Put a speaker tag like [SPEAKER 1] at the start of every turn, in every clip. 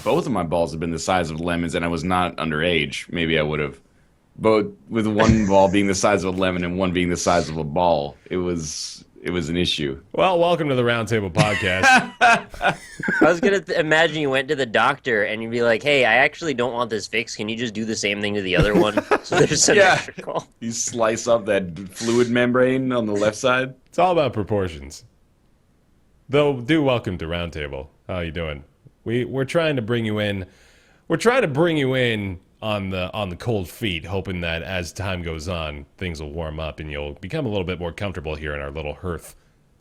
[SPEAKER 1] both of my balls had been the size of lemons and I was not underage, maybe I would have. But with one ball being the size of a lemon and one being the size of a ball, it was an issue.
[SPEAKER 2] Well, welcome to the Roundtable Podcast.
[SPEAKER 3] I was going to imagine you went to the doctor and you'd be like, hey, I actually don't want this fixed. Can you just do the same thing to the other one? So there's symmetrical.
[SPEAKER 1] You slice up that fluid membrane on the left side.
[SPEAKER 2] It's all about proportions. Though, welcome to Roundtable. How you doing? We're trying to bring you in. We're trying to bring you in on the cold feet, hoping that as time goes on, things will warm up and you'll become a little bit more comfortable here in our little hearth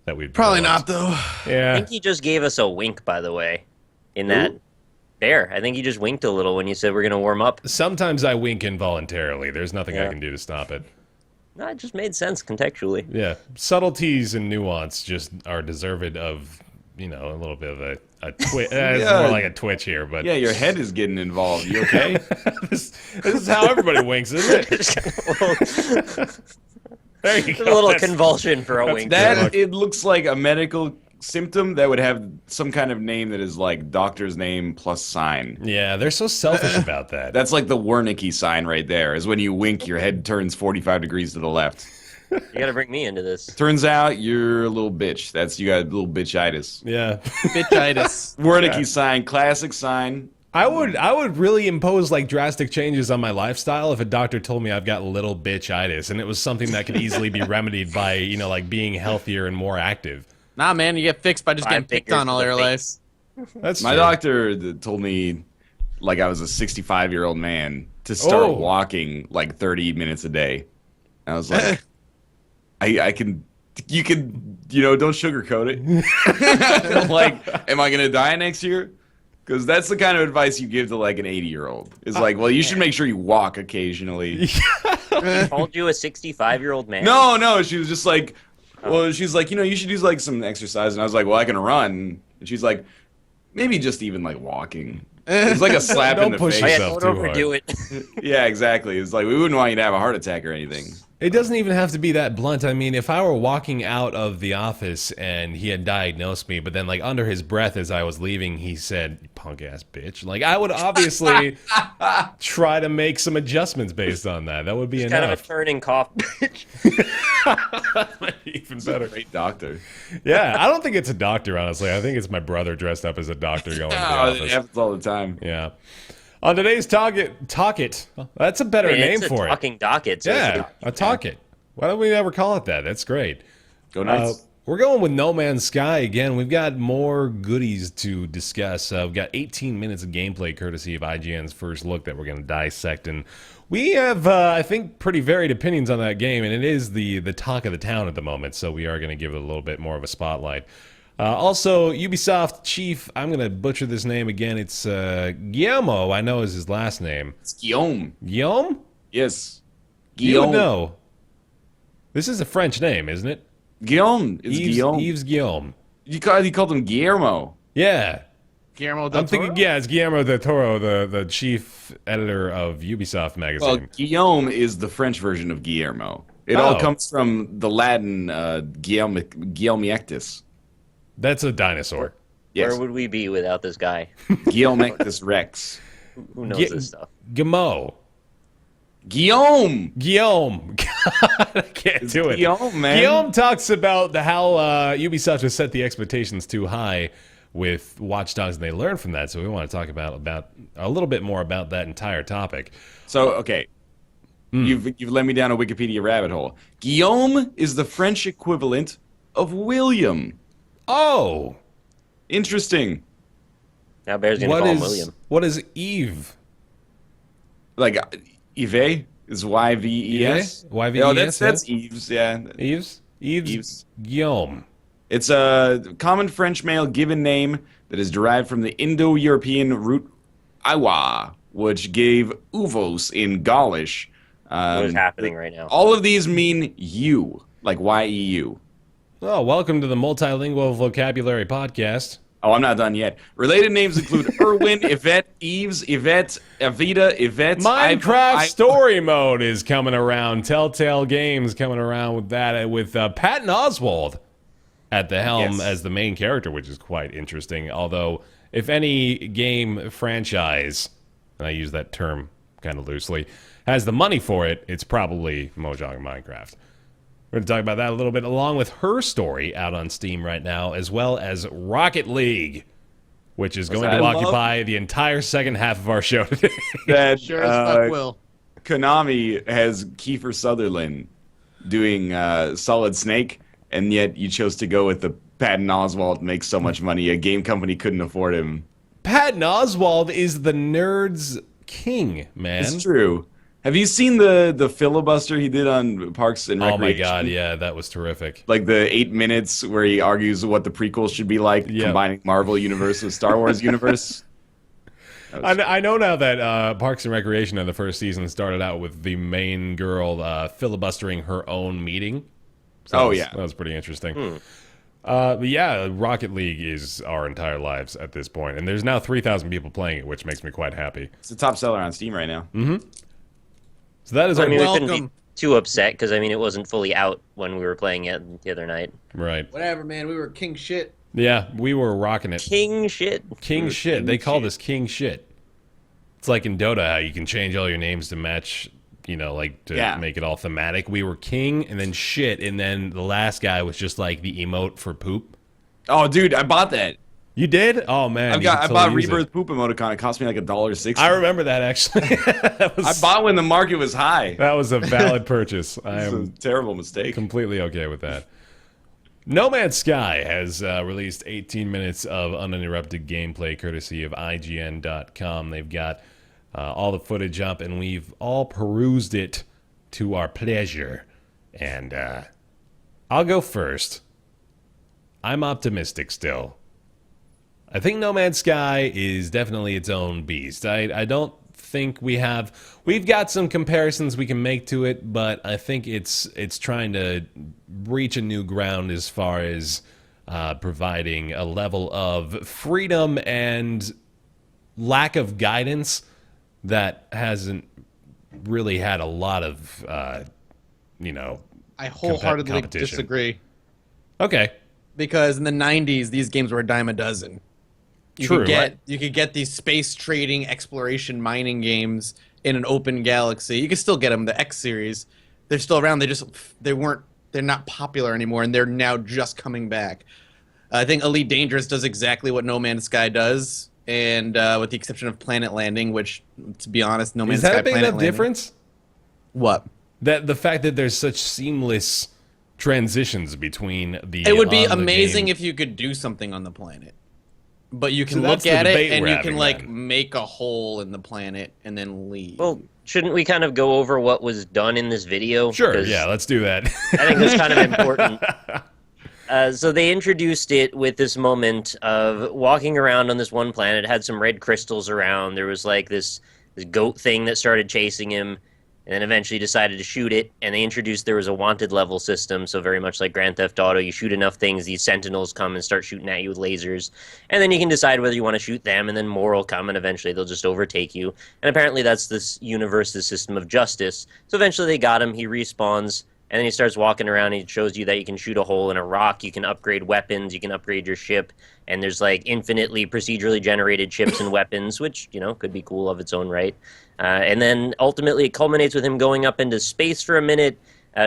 [SPEAKER 2] that we've
[SPEAKER 4] probably
[SPEAKER 2] developed.
[SPEAKER 4] not though.
[SPEAKER 2] Yeah.
[SPEAKER 3] I think he just gave us a wink, by the way, in that bear. I think he just winked a little when you said we're going to warm up.
[SPEAKER 2] Sometimes I wink involuntarily. There's nothing I can do to stop it.
[SPEAKER 3] No, it just made sense contextually.
[SPEAKER 2] Yeah. Subtleties and nuance just are deserved of, a little bit of a twitch. It's more like a twitch here, but
[SPEAKER 1] yeah, your head is getting involved. You okay?
[SPEAKER 2] this is how everybody winks, isn't it? There you go.
[SPEAKER 3] A little convulsion for a wink.
[SPEAKER 1] It looks like a medical symptom that would have some kind of name that is like doctor's name plus sign.
[SPEAKER 2] Yeah, they're so selfish about that.
[SPEAKER 1] That's like the Wernicke sign right there, is when you wink, your head turns 45 degrees to the left.
[SPEAKER 3] You got to bring me into this.
[SPEAKER 1] Turns out you're a little bitch. You got a little bitchitis.
[SPEAKER 2] Yeah.
[SPEAKER 4] Bitchitis.
[SPEAKER 1] Wernicke sign, classic sign.
[SPEAKER 2] I would really impose like drastic changes on my lifestyle if a doctor told me I've got little bitchitis and it was something that could easily be remedied by, like being healthier and more active.
[SPEAKER 4] Nah, man, you get fixed by just getting picked on all your life.
[SPEAKER 2] That's
[SPEAKER 1] my
[SPEAKER 2] true.
[SPEAKER 1] doctor told me like I was a 65-year-old man to start walking like 30 minutes a day. And I was like, you can, don't sugarcoat it. Like, am I going to die next year? Because that's the kind of advice you give to like an 80-year-old. It's like, well, you should make sure you walk occasionally.
[SPEAKER 3] She called you a 65-year-old man?
[SPEAKER 1] No, she was just like, well, she's like, you should do like some exercise. And I was like, well, I can run. And she's like, maybe just even like walking. It's like a slap in the face.
[SPEAKER 2] Yourself
[SPEAKER 3] don't
[SPEAKER 2] too
[SPEAKER 3] overdo
[SPEAKER 2] hard.
[SPEAKER 3] it.
[SPEAKER 1] Yeah, exactly. It's like, we wouldn't want you to have a heart attack or anything.
[SPEAKER 2] It doesn't even have to be that blunt. I mean, if I were walking out of the office and he had diagnosed me, but then like under his breath as I was leaving, he said, "Punk ass bitch." Like I would obviously try to make some adjustments based on that. That would be
[SPEAKER 3] It's
[SPEAKER 2] enough.
[SPEAKER 3] kind of a turning cough, bitch.
[SPEAKER 2] Even better.
[SPEAKER 1] Great doctor.
[SPEAKER 2] Yeah, I don't think it's a doctor, honestly. I think it's my brother dressed up as a doctor going to the office.
[SPEAKER 1] It happens all the time.
[SPEAKER 2] Yeah. On today's Talk It. That's a better name
[SPEAKER 3] it's
[SPEAKER 2] for
[SPEAKER 3] a talking docket. So
[SPEAKER 2] Yeah, a Talk It. Why don't we ever call it that? That's great.
[SPEAKER 1] Go nuts.
[SPEAKER 2] We're going with No Man's Sky again. We've got more goodies to discuss. We've got 18 minutes of gameplay courtesy of IGN's first look that we're going to dissect. And we have, I think, pretty varied opinions on that game. And it is the talk of the town at the moment. So we are going to give it a little bit more of a spotlight. Also, Ubisoft chief, I'm going to butcher this name again. It's Guillermo, I know is his last name.
[SPEAKER 1] It's Guillaume.
[SPEAKER 2] Guillaume?
[SPEAKER 1] Yes.
[SPEAKER 2] You would
[SPEAKER 1] Guillaume.
[SPEAKER 2] know. This is a French name, isn't it?
[SPEAKER 1] Guillaume. It's
[SPEAKER 2] Yves,
[SPEAKER 1] Guillaume.
[SPEAKER 2] Yves Guillaume.
[SPEAKER 1] You called him Guillermo.
[SPEAKER 2] Yeah.
[SPEAKER 4] Guillermo del
[SPEAKER 2] I'm thinking,
[SPEAKER 4] Toro?
[SPEAKER 2] yeah, it's Guillermo del Toro, the chief editor of Ubisoft magazine.
[SPEAKER 1] Well, Guillaume is the French version of Guillermo. It all
[SPEAKER 2] Oh.
[SPEAKER 1] comes from the Latin Guillaumeactus.
[SPEAKER 2] That's a dinosaur.
[SPEAKER 1] Yes.
[SPEAKER 3] Where would we be without this guy?
[SPEAKER 1] Guillaumeactus rex.
[SPEAKER 3] Who knows
[SPEAKER 2] Gu-
[SPEAKER 3] this stuff?
[SPEAKER 2] Guillemot.
[SPEAKER 1] Guillaume!
[SPEAKER 2] Guillaume. God, I can't do it.
[SPEAKER 1] Guillaume, man.
[SPEAKER 2] Guillaume talks about how Ubisoft has set the expectations too high with Watch Dogs, and they learned from that. So we want to talk about a little bit more about that entire topic.
[SPEAKER 1] So, okay. You've led me down a Wikipedia rabbit hole. Guillaume is the French equivalent of William.
[SPEAKER 2] Oh,
[SPEAKER 1] Interesting.
[SPEAKER 3] Now Bear's going to call him William.
[SPEAKER 2] what is Eve?
[SPEAKER 1] Like, Yves is Y-V-E-S?
[SPEAKER 2] Y-V-E-S,
[SPEAKER 1] Oh, that's
[SPEAKER 2] yeah.
[SPEAKER 1] Yves, yeah.
[SPEAKER 2] Yves
[SPEAKER 1] Yves.
[SPEAKER 2] Guillaume.
[SPEAKER 1] It's a common French male given name that is derived from the Indo-European root Iwa, which gave Uvos in Gaulish.
[SPEAKER 3] What is happening right now?
[SPEAKER 1] All of these mean you, like Y-E-U.
[SPEAKER 2] Oh, welcome to the Multilingual Vocabulary Podcast.
[SPEAKER 1] Oh, I'm not done yet. Related names include Erwin, Yvette, Eves, Yvette, Avita, Yvette.
[SPEAKER 2] Minecraft Story Mode is coming around. Telltale Games coming around with that, with Patton Oswalt at the helm
[SPEAKER 1] Yes.
[SPEAKER 2] as the main character, which is quite interesting. Although, if any game franchise, and I use that term kind of loosely, has the money for it, it's probably Mojang Minecraft. We're going to talk about that a little bit, along with her story out on Steam right now, as well as Rocket League, which is going to occupy the entire second half of our show today.
[SPEAKER 1] That
[SPEAKER 4] Sure as fuck will.
[SPEAKER 1] Konami has Kiefer Sutherland doing Solid Snake, and yet you chose to go with the Patton Oswalt makes so much money a game company couldn't afford him.
[SPEAKER 2] Patton Oswalt is the nerd's king, man.
[SPEAKER 1] It's true. Have you seen the filibuster he did on Parks and Recreation?
[SPEAKER 2] Oh my god, yeah, that was terrific.
[SPEAKER 1] Like the 8 minutes where he argues what the prequels should be like, combining Marvel Universe with Star Wars Universe.
[SPEAKER 2] I know now that Parks and Recreation in the first season started out with the main girl filibustering her own meeting. So that was pretty interesting. But yeah, Rocket League is our entire lives at this point, and there's now 3,000 people playing it, which makes me quite happy.
[SPEAKER 1] It's the top seller on Steam right now.
[SPEAKER 2] So that is
[SPEAKER 3] I mean, we
[SPEAKER 4] Welcome.
[SPEAKER 3] couldn't be too upset because I mean it wasn't fully out when we were playing it the other night.
[SPEAKER 2] right.
[SPEAKER 4] Whatever, man. We were king shit.
[SPEAKER 2] Yeah, we were rocking it.
[SPEAKER 3] King shit.
[SPEAKER 2] King shit. They call this king shit. It's like in Dota how you can change all your names to match, like to make it all thematic. We were king and then shit, and then the last guy was just like the emote for poop.
[SPEAKER 1] Oh, dude, I bought that.
[SPEAKER 2] You did? Oh man,
[SPEAKER 1] I bought Rebirth Poop emoticon. It cost me like $1.60.
[SPEAKER 2] I remember that actually.
[SPEAKER 1] I bought when the market was high.
[SPEAKER 2] That was a valid purchase. I
[SPEAKER 1] It's a
[SPEAKER 2] am
[SPEAKER 1] terrible mistake.
[SPEAKER 2] completely okay with that. No Man's Sky has released 18 minutes of uninterrupted gameplay courtesy of IGN.com. They've got all the footage up, and we've all perused it to our pleasure. And I'll go first. I'm optimistic still. I think No Man's Sky is definitely its own beast. I don't think we've got some comparisons we can make to it, but I think it's trying to reach a new ground as far as providing a level of freedom and lack of guidance that hasn't really had a lot of
[SPEAKER 4] I wholeheartedly
[SPEAKER 2] competition.
[SPEAKER 4] disagree.
[SPEAKER 2] Okay.
[SPEAKER 4] Because in the 90s, these games were a dime a dozen. You
[SPEAKER 2] True,
[SPEAKER 4] could get
[SPEAKER 2] right?
[SPEAKER 4] you could get these space trading, exploration, mining games in an open galaxy. You can still get them. The X series, they're still around. They're not popular anymore, and they're now just coming back. I think Elite Dangerous does exactly what No Man's Sky does, and with the exception of Planet Landing, which, to be honest, No Man's Sky,
[SPEAKER 2] Is that a big
[SPEAKER 4] Planet
[SPEAKER 2] enough
[SPEAKER 4] Landing.
[SPEAKER 2] difference?
[SPEAKER 4] What?
[SPEAKER 2] That the fact that there's such seamless transitions between the
[SPEAKER 4] It would be
[SPEAKER 2] on the
[SPEAKER 4] amazing
[SPEAKER 2] game.
[SPEAKER 4] if you could do something on the planet. But you can
[SPEAKER 2] So that's
[SPEAKER 4] look
[SPEAKER 2] the
[SPEAKER 4] at
[SPEAKER 2] debate
[SPEAKER 4] it and
[SPEAKER 2] we're
[SPEAKER 4] you
[SPEAKER 2] having
[SPEAKER 4] can like
[SPEAKER 2] then.
[SPEAKER 4] make a hole in the planet and then leave.
[SPEAKER 3] Well, shouldn't we kind of go over what was done in this video?
[SPEAKER 2] Sure,
[SPEAKER 3] 'Cause
[SPEAKER 2] yeah, let's do that.
[SPEAKER 3] I think that's kind of important. So they introduced it with this moment of walking around on this one planet. It had some red crystals around. There was like this goat thing that started chasing him, and then eventually decided to shoot it. And they introduced there was a wanted level system, so very much like Grand Theft Auto. You shoot enough things, these sentinels come and start shooting at you with lasers. And then you can decide whether you want to shoot them, and then more will come, and eventually they'll just overtake you. And apparently that's this universe's system of justice. So eventually they got him, he respawns, and then he starts walking around, and he shows you that you can shoot a hole in a rock, you can upgrade weapons, you can upgrade your ship, and there's like infinitely procedurally generated ships and weapons, which, could be cool of its own right. And then ultimately it culminates with him going up into space for a minute,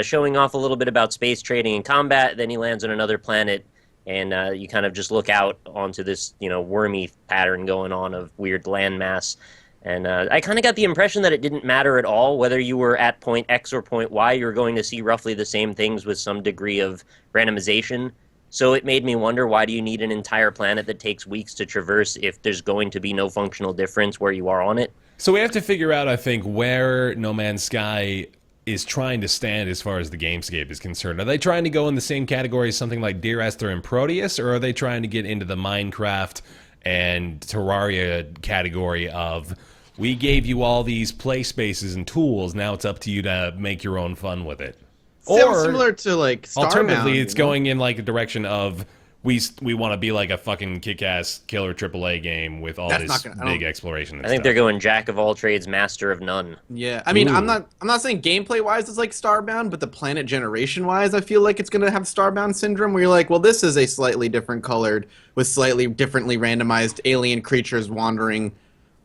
[SPEAKER 3] showing off a little bit about space trading and combat. Then he lands on another planet, and you kind of just look out onto this, wormy pattern going on of weird landmass. And I kind of got the impression that it didn't matter at all whether you were at point X or point Y. You were going to see roughly the same things with some degree of randomization. So it made me wonder, why do you need an entire planet that takes weeks to traverse if there's going to be no functional difference where you are on it?
[SPEAKER 2] So we have to figure out, I think, where No Man's Sky is trying to stand as far as the gamescape is concerned. Are they trying to go in the same category as something like Dear Esther and Proteus, or are they trying to get into the Minecraft and Terraria category of, we gave you all these play spaces and tools, now it's up to you to make your own fun with it?
[SPEAKER 4] Sounds similar to like Starbound,
[SPEAKER 2] alternatively, it's going in like a direction of, we want to be like a fucking kick-ass killer AAA game with all this big exploration.
[SPEAKER 3] I think they're going jack of all trades, master of none.
[SPEAKER 4] Yeah, I mean, I'm not saying gameplay wise it's like Starbound, but the planet generation wise, I feel like it's gonna have Starbound syndrome, where you're like, well, this is a slightly different colored with slightly differently randomized alien creatures wandering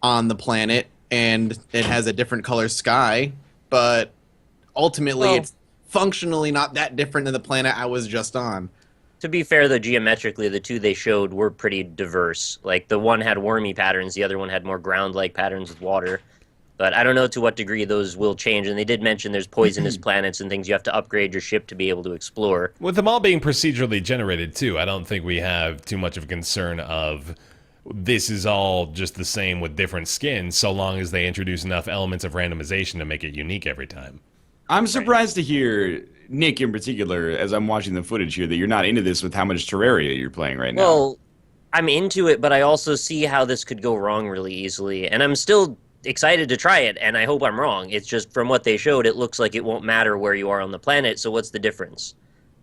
[SPEAKER 4] on the planet, and it has a different color sky, but ultimately it's functionally not that different than the planet I was just on.
[SPEAKER 3] To be fair, though, geometrically, the two they showed were pretty diverse. Like, the one had wormy patterns, the other one had more ground-like patterns with water. But I don't know to what degree those will change, and they did mention there's poisonous planets and things you have to upgrade your ship to be able to explore.
[SPEAKER 2] With them all being procedurally generated, too, I don't think we have too much of a concern of this is all just the same with different skins, so long as they introduce enough elements of randomization to make it unique every time.
[SPEAKER 1] I'm surprised to hear, Nick in particular, as I'm watching the footage here, that you're not into this with how much Terraria you're playing right now.
[SPEAKER 3] Well, I'm into it, but I also see how this could go wrong really easily. And I'm still excited to try it, and I hope I'm wrong. It's just from what they showed, it looks like it won't matter where you are on the planet, so what's the difference,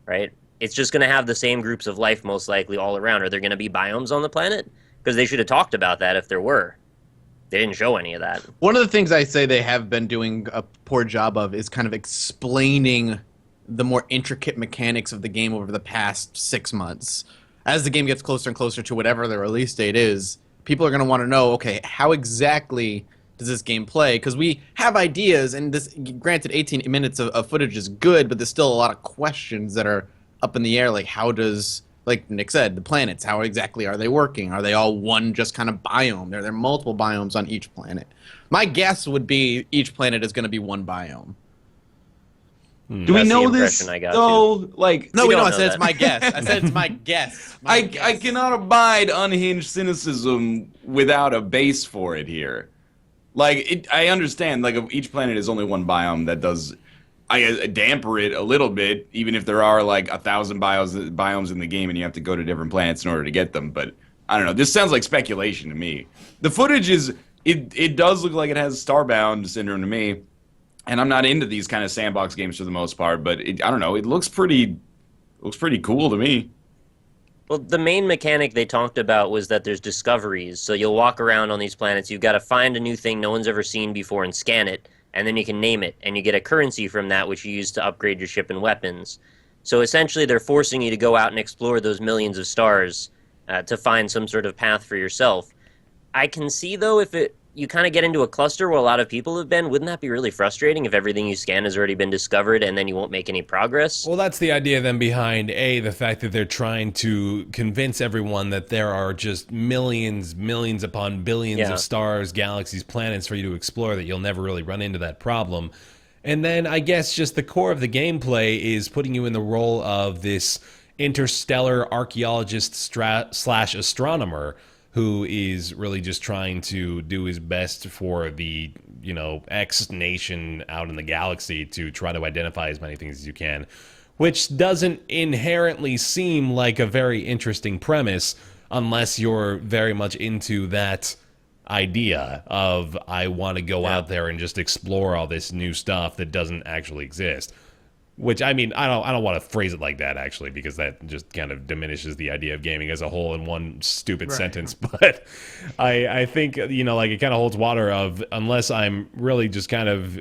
[SPEAKER 3] right? It's just going to have the same groups of life most likely all around. Are there going to be biomes on the planet? Because they should have talked about that if there were. They didn't show any of that.
[SPEAKER 4] One of the things I say they have been doing a poor job of is kind of explaining the more intricate mechanics of the game over the past 6 months. As the game gets closer and closer to whatever the release date is, people are going to want to know, okay, how exactly does this game play? Because we have ideas, and this, granted, 18 minutes of footage is good, but there's still a lot of questions that are up in the air, like how does, like Nick said, the planets, how exactly are they working? Are they all one just kind of biome? There are multiple biomes on each planet. My guess would be each planet is going to be one biome.
[SPEAKER 1] Do we know this, though? Like,
[SPEAKER 4] no, we don't. I said it's my guess. I said it's my guess.
[SPEAKER 1] I cannot abide unhinged cynicism without a base for it here. Like, I understand, like, if each planet is only one biome, that does... I damper it a little bit, even if there are, like, 1,000 biomes in the game and you have to go to different planets in order to get them. But, I don't know. This sounds like speculation to me. The footage is... It does look like it has Starbound syndrome to me. And I'm not into these kind of sandbox games for the most part, but I don't know. It looks pretty cool to me.
[SPEAKER 3] Well, the main mechanic they talked about was that there's discoveries. So you'll walk around on these planets. You've got to find a new thing no one's ever seen before and scan it, and then you can name it, and you get a currency from that, which you use to upgrade your ship and weapons. So essentially, they're forcing you to go out and explore those millions of stars to find some sort of path for yourself. I can see, though, if you kind of get into a cluster where a lot of people have been, wouldn't that be really frustrating if everything you scan has already been discovered and then you won't make any progress?
[SPEAKER 2] Well, that's the idea then behind, the fact that they're trying to convince everyone that there are just millions upon billions of stars, galaxies, planets for you to explore, that you'll never really run into that problem. And then I guess just the core of the gameplay is putting you in the role of this interstellar archaeologist slash astronomer who is really just trying to do his best for the, X nation out in the galaxy to try to identify as many things as you can, which doesn't inherently seem like a very interesting premise unless you're very much into that idea of, I want to go out there and just explore all this new stuff that doesn't actually exist. Which, I mean, I don't want to phrase it like that, actually, because that just kind of diminishes the idea of gaming as a whole in one stupid sentence. But I think, like, it kind of holds water of, unless I'm really just kind of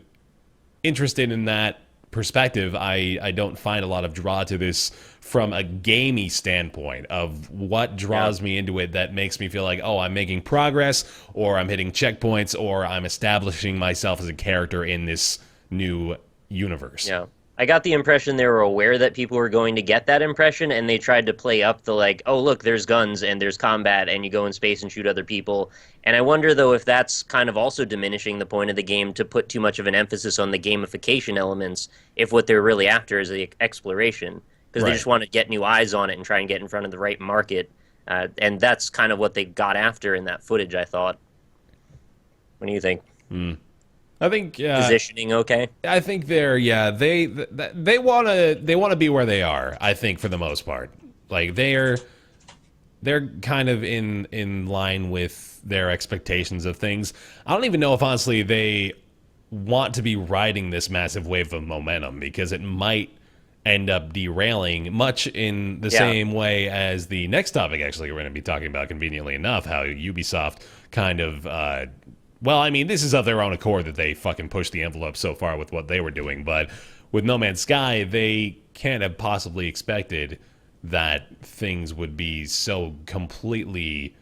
[SPEAKER 2] interested in that perspective, I don't find a lot of draw to this from a gamey standpoint of what draws me into it that makes me feel like, oh, I'm making progress, or I'm hitting checkpoints, or I'm establishing myself as a character in this new universe.
[SPEAKER 3] Yeah. I got the impression they were aware that people were going to get that impression, and they tried to play up the, like, oh, look, there's guns, and there's combat, and you go in space and shoot other people. And I wonder, though, if that's kind of also diminishing the point of the game to put too much of an emphasis on the gamification elements, if what they're really after is the exploration. Because they just want to get new eyes on it and try and get in front of the right market. And that's kind of what they got after in that footage, I thought. What do you think?
[SPEAKER 2] I think
[SPEAKER 3] positioning okay.
[SPEAKER 2] I think they want to be where they are. I think for the most part, like they're kind of in line with their expectations of things. I don't even know if honestly they want to be riding this massive wave of momentum, because it might end up derailing, much in the same way as the next topic actually we're going to be talking about, conveniently enough, how Ubisoft kind of well, I mean, this is of their own accord that they fucking pushed the envelope so far with what they were doing, but with No Man's Sky, they can't have possibly expected that things would be so completely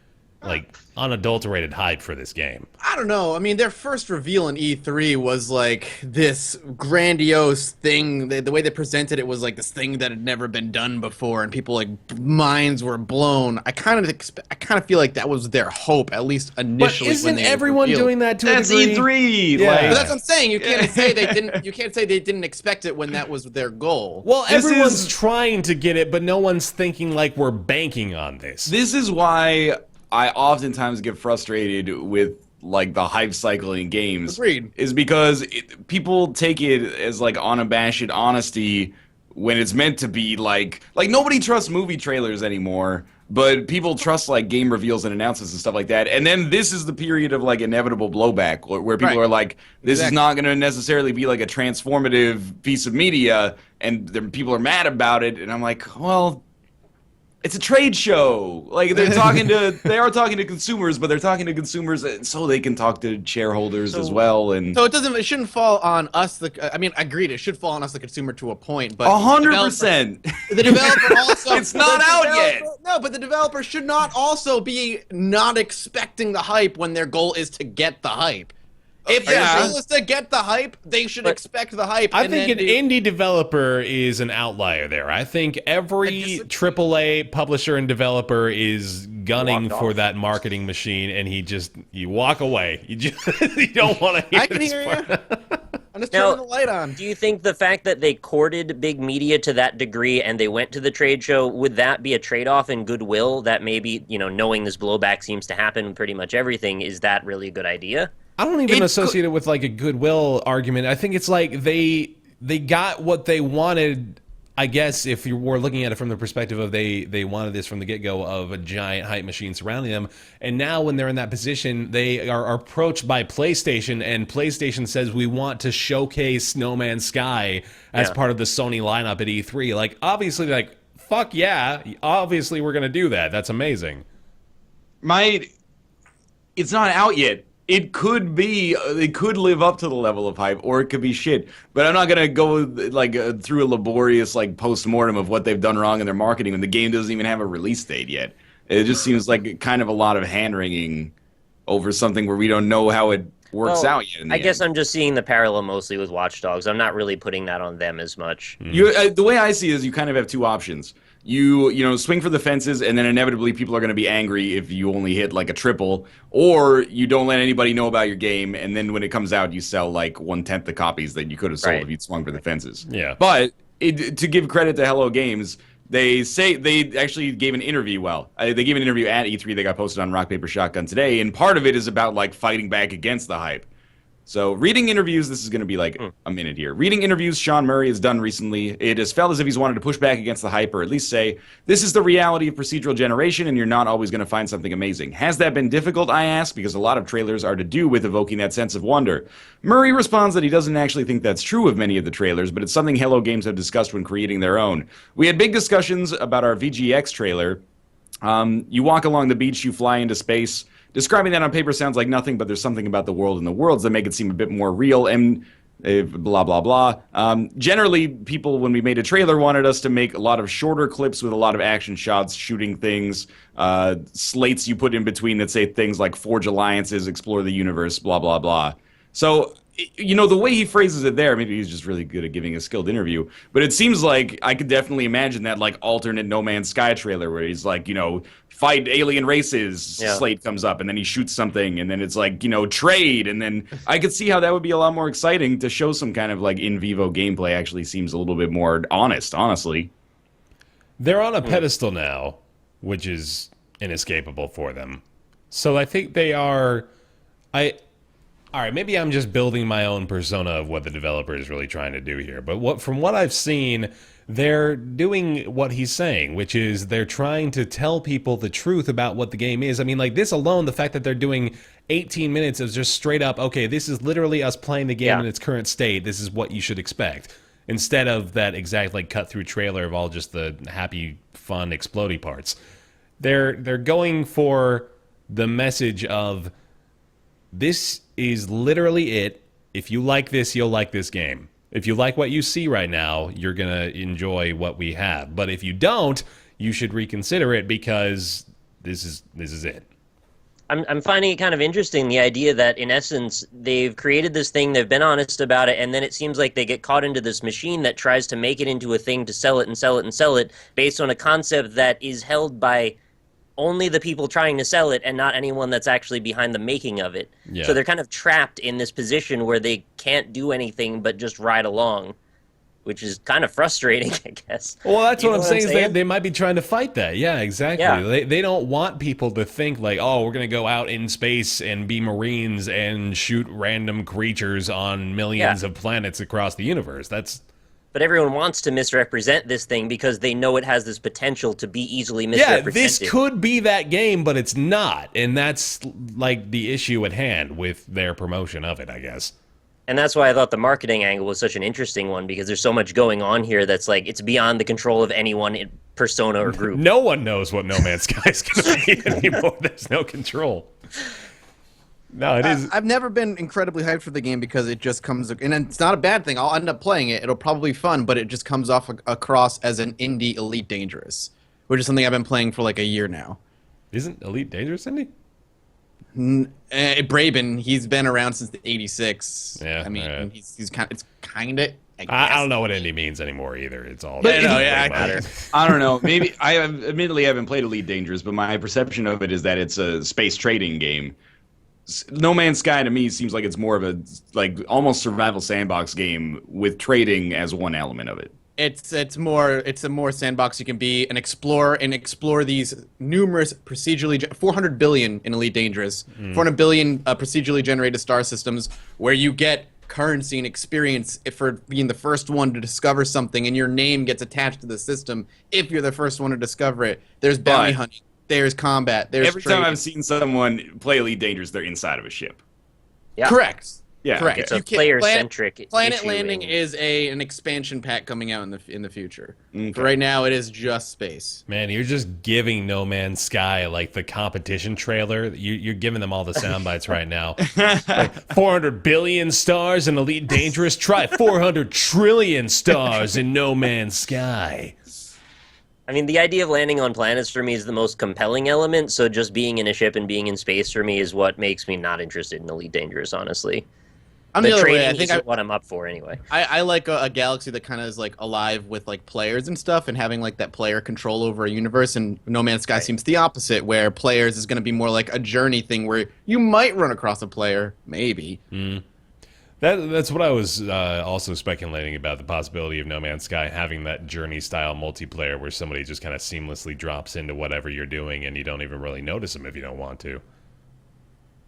[SPEAKER 2] like unadulterated hype for this game.
[SPEAKER 4] I don't know. I mean, their first reveal in E3 was like this grandiose thing. The way they presented it was like this thing that had never been done before, and people like minds were blown. I kind of feel like that was their hope, at least initially.
[SPEAKER 2] But isn't everyone doing that to a degree?
[SPEAKER 1] That's E3.
[SPEAKER 2] Yeah.
[SPEAKER 1] Like,
[SPEAKER 4] But that's what I'm saying. You can't say they didn't. You can't say they didn't expect it when that was their goal.
[SPEAKER 2] Well, everyone's trying to get it, but no one's thinking like we're banking on this.
[SPEAKER 1] This is why I oftentimes get frustrated with like the hype cycle in games.
[SPEAKER 4] Agreed.
[SPEAKER 1] Is because people take it as like unabashed honesty when it's meant to be like nobody trusts movie trailers anymore, but people trust like game reveals and announcements and stuff like that. And then this is the period of like inevitable blowback where people are like, this is not going to necessarily be like a transformative piece of media, and people are mad about it. And I'm like, well, it's a trade show. Like they are talking to consumers, but they're talking to consumers so they can talk to shareholders as well. And
[SPEAKER 4] so it shouldn't fall on us. I mean, agreed. It should fall on us, the consumer, to a point. But
[SPEAKER 1] 100%.
[SPEAKER 4] The developer also.
[SPEAKER 1] It's not out yet.
[SPEAKER 4] No, but the developer should not also be not expecting the hype when their goal is to get the hype. If their goal is to get the hype, they should expect the hype.
[SPEAKER 2] I think an indie developer is an outlier there. I think every AAA publisher and developer is gunning for that marketing machine, and you walk away. You don't want to hear
[SPEAKER 4] I can hear you. I'm just turning the light on.
[SPEAKER 3] Do you think the fact that they courted big media to that degree and they went to the trade show, would that be a trade-off in goodwill that maybe, knowing this blowback seems to happen with pretty much everything, is that really a good idea?
[SPEAKER 2] I don't even associate it with like a goodwill argument. I think it's like they got what they wanted. I guess if you were looking at it from the perspective of they wanted this from the get-go of a giant hype machine surrounding them, and now when they're in that position, they are approached by PlayStation, and PlayStation says we want to showcase No Man's Sky as part of the Sony lineup at E3. Like obviously, like fuck yeah, obviously we're gonna do that. That's amazing.
[SPEAKER 1] It's not out yet. It could live up to the level of hype, or it could be shit. But I'm not gonna go like through a laborious like post-mortem of what they've done wrong in their marketing when the game doesn't even have a release date yet. It just seems like kind of a lot of hand-wringing over something where we don't know how it works out yet.
[SPEAKER 3] I guess I'm just seeing the parallel mostly with Watch Dogs. I'm not really putting that on them as much.
[SPEAKER 1] The way I see it is you kind of have two options. You swing for the fences, and then inevitably people are going to be angry if you only hit like a triple, or you don't let anybody know about your game, and then when it comes out, you sell like 1/10 the copies that you could have sold if you'd swung for the fences.
[SPEAKER 2] Yeah.
[SPEAKER 1] But to give credit to Hello Games, they say they actually gave an interview. They gave an interview at E3 that got posted on Rock Paper Shotgun today, and part of it is about like fighting back against the hype. So reading interviews, this is going to be like a minute here. Reading interviews Sean Murray has done recently, it has felt as if he's wanted to push back against the hype, or at least say, this is the reality of procedural generation and you're not always going to find something amazing. Has that been difficult, I ask, because a lot of trailers are to do with evoking that sense of wonder. Murray responds that he doesn't actually think that's true of many of the trailers, but it's something Hello Games have discussed when creating their own. We had big discussions about our VGX trailer. You walk along the beach, you fly into space. Describing that on paper sounds like nothing, but there's something about the world and the worlds that make it seem a bit more real and blah, blah, blah. Generally, people, when we made a trailer, wanted us to make a lot of shorter clips with a lot of action shots, shooting things, slates you put in between that say things like forge alliances, explore the universe, blah, blah, blah. So, the way he phrases it there, maybe he's just really good at giving a skilled interview, but it seems like I could definitely imagine that like alternate No Man's Sky trailer where he's like, fight alien races, slate comes up, and then he shoots something, and then it's like, trade, and then I could see how that would be a lot more exciting to show some kind of like in vivo gameplay. Actually seems a little bit more honestly.
[SPEAKER 2] They're on a pedestal now, which is inescapable for them. So I think they are... All right, maybe I'm just building my own persona of what the developer is really trying to do here. But from what I've seen, they're doing what he's saying, which is they're trying to tell people the truth about what the game is. I mean, like this alone, the fact that they're doing 18 minutes of just straight up, okay, this is literally us playing the game in its current state. This is what you should expect. instead of that exact like cut through trailer of all just the happy, fun, explodey parts. They're going for the message of this is literally it. If you like this, you'll like this game. If you like what you see right now, you're going to enjoy what we have. But if you don't, you should reconsider it because this is it.
[SPEAKER 3] I'm finding it kind of interesting, the idea that, in essence, they've created this thing, they've been honest about it, and then it seems like they get caught into this machine that tries to make it into a thing to sell it and sell it and sell it based on a concept that is held by only the people trying to sell it and not anyone that's actually behind the making of it.
[SPEAKER 2] Yeah.
[SPEAKER 3] So they're kind of trapped in this position where they can't do anything but just ride along, which is kind of frustrating, I guess.
[SPEAKER 2] Well, that's
[SPEAKER 3] You
[SPEAKER 2] what
[SPEAKER 3] know
[SPEAKER 2] I'm saying, is they might be trying to fight that. Yeah, exactly.
[SPEAKER 3] Yeah.
[SPEAKER 2] They don't want people to think like, oh, we're going to go out in space and be Marines and shoot random creatures on millions of planets across the universe.
[SPEAKER 3] But everyone wants to misrepresent this thing because they know it has this potential to be easily misrepresented.
[SPEAKER 2] Yeah, this could be that game, but it's not. And that's like the issue at hand with their promotion of it, I guess.
[SPEAKER 3] And that's why I thought the marketing angle was such an interesting one, because there's so much going on here that's like it's beyond the control of anyone in persona or group.
[SPEAKER 2] No one knows what No Man's Sky is going to be anymore. There's no control. No, it is.
[SPEAKER 4] I've never been incredibly hyped for the game because it just comes, and it's not a bad thing. I'll end up playing it. It'll probably be fun, but it just comes off across as an indie Elite Dangerous, which is something I've been playing for like a year now.
[SPEAKER 2] Isn't Elite Dangerous indie?
[SPEAKER 4] Braben, he's been around since the '86.
[SPEAKER 2] Yeah,
[SPEAKER 4] I mean,
[SPEAKER 2] right.
[SPEAKER 4] he's kind. It's kind of.
[SPEAKER 2] I don't know what indie means anymore either. It's all.
[SPEAKER 1] But I don't know. Maybe admittedly haven't played Elite Dangerous, but my perception of it is that it's a space trading game. No Man's Sky to me seems like it's more of a like almost survival sandbox game with trading as one element of it.
[SPEAKER 4] It's a more sandbox you can be, and explore these numerous 400 billion in Elite Dangerous, 400 billion procedurally generated star systems where you get currency and experience for being the first one to discover something, and your name gets attached to the system if you're the first one to discover it. There's bounty hunting. There's combat. There's
[SPEAKER 1] every time I've seen someone play Elite Dangerous, they're inside of a ship.
[SPEAKER 3] Yeah.
[SPEAKER 4] Correct.
[SPEAKER 1] Yeah,
[SPEAKER 4] correct.
[SPEAKER 3] It's a player-centric
[SPEAKER 4] Planet
[SPEAKER 3] issue
[SPEAKER 4] Landing
[SPEAKER 3] in-
[SPEAKER 4] is an expansion pack coming out in the future.
[SPEAKER 1] Okay.
[SPEAKER 4] For right now, it is just space.
[SPEAKER 2] Man, you're just giving No Man's Sky like the competition trailer. You're giving them all the sound bites right now. Like 400 billion stars in Elite Dangerous. Try 400 trillion stars in No Man's Sky.
[SPEAKER 3] I mean, the idea of landing on planets for me is the most compelling element, so just being in a ship and being in space for me is what makes me not interested in Elite Dangerous, honestly.
[SPEAKER 4] I'm
[SPEAKER 3] The
[SPEAKER 4] the other
[SPEAKER 3] trading
[SPEAKER 4] way. I think
[SPEAKER 3] isn't what I'm up for anyway.
[SPEAKER 4] I like a galaxy that kind of is like alive with like players and stuff, and having like that player control over a universe. And No Man's Sky seems the opposite, where players is going to be more like a journey thing, where you might run across a player, maybe.
[SPEAKER 2] That's what I was also speculating about, the possibility of No Man's Sky having that journey-style multiplayer where somebody just kind of seamlessly drops into whatever you're doing and you don't even really notice them if you don't want to.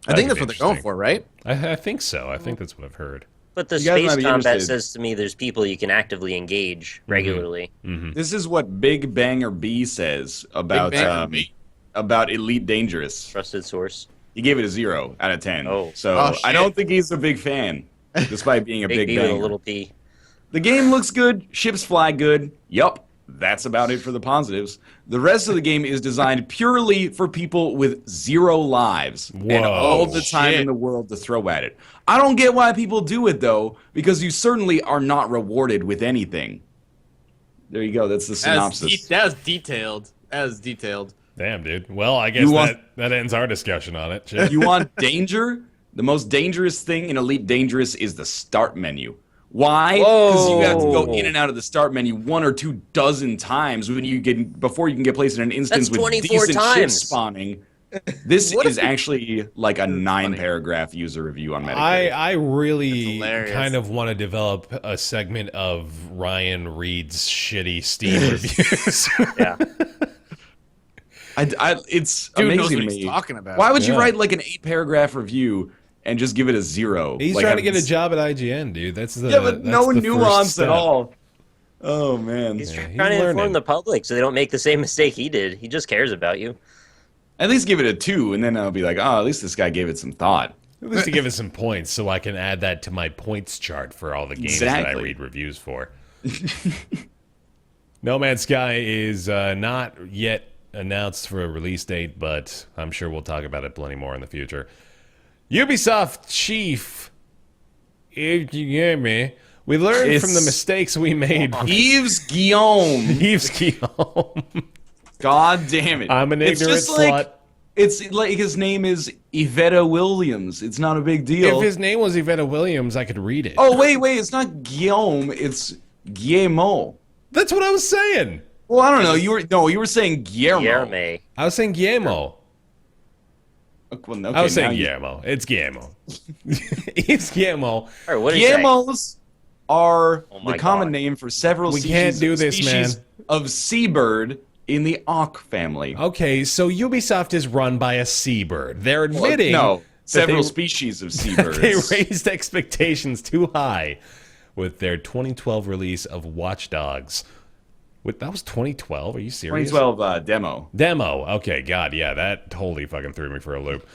[SPEAKER 4] I think
[SPEAKER 2] That'd
[SPEAKER 4] that's
[SPEAKER 2] be
[SPEAKER 4] what they're going
[SPEAKER 2] interesting.
[SPEAKER 4] for, right?
[SPEAKER 2] I think so. I think that's what I've heard.
[SPEAKER 3] But the
[SPEAKER 1] You guys might
[SPEAKER 3] space
[SPEAKER 1] be
[SPEAKER 3] combat
[SPEAKER 1] interested.
[SPEAKER 3] says to me there's people you can actively engage regularly.
[SPEAKER 1] This is what Big Banger B says about
[SPEAKER 4] Big Banger B.
[SPEAKER 1] about Elite Dangerous.
[SPEAKER 3] Trusted source.
[SPEAKER 1] He gave it a 0 out of 10.
[SPEAKER 3] Oh.
[SPEAKER 1] So
[SPEAKER 4] Oh,
[SPEAKER 1] I
[SPEAKER 4] shit.
[SPEAKER 1] don't think he's a big fan, despite being a
[SPEAKER 3] Big
[SPEAKER 1] big
[SPEAKER 3] B with a
[SPEAKER 1] banger.
[SPEAKER 3] little P.
[SPEAKER 1] The game looks good. Ships fly good. Yup. That's about it for the positives. The rest of the game is designed purely for people with 0 lives and
[SPEAKER 2] Whoa.
[SPEAKER 1] all the time
[SPEAKER 4] Shit.
[SPEAKER 1] in the world to throw at it. I don't get why people do it, though, because you certainly are not rewarded with anything. There you go. That's the synopsis.
[SPEAKER 4] That was detailed. That was detailed.
[SPEAKER 2] Damn, dude. Well, I guess
[SPEAKER 1] You want-
[SPEAKER 2] that ends our discussion on it. Shit.
[SPEAKER 1] You want danger? The most dangerous thing in Elite Dangerous is the start menu. Why? Because you have to go in and out of the start menu 1 or 2 dozen times before you can get placed in an instance
[SPEAKER 3] That's
[SPEAKER 1] with
[SPEAKER 3] 24
[SPEAKER 1] decent
[SPEAKER 3] times.
[SPEAKER 1] ship spawning. This
[SPEAKER 4] What
[SPEAKER 1] is
[SPEAKER 4] if-
[SPEAKER 1] actually like a 9-paragraph user review on Metacritic.
[SPEAKER 2] I really
[SPEAKER 4] hilarious.
[SPEAKER 2] kind of want to develop a segment of Ryan Reed's shitty Steam reviews.
[SPEAKER 3] Yeah.
[SPEAKER 1] It's
[SPEAKER 4] Dude knows
[SPEAKER 1] amazing
[SPEAKER 4] what
[SPEAKER 1] to
[SPEAKER 4] he's
[SPEAKER 1] me.
[SPEAKER 4] talking about.
[SPEAKER 1] Why would you
[SPEAKER 2] Yeah.
[SPEAKER 1] write like an 8-paragraph review and just give it a 0?
[SPEAKER 2] He's
[SPEAKER 1] Like,
[SPEAKER 2] trying to
[SPEAKER 1] I'm-
[SPEAKER 2] get a job at IGN, dude. That's the
[SPEAKER 1] Yeah, but
[SPEAKER 2] that's
[SPEAKER 1] no
[SPEAKER 2] the
[SPEAKER 1] nuance
[SPEAKER 2] first
[SPEAKER 1] at
[SPEAKER 2] step.
[SPEAKER 1] all. Oh man.
[SPEAKER 3] He's
[SPEAKER 2] Yeah,
[SPEAKER 3] trying to inform
[SPEAKER 2] learning.
[SPEAKER 3] the public so they don't make the same mistake he did. He just cares about you.
[SPEAKER 1] At least give it a 2, and then I'll be like, oh, at least this guy gave it some thought.
[SPEAKER 2] At least to give it some points, so I can add that to my points chart for all the games that I
[SPEAKER 1] Exactly.
[SPEAKER 2] read reviews for. No Man's Sky is not yet announced for a release date, but I'm sure we'll talk about it plenty more in the future. Ubisoft chief, if you hear me, we learned from the mistakes we made.
[SPEAKER 1] Yves Guillaume.
[SPEAKER 2] Yves Guillaume.
[SPEAKER 1] God damn it.
[SPEAKER 2] I'm an ignorant slut.
[SPEAKER 1] It's like his name is Yvetta Williams. It's not a big deal.
[SPEAKER 2] If his name was Yvetta Williams, I could read it.
[SPEAKER 1] Oh, wait. It's not Guillaume. It's Guillermo.
[SPEAKER 2] That's what I was saying.
[SPEAKER 1] Well, I don't know. You were saying Guillermo.
[SPEAKER 3] Guillermo.
[SPEAKER 2] I was saying Guillermo.
[SPEAKER 1] Okay,
[SPEAKER 2] I was saying Guillermo. It's Guillermo. It's Guillermo.
[SPEAKER 3] All right, what
[SPEAKER 1] Guillermos are
[SPEAKER 3] my
[SPEAKER 1] the common
[SPEAKER 3] God.
[SPEAKER 1] name for several
[SPEAKER 2] We can't do this, man.
[SPEAKER 1] of seabird in the auk family.
[SPEAKER 2] Okay, so Ubisoft is run by a seabird. They're admitting
[SPEAKER 1] several species of seabirds.
[SPEAKER 2] they raised expectations too high with their 2012 release of Watch Dogs. That was 2012? Are you serious?
[SPEAKER 1] 2012 demo.
[SPEAKER 2] Demo. Okay, God, yeah, that totally fucking threw me for a loop.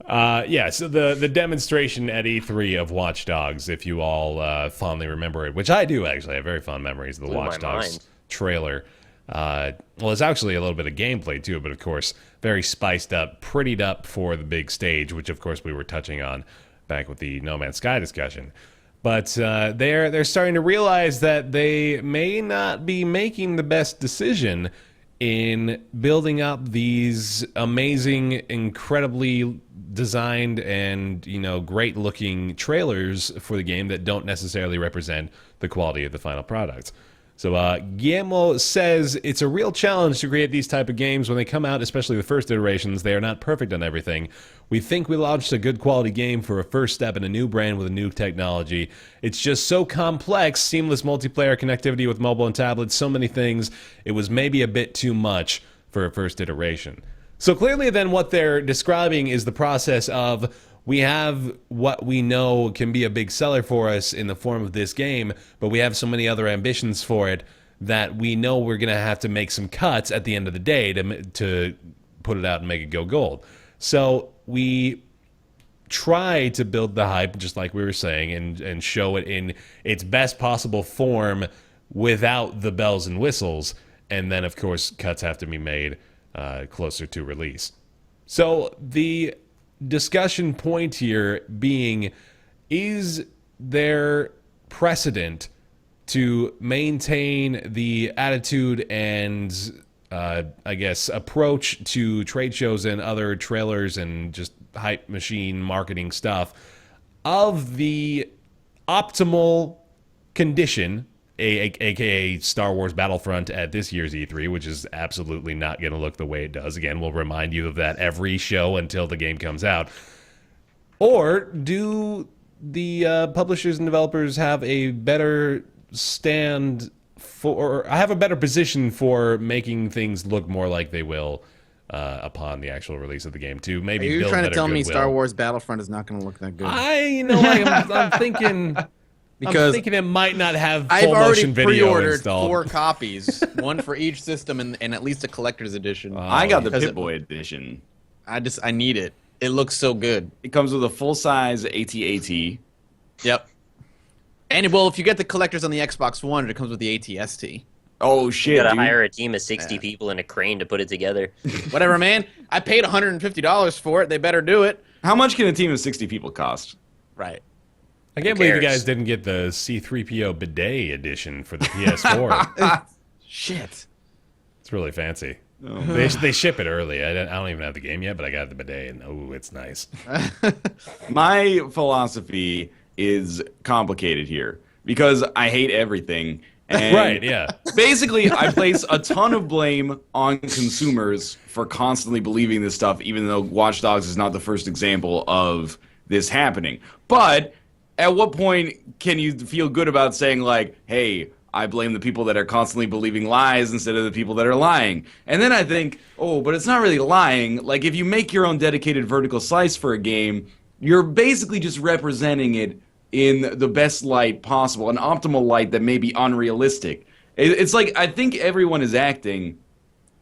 [SPEAKER 2] Yeah, so the demonstration at E3 of Watch Dogs, if you all fondly remember it, which I do actually, I have very fond memories of the Watch Dogs trailer. Well, it's actually a little bit of gameplay too, but of course, very spiced up, prettied up for the big stage, which of course we were touching on back with the No Man's Sky discussion. But they're starting to realize that they may not be making the best decision in building up these amazing, incredibly designed and great looking trailers for the game that don't necessarily represent the quality of the final product. So Guillermo says it's a real challenge to create these type of games when they come out, especially the first iterations. They are not perfect on everything. We think we launched a good quality game for a first step in a new brand with a new technology. It's just so complex, seamless multiplayer connectivity with mobile and tablets, so many things. It was maybe a bit too much for a first iteration. So clearly then what they're describing is the process of we have what we know can be a big seller for us in the form of this game, but we have so many other ambitions for it that we know we're going to have to make some cuts at the end of the day to put it out and make it go gold. So we try to build the hype, just like we were saying, and show it in its best possible form without the bells and whistles. And then, of course, cuts have to be made closer to release. So the discussion point here being, is there precedent to maintain the attitude and I guess approach to trade shows and other trailers and just hype machine marketing stuff of the optimal condition, aka Star Wars Battlefront at this year's E3, which is absolutely not going to look the way it does. Again, we'll remind you of that every show until the game comes out. Or do the publishers and developers have a better stand for, or have a better position for making things look more like they will upon the actual release of the game to maybe build better goodwill?
[SPEAKER 4] Are you trying to tell me Star Wars Battlefront is not going to look that good?
[SPEAKER 2] I'm thinking...
[SPEAKER 4] Because
[SPEAKER 2] I'm thinking it might not have
[SPEAKER 4] I've
[SPEAKER 2] full
[SPEAKER 4] already
[SPEAKER 2] motion video
[SPEAKER 4] pre-ordered
[SPEAKER 2] installed.
[SPEAKER 4] 4 copies, one for each system, and at least a collector's edition.
[SPEAKER 1] I got the Pip-Boy edition.
[SPEAKER 4] I need it. It looks so good.
[SPEAKER 1] It comes with a full-size AT-AT.
[SPEAKER 4] Yep. And well, if you get the collectors on the Xbox One, it comes with the AT-ST.
[SPEAKER 1] Oh shit!
[SPEAKER 3] You gotta
[SPEAKER 1] dude.
[SPEAKER 3] hire a team of 60 people in a crane to put it together.
[SPEAKER 4] Whatever, man. I paid $150 for it. They better do it.
[SPEAKER 1] How much can a team of 60 people cost?
[SPEAKER 4] Right.
[SPEAKER 2] I can't believe you guys didn't get the C-3PO bidet edition for the PS4.
[SPEAKER 4] Shit.
[SPEAKER 2] It's really fancy. Oh. They ship it early. I don't even have the game yet, but I got the bidet, and oh, it's nice.
[SPEAKER 1] My philosophy is complicated here because I hate everything. And
[SPEAKER 2] right, yeah.
[SPEAKER 1] Basically, I place a ton of blame on consumers for constantly believing this stuff, even though Watch Dogs is not the first example of this happening. But at what point can you feel good about saying, like, hey, I blame the people that are constantly believing lies instead of the people that are lying? And then I think, oh, but it's not really lying. Like, if you make your own dedicated vertical slice for a game, you're basically just representing it in the best light possible, an optimal light that may be unrealistic. It's like, I think everyone is acting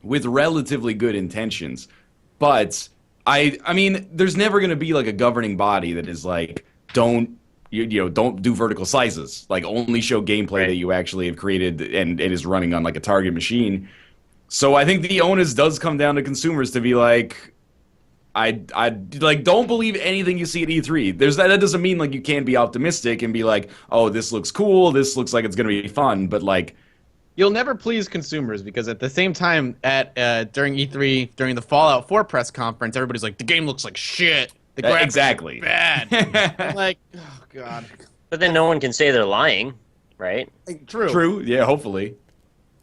[SPEAKER 1] with relatively good intentions, but I mean, there's never going to be like a governing body that is like, don't don't do vertical slices. Like, only show gameplay that you actually have created and is running on like a target machine. So I think the onus does come down to consumers to be like, I like, don't believe anything you see at E3. That doesn't mean like you can't be optimistic and be like, oh, this looks cool, this looks like it's gonna be fun, but like,
[SPEAKER 4] you'll never please consumers, because at the same time during E3, during the Fallout 4 press conference, everybody's like, the game looks like shit. The graphics
[SPEAKER 1] exactly
[SPEAKER 4] are bad. I'm like, oh god.
[SPEAKER 3] But then no one can say they're lying, right?
[SPEAKER 1] True. Yeah, hopefully.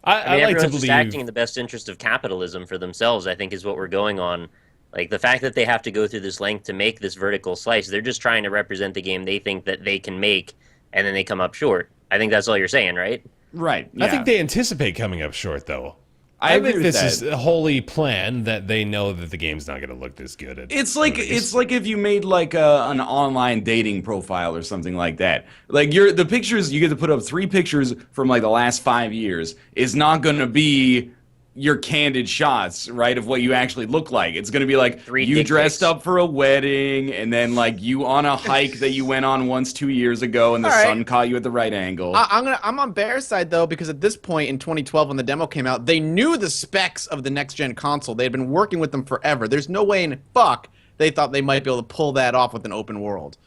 [SPEAKER 3] I mean,
[SPEAKER 2] I like to
[SPEAKER 3] everyone's just
[SPEAKER 2] believe
[SPEAKER 3] acting in the best interest of capitalism for themselves, I think, is what we're going on. Like, the fact that they have to go through this length to make this vertical slice, they're just trying to represent the game they think that they can make, and then they come up short. I think that's all you're saying, right?
[SPEAKER 1] Right. Yeah.
[SPEAKER 2] I think they anticipate coming up short, though.
[SPEAKER 1] I agree
[SPEAKER 2] think
[SPEAKER 1] with
[SPEAKER 2] this
[SPEAKER 1] that.
[SPEAKER 2] is a wholly planned that they know that the game's not going to look this good.
[SPEAKER 1] It's like if you made like an online dating profile or something like that. Like, the pictures you get to put up 3 pictures from like the last 5 years is not going to be your candid shots, right, of what you actually look like. It's going to be like
[SPEAKER 3] 3
[SPEAKER 1] you
[SPEAKER 3] dick
[SPEAKER 1] dressed
[SPEAKER 3] pics.
[SPEAKER 1] up for a wedding, and then like you on a hike that you went on once 2 years ago, and the
[SPEAKER 4] All right.
[SPEAKER 1] sun caught you at the right angle.
[SPEAKER 4] I'm on Bear's side though, because at this point in 2012, when the demo came out, they knew the specs of the next gen console. They had been working with them forever. There's no way in fuck they thought they might be able to pull that off with an open world.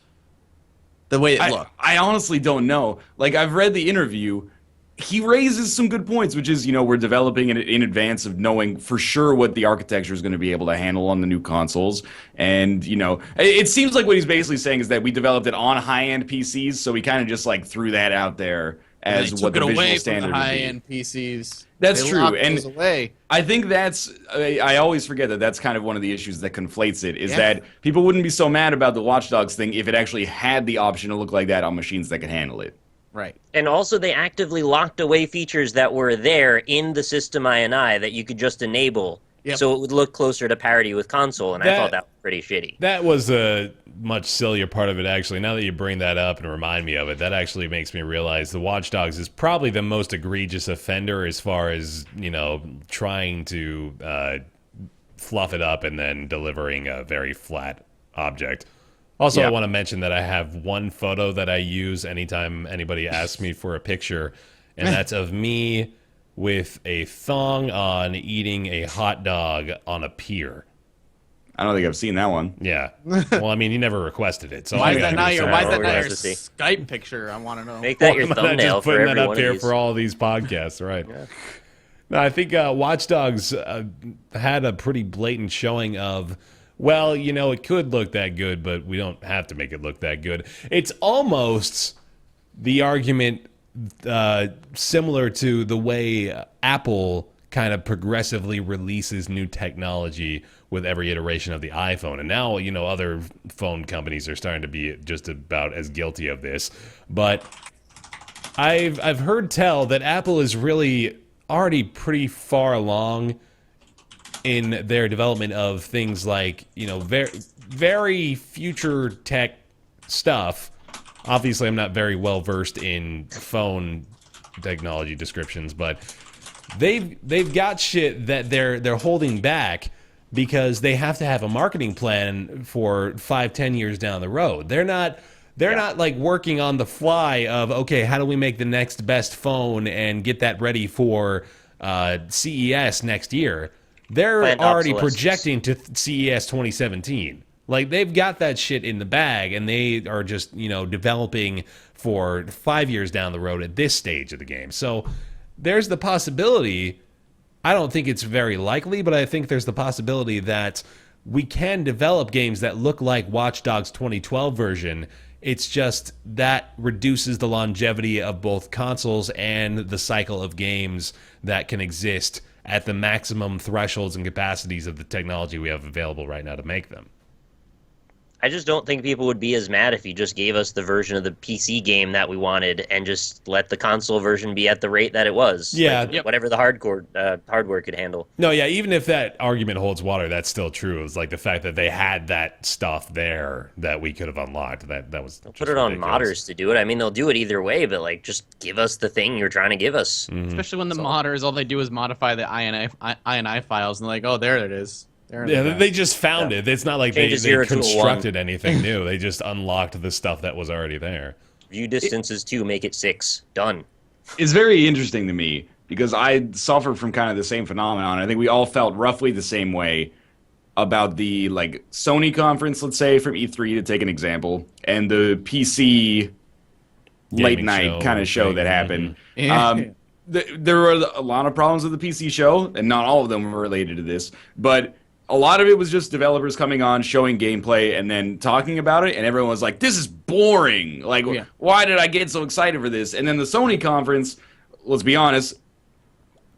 [SPEAKER 4] The way it looked.
[SPEAKER 1] I honestly don't know. Like, I've read the interview. He raises some good points, which is, we're developing it in advance of knowing for sure what the architecture is going to be able to handle on the new consoles. And, it seems like what he's basically saying is that we developed it on high-end PCs, so we kind of just, like, threw that out there as what the visual standard would be.
[SPEAKER 4] high-end PCs.
[SPEAKER 1] That's
[SPEAKER 4] They
[SPEAKER 1] true,
[SPEAKER 4] locked
[SPEAKER 1] and
[SPEAKER 4] those away.
[SPEAKER 1] I think I always forget that that's kind of one of the issues that conflates it, is that people wouldn't be so mad about the Watch Dogs thing if it actually had the option to look like that on machines that could handle it.
[SPEAKER 4] Right.
[SPEAKER 3] And also, they actively locked away features that were there in the system INI that you could just enable, so it would look closer to parity with console, and I thought that was pretty shitty.
[SPEAKER 2] That was a much sillier part of it, actually. Now that you bring that up and remind me of it, that actually makes me realize the Watch Dogs is probably the most egregious offender as far as, trying to fluff it up and then delivering a very flat object. Also, I want to mention that I have one photo that I use anytime anybody asks me for a picture, and that's of me with a thong on eating a hot dog on a pier.
[SPEAKER 1] I don't think I've seen that one.
[SPEAKER 2] Yeah. Well, I mean, you never requested it. So
[SPEAKER 4] Why is that not your
[SPEAKER 3] to see.
[SPEAKER 4] Skype picture? I want to know.
[SPEAKER 3] Make that your
[SPEAKER 2] I'm
[SPEAKER 3] thumbnail
[SPEAKER 2] just
[SPEAKER 3] for
[SPEAKER 2] putting
[SPEAKER 3] every
[SPEAKER 2] that up
[SPEAKER 3] one
[SPEAKER 2] here
[SPEAKER 3] of these.
[SPEAKER 2] for all these podcasts, right? No, I think Watch Dogs had a pretty blatant showing of, well, it could look that good, but we don't have to make it look that good. It's almost the argument similar to the way Apple kind of progressively releases new technology with every iteration of the iPhone. And now, other phone companies are starting to be just about as guilty of this. But I've heard tell that Apple is really already pretty far along in their development of things like, very, very future tech stuff. Obviously, I'm not very well versed in phone technology descriptions, but they've got shit that they're holding back because they have to have a marketing plan for 5-10 years down the road. They're not like working on the fly of, okay, how do we make the next best phone and get that ready for CES next year. They're
[SPEAKER 3] Planned
[SPEAKER 2] already
[SPEAKER 3] obsolescence.
[SPEAKER 2] projecting to CES 2017. Like, they've got that shit in the bag, and they are just, developing for 5 years down the road at this stage of the game. So there's the possibility, I don't think it's very likely, but I think there's the possibility that we can develop games that look like Watch Dogs 2012 version. It's just that reduces the longevity of both consoles and the cycle of games that can exist at the maximum thresholds and capacities of the technology we have available right now to make them.
[SPEAKER 3] I just don't think people would be as mad if you just gave us the version of the PC game that we wanted and just let the console version be at the rate that it was.
[SPEAKER 2] Yeah.
[SPEAKER 3] Like, whatever the hardware could handle.
[SPEAKER 2] No, yeah, even if that argument holds water, that's still true. It's like the fact that they had that stuff there that we could have unlocked. That was just
[SPEAKER 3] Put it on
[SPEAKER 2] ridiculous.
[SPEAKER 3] modders to do it. I mean, they'll do it either way, but like, just give us the thing you're trying to give us.
[SPEAKER 4] Especially when the modders, all they do is modify the INI files, and they're like, oh, there it is.
[SPEAKER 2] They just found it. It's not like they constructed anything new. They just unlocked the stuff that was already there.
[SPEAKER 3] View distances 2, make it 6. Done.
[SPEAKER 1] It's very interesting to me because I suffered from kind of the same phenomenon. I think we all felt roughly the same way about the like Sony conference, let's say, from E3 to take an example, and the PC late night kind of show that happened. There were a lot of problems with the PC show, and not all of them were related to this, but a lot of it was just developers coming on, showing gameplay, and then talking about it, and everyone was like, this is boring. Like, why did I get so excited for this? And then the Sony conference, let's be honest,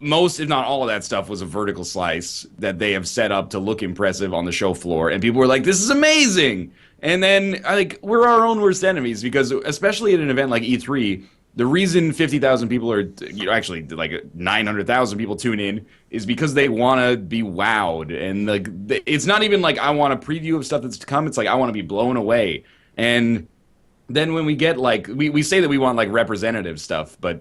[SPEAKER 1] most, if not all of that stuff was a vertical slice that they have set up to look impressive on the show floor, and people were like, this is amazing. And then, we're our own worst enemies, because especially at an event like E3, the reason 50,000 people are, actually like 900,000 people tune in is because they want to be wowed. And it's not even like I want a preview of stuff that's to come. It's like I want to be blown away. And then when we get we say that we want like representative stuff, but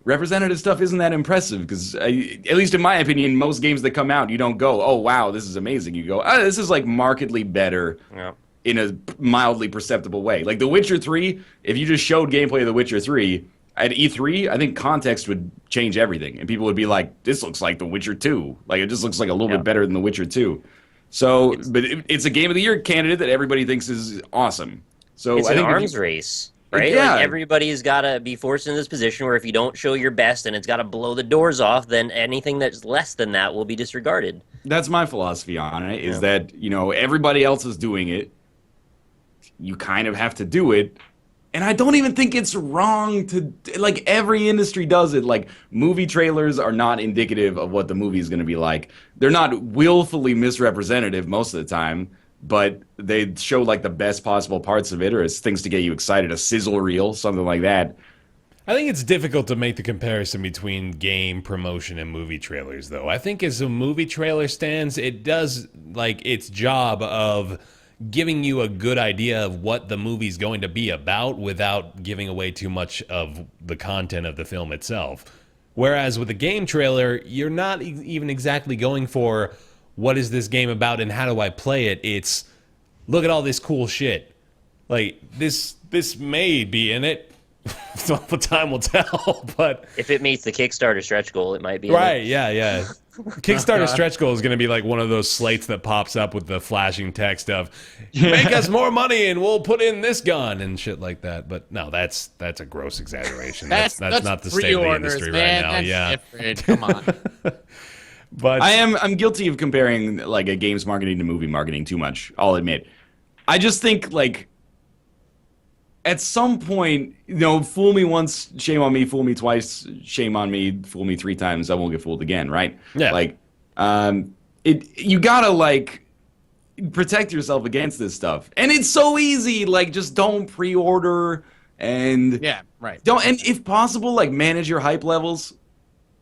[SPEAKER 1] representative stuff isn't that impressive because, at least in my opinion, most games that come out, you don't go, oh, wow, this is amazing. You go, oh, this is like markedly better. Yeah. In a mildly perceptible way. Like The Witcher 3, if you just showed gameplay of The Witcher 3, at E3, I think context would change everything. And people would be like, this looks like The Witcher 2. Like, it just looks like a little bit better than The Witcher 2. So, but it's a Game of the Year candidate that everybody thinks is awesome. So
[SPEAKER 3] it's an arms race, right?
[SPEAKER 1] Yeah.
[SPEAKER 3] Like everybody's got to be forced in this position where if you don't show your best and it's got to blow the doors off, then anything that's less than that will be disregarded.
[SPEAKER 1] That's my philosophy on it, is that, everybody else is doing it. You kind of have to do it. And I don't even think it's wrong to, every industry does it. Like, movie trailers are not indicative of what the movie is going to be like. They're not willfully misrepresentative most of the time, but they show, the best possible parts of it, or as things to get you excited, a sizzle reel, something like that.
[SPEAKER 2] I think it's difficult to make the comparison between game promotion and movie trailers, though. I think as a movie trailer stands, it does, its job of giving you a good idea of what the movie's going to be about without giving away too much of the content of the film itself. Whereas with a game trailer, you're not even exactly going for what is this game about and how do I play it. It's look at all this cool shit. Like this may be in it. The time will tell, but
[SPEAKER 3] if it meets the Kickstarter stretch goal, it might be
[SPEAKER 2] right. Yeah. Kickstarter stretch goal is going to be like one of those slates that pops up with the flashing text of "Make us more money and we'll put in this gun" and shit like that. But no, that's a gross exaggeration. That's not the state of the industry right now.
[SPEAKER 4] That's different. Come on.
[SPEAKER 2] But
[SPEAKER 1] I'm guilty of comparing a games marketing to movie marketing too much. I'll admit. I just think at some point, fool me once, shame on me, fool me twice, shame on me, fool me 3 times, I won't get fooled again, right?
[SPEAKER 2] Yeah.
[SPEAKER 1] You gotta, protect yourself against this stuff. And it's so easy, just don't pre-order and...
[SPEAKER 4] Yeah, right.
[SPEAKER 1] And if possible, manage your hype levels.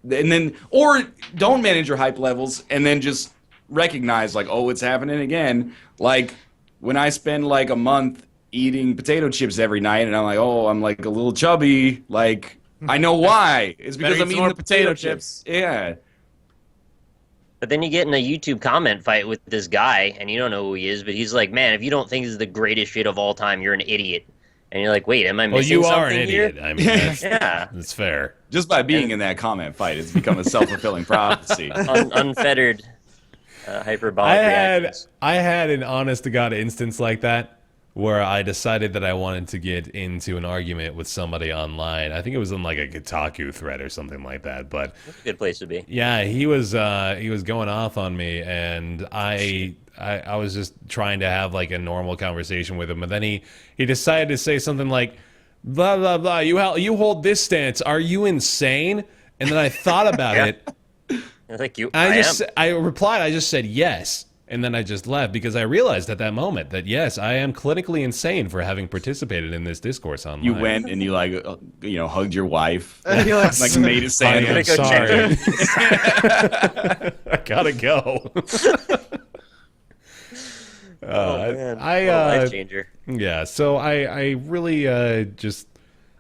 [SPEAKER 1] And then... Or don't manage your hype levels and then just recognize, oh, it's happening again. When I spend, a month eating potato chips every night, and I'm like, oh, I'm a little chubby. I know why. It's because I'm eating the potato chips. Yeah.
[SPEAKER 3] But then you get in a YouTube comment fight with this guy, and you don't know who he is, but he's like, man, if you don't think this is the greatest shit of all time, you're an idiot. And you're like, wait, am I missing something?
[SPEAKER 2] Well, you are an idiot.
[SPEAKER 3] Here?
[SPEAKER 2] I mean, that's fair.
[SPEAKER 1] Just by being in that comment fight, it's become a self-fulfilling prophecy.
[SPEAKER 3] Unfettered, hyperbolic reactions.
[SPEAKER 2] I had an honest-to-God instance like that, where I decided that I wanted to get into an argument with somebody online. I think it was in a Kotaku thread or something like that. But
[SPEAKER 3] that's a good place to be.
[SPEAKER 2] Yeah, he was going off on me, and I was just trying to have a normal conversation with him, and then he decided to say something like, blah blah blah. You hold this stance. Are you insane? And then I thought about it. I replied. I just said yes. And then I just left because I realized at that moment that, yes, I am clinically insane for having participated in this discourse online.
[SPEAKER 1] You went and you hugged your wife. Made a sandwich.
[SPEAKER 2] I'm sorry. I gotta go.
[SPEAKER 3] Man. Life changer.
[SPEAKER 2] Yeah, so I really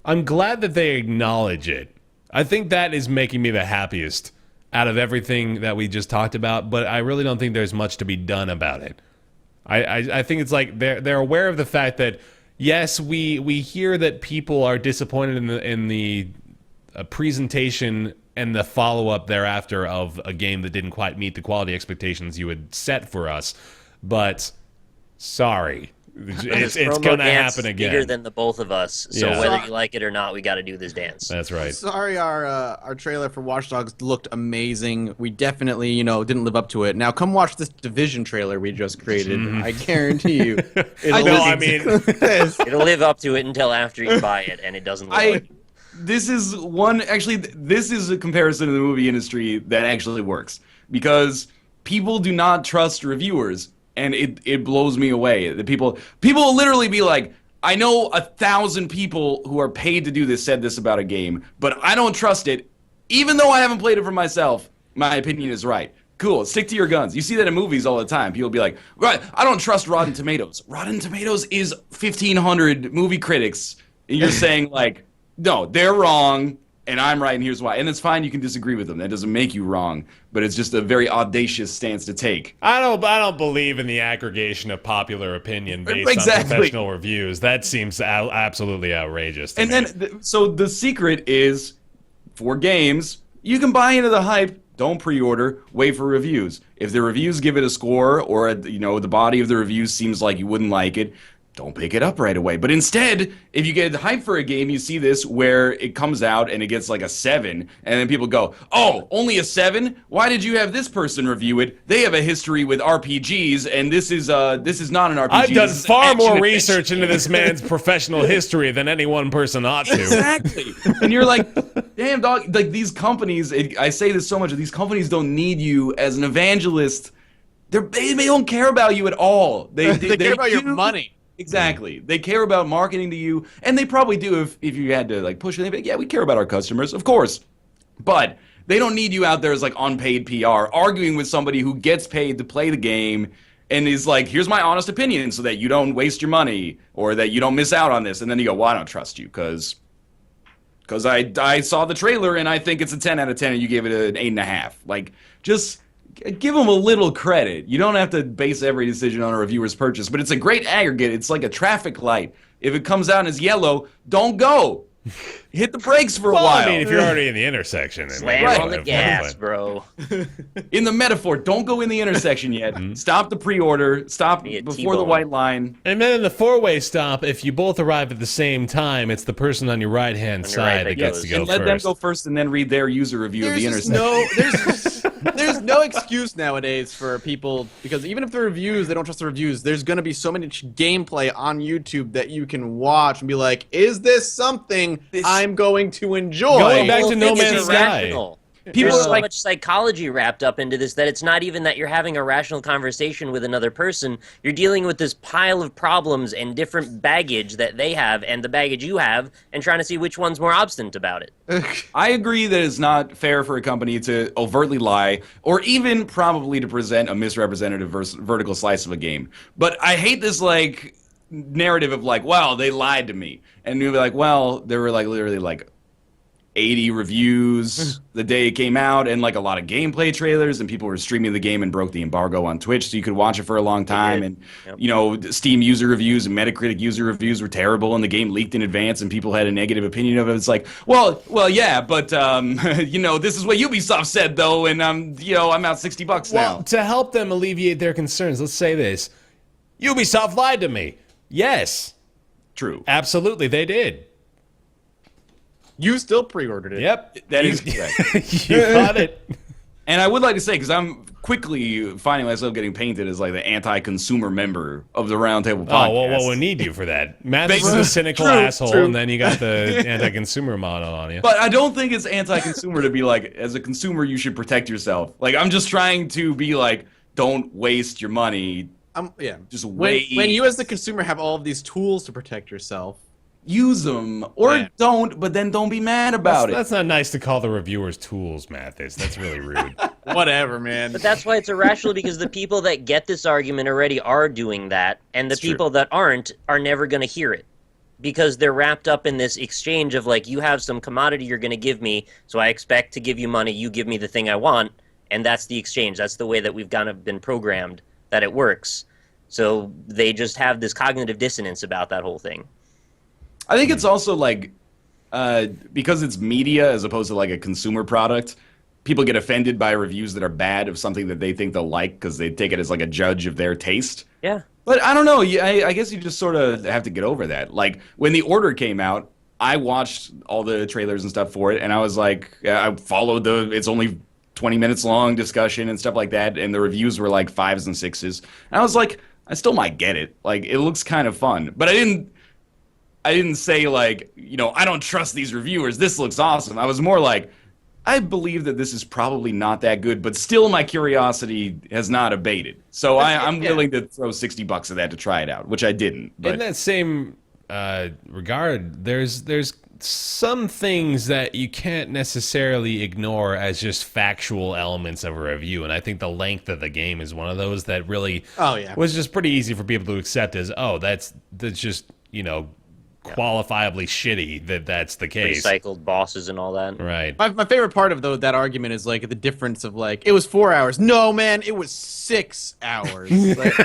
[SPEAKER 2] I'm glad that they acknowledge it. I think that is making me the happiest out of everything that we just talked about, but I really don't think there's much to be done about it. I think it's like they're aware of the fact that, yes, we hear that people are disappointed in the presentation and the follow-up thereafter of a game that didn't quite meet the quality expectations you had set for us, but sorry. It's going to happen again.
[SPEAKER 3] Bigger than the both of us, so whether you like it or not, we got to do this dance.
[SPEAKER 2] That's right.
[SPEAKER 4] Sorry, our trailer for Watch Dogs looked amazing. We definitely, didn't live up to it. Now, come watch this Division traiailer we just created. I guarantee you, it'll
[SPEAKER 3] live up to it until after you buy it, and it doesn't live up.
[SPEAKER 1] This is a comparison to the movie industry that actually works, because people do not trust reviewers. And it blows me away. The people will literally be like, I know 1,000 people who are paid to do this said this about a game, but I don't trust it. Even though I haven't played it for myself, my opinion is right. Cool, stick to your guns. You see that in movies all the time. People be like, right, I don't trust Rotten Tomatoes. Rotten Tomatoes is 1,500 movie critics. And you're saying like, no, they're wrong. And I'm right, and here's why. And it's fine, you can disagree with them. That doesn't make you wrong, but it's just a very audacious stance to take.
[SPEAKER 2] I don't believe in the aggregation of popular opinion based on professional reviews. That seems absolutely outrageous to me.
[SPEAKER 1] Then, so the secret is, for games, you can buy into the hype. Don't pre-order. Wait for reviews. If the reviews give it a score, or the body of the reviews seems like you wouldn't like it, don't pick it up right away. But instead, if you get hyped for a game, you see this where it comes out and it gets like a 7, and then people go, oh, only a 7? Why did you have this person review it? They have a history with RPGs, and this is not an RPG.
[SPEAKER 2] I've done far more research into this man's professional history than any one person ought to.
[SPEAKER 1] Exactly. And you're like, damn, dog, like these companies, I say this so much, these companies don't need you as an evangelist. They don't care about you at all. They
[SPEAKER 4] care about your money.
[SPEAKER 1] Exactly. They care about marketing to you, and they probably do if you had to like push it. They'd be like, yeah, we care about our customers, of course. But they don't need you out there as like unpaid PR, arguing with somebody who gets paid to play the game and is like, here's my honest opinion so that you don't waste your money or that you don't miss out on this. And then you go, well, I don't trust you because I saw the trailer and I think it's a 10 out of 10 and you gave it an 8.5. Like, just give them a little credit. You don't have to base every decision on a reviewer's purchase, but it's a great aggregate. It's like a traffic light. If it comes out and is yellow, don't go. Hit the brakes for a while.
[SPEAKER 2] I mean, if you're already in the intersection.
[SPEAKER 3] Slam on the gas, bro.
[SPEAKER 1] In the metaphor, don't go in the intersection yet. Stop the pre-order. Stop before the white line.
[SPEAKER 2] And then in the four-way stop, if you both arrive at the same time, it's the person on your right-hand side that gets to go
[SPEAKER 1] and
[SPEAKER 2] first.
[SPEAKER 1] let them go first and then read their user review of the intersection.
[SPEAKER 4] There's no excuse nowadays for people, because even if the reviews, they don't trust the reviews, there's going to be so much gameplay on YouTube that you can watch and be like, is this something I'm going to enjoy?
[SPEAKER 2] Going back to No Man's Sky.
[SPEAKER 3] People There's so much psychology wrapped up into this that it's not even that you're having a rational conversation with another person. You're dealing with this pile of problems and different baggage that they have and the baggage you have and trying to see which one's more obstinate about it.
[SPEAKER 1] I agree that it's not fair for a company to overtly lie or even probably to present a misrepresentative vertical slice of a game. But I hate this, like, narrative of, like, well, they lied to me. And you'll be like, well, there were, like, literally, like, 80 reviews the day it came out and like a lot of gameplay trailers, and people were streaming the game and broke the embargo on Twitch so you could watch it for a long time. And you know, Steam user reviews and Metacritic user reviews were terrible, and the game leaked in advance and people had a negative opinion of it. It's like, well yeah, but you know, this is what Ubisoft said though, and you know, I'm out $60 now.
[SPEAKER 2] Well, to help them alleviate their concerns, let's say this: Ubisoft lied to me. Yes,
[SPEAKER 1] true,
[SPEAKER 2] absolutely, they did.
[SPEAKER 4] You still pre-ordered it.
[SPEAKER 2] Yep.
[SPEAKER 1] That is correct.
[SPEAKER 2] You got it.
[SPEAKER 1] And I would like to say, because I'm quickly finding myself getting painted as like the anti-consumer member of the Roundtable Podcast.
[SPEAKER 2] Oh, well, we need you for that. Matt's is a cynical asshole, and then you got the anti-consumer motto on you.
[SPEAKER 1] But I don't think it's anti-consumer to be like, as a consumer, you should protect yourself. Like, I'm just trying to be like, don't waste your money.
[SPEAKER 4] Yeah.
[SPEAKER 1] Just wait.
[SPEAKER 4] When you as the consumer have all of these tools to protect yourself,
[SPEAKER 1] use them or don't, but then don't be mad about it.
[SPEAKER 2] That's not nice to call the reviewers tools, Mathis. That's really rude.
[SPEAKER 4] Whatever, man.
[SPEAKER 3] But that's why it's irrational, because the people that get this argument already are doing that, and the people that aren't are never going to hear it. because they're wrapped up in this exchange of like, you have some commodity you're going to give me, so I expect to give you money, you give me the thing I want, and that's the exchange. That's the way that we've kind of been programmed that it works. So they just have this cognitive dissonance about that whole thing.
[SPEAKER 1] I think it's also like, because it's media as opposed to like a consumer product, people get offended by reviews that are bad of something that they think they'll like because they take it as like a judge of their taste.
[SPEAKER 3] Yeah.
[SPEAKER 1] But I don't know. I guess you just sort of have to get over that. Like when The Order came out, I watched all the trailers and stuff for it, and I was like, I followed it's only 20 minutes long discussion and stuff like that, and the reviews were like 5s and 6s. And I was like, I still might get it. Like it looks kind of fun, but I didn't say like, I don't trust these reviewers. This looks awesome. I was more like, I believe that this is probably not that good, but still my curiosity has not abated. So I'm willing to throw $60 of that to try it out, which I didn't. But.
[SPEAKER 2] In that same regard, there's some things that you can't necessarily ignore as just factual elements of a review, and I think the length of the game is one of those that really was just pretty easy for people to accept as, that's just, qualifiably shitty that's the case.
[SPEAKER 3] Recycled bosses and all that.
[SPEAKER 2] Right.
[SPEAKER 4] My favorite part of that argument is like the difference of like, it was 4 hours. No, man, it was 6 hours. Like,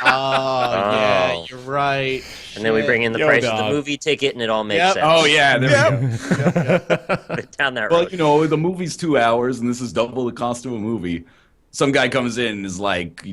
[SPEAKER 4] yeah, you're right.
[SPEAKER 3] And then we bring in the price of the movie ticket, and it all makes sense.
[SPEAKER 1] Oh yeah, there we
[SPEAKER 3] go. Down that road.
[SPEAKER 1] Well, the movie's 2 hours, and this is double the cost of a movie. Some guy comes in and is like,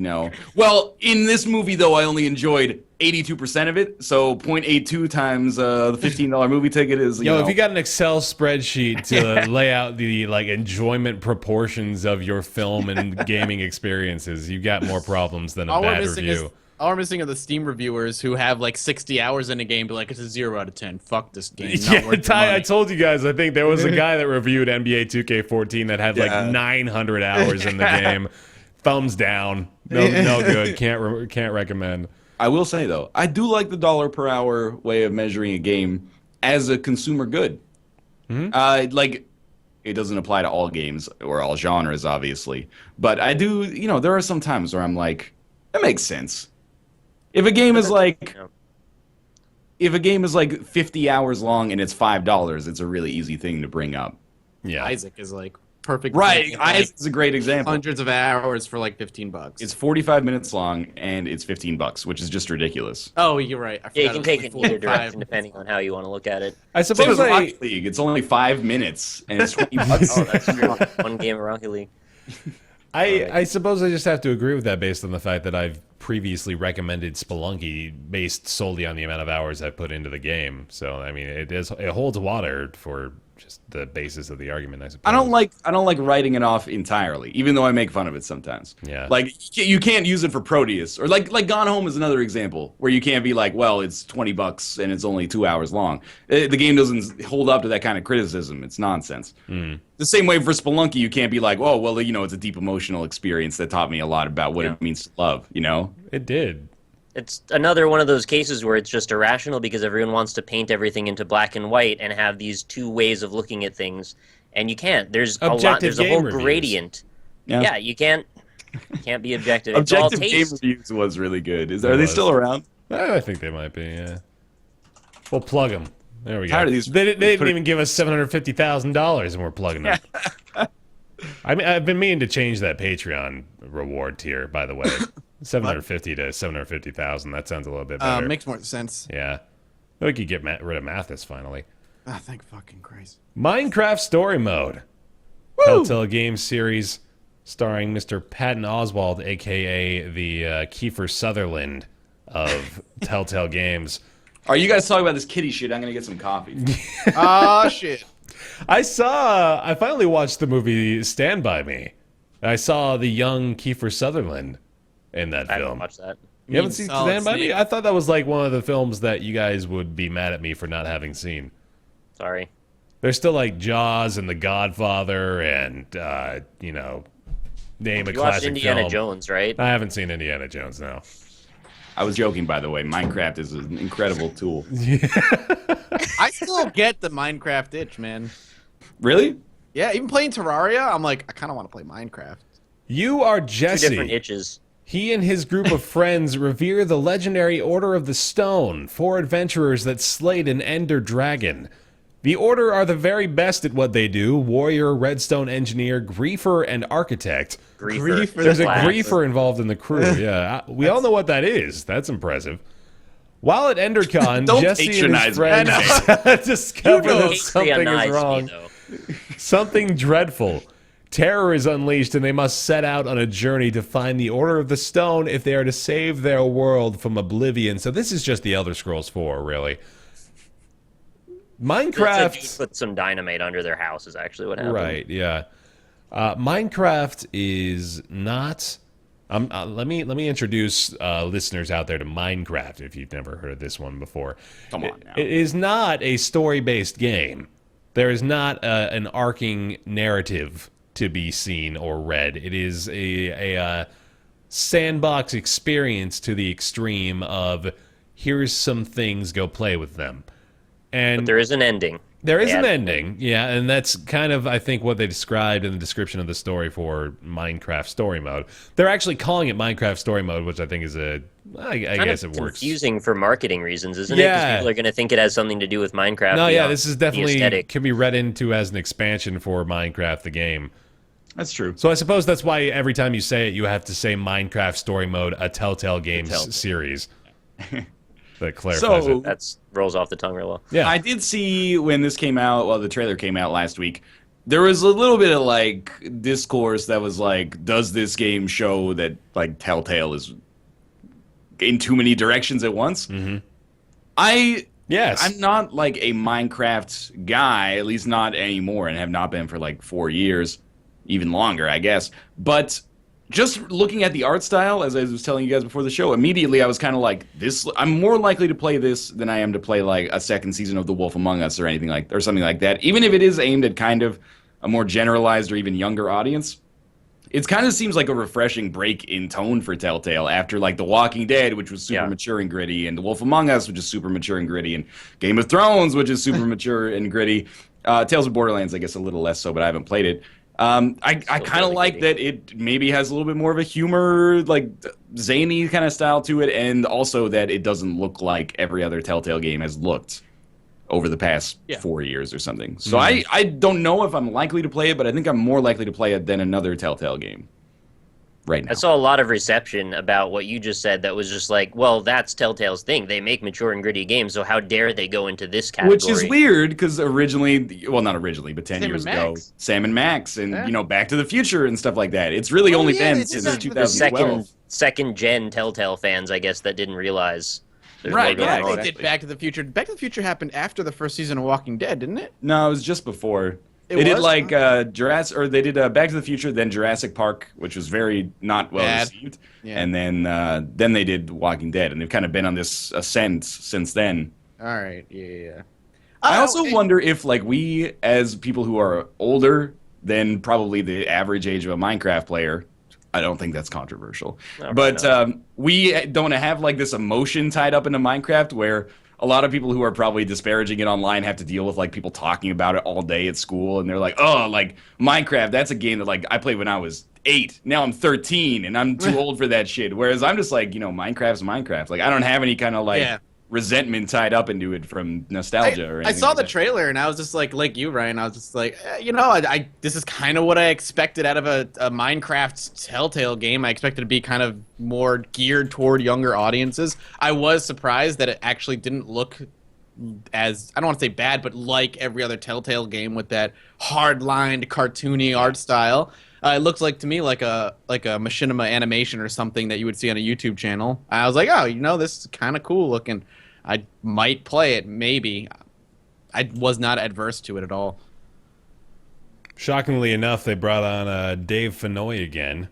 [SPEAKER 1] well, in this movie, though, I only enjoyed 82% of it, so 0.82 times the $15 movie ticket is,
[SPEAKER 2] if you got an Excel spreadsheet to lay out the, enjoyment proportions of your film and gaming experiences, you got more problems than a bad review.
[SPEAKER 4] All we're missing are the Steam reviewers who have, 60 hours in a game, but, it's a 0 out of 10. Fuck this game.
[SPEAKER 2] I told you guys, I think there was a guy that reviewed NBA 2K14 that had, 900 hours in the game. Thumbs down. No good. Can't recommend.
[SPEAKER 1] I will say, though, I do like the dollar per hour way of measuring a game as a consumer good. Mm-hmm. It doesn't apply to all games or all genres, obviously. But I do, there are some times where I'm like, that makes sense. If a game is if a game is 50 hours long and it's $5, it's a really easy thing to bring up.
[SPEAKER 2] Yeah.
[SPEAKER 4] Isaac is perfect.
[SPEAKER 1] Right, Isaac's a great example.
[SPEAKER 4] Hundreds of hours for $15.
[SPEAKER 1] It's 45 minutes long and it's $15, which is just ridiculous.
[SPEAKER 4] Oh, you're right.
[SPEAKER 3] You can take it in either direction depending on how you want to look at it.
[SPEAKER 2] I suppose
[SPEAKER 1] Rocket League, it's only 5 minutes and it's $20.
[SPEAKER 3] Oh, that's true. One game of Rocket League.
[SPEAKER 2] I suppose I just have to agree with that based on the fact that I've previously recommended Spelunky based solely on the amount of hours I've put into the game. So, I mean, it holds water for just the basis of the argument, I suppose.
[SPEAKER 1] I don't like writing it off entirely, even though I make fun of it sometimes.
[SPEAKER 2] Yeah.
[SPEAKER 1] You can't use it for Proteus, or like Gone Home is another example where you can't be like, well, it's $20 and it's only 2 hours long. The game doesn't hold up to that kind of criticism. It's nonsense.
[SPEAKER 2] Mm.
[SPEAKER 1] The same way for Spelunky, you can't be like, oh, well, it's a deep emotional experience that taught me a lot about what it means to love.
[SPEAKER 2] It did.
[SPEAKER 3] It's another one of those cases where it's just irrational because everyone wants to paint everything into black and white and have these two ways of looking at things, and you can't. There's a lot. There's a whole gradient. Yeah, you can't be objective.
[SPEAKER 1] Objective game reviews was really good. Are they still around?
[SPEAKER 2] I think they might be. Yeah. We'll plug them. There we go.
[SPEAKER 1] Tired of these,
[SPEAKER 2] they didn't even give us $750,000, and we're plugging them. I've been meaning to change that Patreon reward tier, by the way. 750 to 750,000. That sounds a little bit better.
[SPEAKER 4] Makes more sense.
[SPEAKER 2] Yeah. We could get rid of Mathis finally.
[SPEAKER 4] Thank fucking Christ.
[SPEAKER 2] Minecraft Story Mode. Woo! Telltale Games series starring Mr. Patton Oswalt, a.k.a. the Kiefer Sutherland of Telltale Games.
[SPEAKER 1] Are you guys talking about this kitty shit? I'm going to get some coffee.
[SPEAKER 4] Shit.
[SPEAKER 2] I finally watched the movie Stand By Me. I saw the young Kiefer Sutherland in that film.
[SPEAKER 3] I haven't watched that.
[SPEAKER 2] You haven't seen Stand By Me? I thought that was one of the films that you guys would be mad at me for not having seen.
[SPEAKER 3] Sorry.
[SPEAKER 2] There's still Jaws and The Godfather and, name a classic film.
[SPEAKER 3] You watched Indiana Jones, right?
[SPEAKER 2] I haven't seen Indiana Jones, no.
[SPEAKER 1] I was joking, by the way. Minecraft is an incredible tool.
[SPEAKER 4] I still get the Minecraft itch, man.
[SPEAKER 1] Really?
[SPEAKER 4] Yeah, even playing Terraria, I'm like, I kind of want to play Minecraft.
[SPEAKER 2] You are Jesse.
[SPEAKER 3] Two different itches.
[SPEAKER 2] He and his group of friends revere the legendary Order of the Stone, 4 adventurers that slayed an ender dragon. The Order are the very best at what they do: warrior, redstone engineer, griefer, and architect.
[SPEAKER 3] Griefer.
[SPEAKER 2] There's a griefer involved in the crew, yeah. We all know what that is. That's impressive. While at EnderCon,
[SPEAKER 1] Don't
[SPEAKER 2] Jesse and his
[SPEAKER 1] patronize me.
[SPEAKER 2] friends discover that
[SPEAKER 3] Patronize
[SPEAKER 2] something is
[SPEAKER 3] me,
[SPEAKER 2] wrong.
[SPEAKER 3] though.
[SPEAKER 2] Something dreadful. Terror is unleashed, and they must set out on a journey to find the Order of the Stone if they are to save their world from oblivion. So this is just the Elder Scrolls 4, really. Minecraft...
[SPEAKER 3] Put some dynamite under their house is actually what happened.
[SPEAKER 2] Right, yeah. Minecraft is not... let me introduce listeners out there to Minecraft, if you've never heard of this one before.
[SPEAKER 1] Come on now.
[SPEAKER 2] It is not a story-based game. There is not an arcing narrative to be seen or read. It is a sandbox experience to the extreme of, here's some things, go play with them. And
[SPEAKER 3] But there is an ending.
[SPEAKER 2] there is an ending, yeah, and that's kind of, I think, what they described in the description of the story for Minecraft Story Mode. They're actually calling it Minecraft Story Mode, which I think is I guess it works.
[SPEAKER 3] Confusing for marketing reasons, isn't it?
[SPEAKER 2] Yeah.
[SPEAKER 3] Because people are going to think it has something to do with Minecraft.
[SPEAKER 2] No, yeah,
[SPEAKER 3] beyond
[SPEAKER 2] this is
[SPEAKER 3] the
[SPEAKER 2] definitely,
[SPEAKER 3] aesthetic.
[SPEAKER 2] can be read into as an expansion for Minecraft the game.
[SPEAKER 1] That's true.
[SPEAKER 2] So I suppose that's why every time you say it, you have to say Minecraft Story Mode, a Telltale Games series. That clarifies
[SPEAKER 1] So-
[SPEAKER 2] it.
[SPEAKER 3] That rolls off the tongue real well.
[SPEAKER 2] Yeah.
[SPEAKER 1] I did see when this came out, well, the trailer came out last week, there was a little bit of, like, discourse that was like, does this game show that, like, Telltale is in too many directions at once?
[SPEAKER 2] Mhm.
[SPEAKER 1] I'm not, like, a Minecraft guy, at least not anymore, and have not been for, like, 4 years, even longer, I guess. But just looking at the art style, as I was telling you guys before the show, immediately I was kind of like, I'm more likely to play this than I am to play, like, a second season of The Wolf Among Us or something like that. Even if it is aimed at kind of a more generalized or even younger audience, it kind of seems like a refreshing break in tone for Telltale after, like, The Walking Dead, which was super mature and gritty, and The Wolf Among Us, which is super mature and gritty, and Game of Thrones, which is super mature and gritty. Tales of Borderlands, I guess, a little less so, but I haven't played it. I kind of like that it maybe has a little bit more of a humor, like, zany kind of style to it, and also that it doesn't look like every other Telltale game has looked over the past 4 years or something. So I don't know if I'm likely to play it, but I think I'm more likely to play it than another Telltale game right now.
[SPEAKER 3] I saw a lot of reception about what you just said that was just like, well, that's Telltale's thing. They make mature and gritty games, so how dare they go into this category?
[SPEAKER 1] Which is weird, because originally, well, not originally, but 10
[SPEAKER 4] Sam
[SPEAKER 1] years
[SPEAKER 4] and
[SPEAKER 1] ago,
[SPEAKER 4] Max.
[SPEAKER 1] Sam and Max and, Back to the Future and stuff like that. It's really only been since
[SPEAKER 3] The
[SPEAKER 1] 2012.
[SPEAKER 3] second gen Telltale fans, I guess, that didn't realize. there's
[SPEAKER 1] Right,
[SPEAKER 3] more
[SPEAKER 1] yeah,
[SPEAKER 3] going on.
[SPEAKER 4] They did Back to the Future. Back to the Future happened after the first season of Walking Dead, didn't it?
[SPEAKER 1] No, it was just before.
[SPEAKER 4] It
[SPEAKER 1] They did
[SPEAKER 4] was?
[SPEAKER 1] like Jurassic, or they did Back to the Future, then Jurassic Park, which was very not well
[SPEAKER 4] Bad.
[SPEAKER 1] received,
[SPEAKER 4] Yeah.
[SPEAKER 1] and then they did Walking Dead, and they've kind of been on this ascent since then.
[SPEAKER 4] All right, yeah.
[SPEAKER 1] I also wonder if, like, we as people who are older than probably the average age of a Minecraft player, I don't think that's controversial,
[SPEAKER 3] No,
[SPEAKER 1] but
[SPEAKER 3] no.
[SPEAKER 1] we don't have like this emotion tied up into Minecraft where a lot of people who are probably disparaging it online have to deal with, like, people talking about it all day at school, and they're like, oh, like, Minecraft, that's a game that, like, I played when I was 8. Now I'm 13, and I'm too old for that shit. Whereas I'm just like, Minecraft's Minecraft. Like, I don't have any kind of, like, resentment tied up into it from nostalgia or anything.
[SPEAKER 4] I saw
[SPEAKER 1] like
[SPEAKER 4] the
[SPEAKER 1] that.
[SPEAKER 4] trailer and I was just like you, Ryan. I was just like, I this is kind of what I expected out of a Minecraft Telltale game. I expected it to be kind of more geared toward younger audiences. I was surprised that it actually didn't look as, I don't want to say bad, but like every other Telltale game with that hard-lined, cartoony art style. It looks like to me like a machinima animation or something that you would see on a YouTube channel. I was like, oh, this is kind of cool looking. I might play it, maybe. I was not adverse to it at all.
[SPEAKER 2] Shockingly enough, they brought on Dave Fennoy again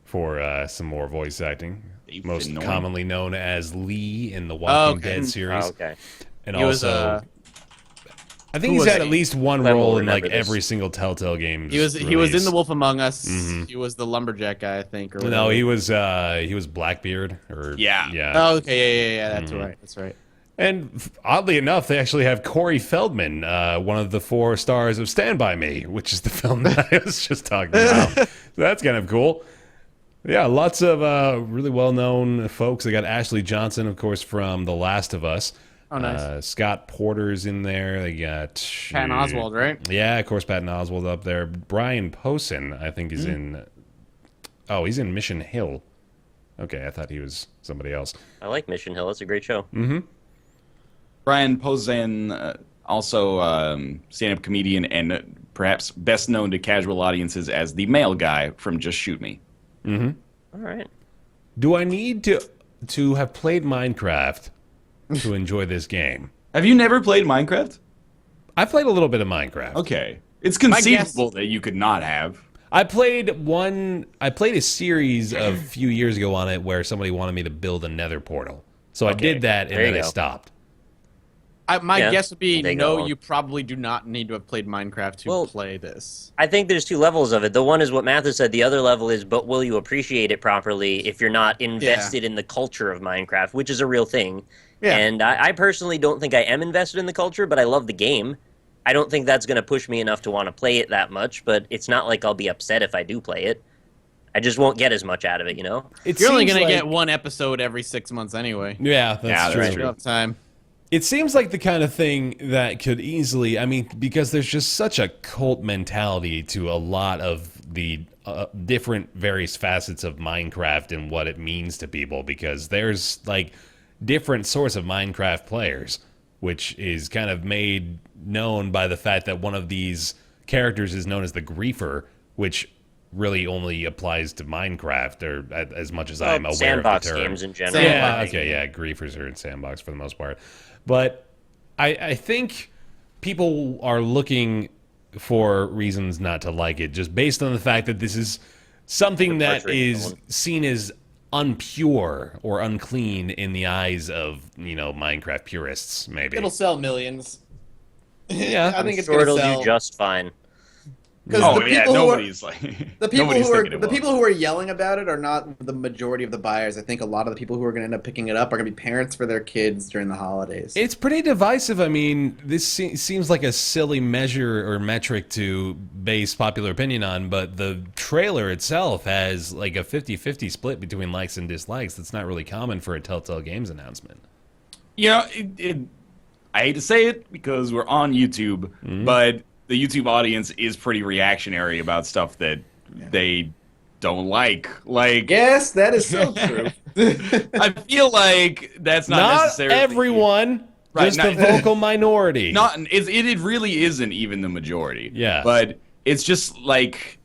[SPEAKER 2] for some more voice acting.
[SPEAKER 1] Dave
[SPEAKER 2] Most
[SPEAKER 1] Fennoy.
[SPEAKER 2] commonly known as Lee in the Walking
[SPEAKER 4] Okay.
[SPEAKER 2] Dead series.
[SPEAKER 3] Oh, okay.
[SPEAKER 2] And
[SPEAKER 4] He was,
[SPEAKER 2] also, I think
[SPEAKER 4] who
[SPEAKER 2] he's
[SPEAKER 4] was
[SPEAKER 2] had
[SPEAKER 4] he?
[SPEAKER 2] at least one
[SPEAKER 3] Clem will
[SPEAKER 2] role in like
[SPEAKER 3] remember this.
[SPEAKER 2] every single Telltale game.
[SPEAKER 4] He was in The Wolf Among Us.
[SPEAKER 2] Mhm.
[SPEAKER 4] He was the lumberjack guy, I think. Or
[SPEAKER 2] No,
[SPEAKER 4] whatever.
[SPEAKER 2] he was Blackbeard or
[SPEAKER 1] Yeah.
[SPEAKER 4] Oh, okay, yeah. That's right. That's right.
[SPEAKER 2] And oddly enough, they actually have Corey Feldman, one of the 4 stars of Stand By Me, which is the film that I was just talking about. So that's kind of cool. Yeah, lots of really well-known folks. They got Ashley Johnson, of course, from The Last of Us.
[SPEAKER 4] Oh, nice.
[SPEAKER 2] Scott Porter's in there. They got
[SPEAKER 4] Patton Oswalt, right?
[SPEAKER 2] Yeah, of course, Patton Oswalt up there. Brian Posehn, I think, is in. Oh, he's in Mission Hill. Okay, I thought he was somebody else.
[SPEAKER 3] I like Mission Hill. It's a great show.
[SPEAKER 1] Brian Posehn, also stand-up comedian and perhaps best known to casual audiences as the male guy from Just Shoot Me.
[SPEAKER 3] All right.
[SPEAKER 2] Do I need to have played Minecraft to enjoy this game?
[SPEAKER 1] Have you never played Minecraft?
[SPEAKER 2] I played a little bit of Minecraft.
[SPEAKER 1] Okay. It's conceivable that you could not have.
[SPEAKER 2] I played a series a few years ago on it where somebody wanted me to build a nether portal. So I did that and then I stopped.
[SPEAKER 4] My guess would be
[SPEAKER 3] no,
[SPEAKER 4] you probably do not need to have played Minecraft to play this.
[SPEAKER 3] I think there's two levels of it. The one is what Mathis said. The other level is, but will you appreciate it properly if you're not invested in the culture of Minecraft, which is a real thing. Yeah. And I personally don't think I am invested in the culture, but I love the game. I don't think that's going to push me enough to want to play it that much, but it's not like I'll be upset if I do play it. I just won't get as much out of it, you know?
[SPEAKER 4] You're only going to get one episode every 6 months anyway.
[SPEAKER 2] Yeah, that's true.
[SPEAKER 4] Time.
[SPEAKER 2] It seems like the kind of thing that could easily, I mean, because there's just such a cult mentality to a lot of the different various facets of Minecraft and what it means to people, because there's like different sorts of Minecraft players, which is kind of made known by the fact that one of these characters is known as the Griefer, which really only applies to Minecraft, or as much as I'm aware
[SPEAKER 3] sandbox
[SPEAKER 2] of the term.
[SPEAKER 3] Games in general.
[SPEAKER 2] Yeah, Griefers are in sandbox for the most part. But I think people are looking for reasons not to like it, just based on the fact that this is something that is seen as unpure or unclean in the eyes of, Minecraft purists, maybe.
[SPEAKER 4] It'll sell millions.
[SPEAKER 2] Yeah,
[SPEAKER 4] I think it's
[SPEAKER 3] sure
[SPEAKER 4] going to sell.
[SPEAKER 3] It'll do just fine.
[SPEAKER 1] Nobody's
[SPEAKER 4] the people who are yelling about it are not the majority of the buyers. I think a lot of the people who are going to end up picking it up are going to be parents for their kids during the holidays.
[SPEAKER 2] It's pretty divisive. I mean, this seems like a silly measure or metric to base popular opinion on, but the trailer itself has like a 50-50 split between likes and dislikes. That's not really common for a Telltale Games announcement.
[SPEAKER 1] I hate to say it because we're on YouTube, but the YouTube audience is pretty reactionary about stuff that they don't like.
[SPEAKER 4] Yes, that is so true.
[SPEAKER 1] I feel like that's not necessarily
[SPEAKER 2] everyone, just the vocal minority.
[SPEAKER 1] It really isn't even the majority.
[SPEAKER 2] Yeah,
[SPEAKER 1] but it's just like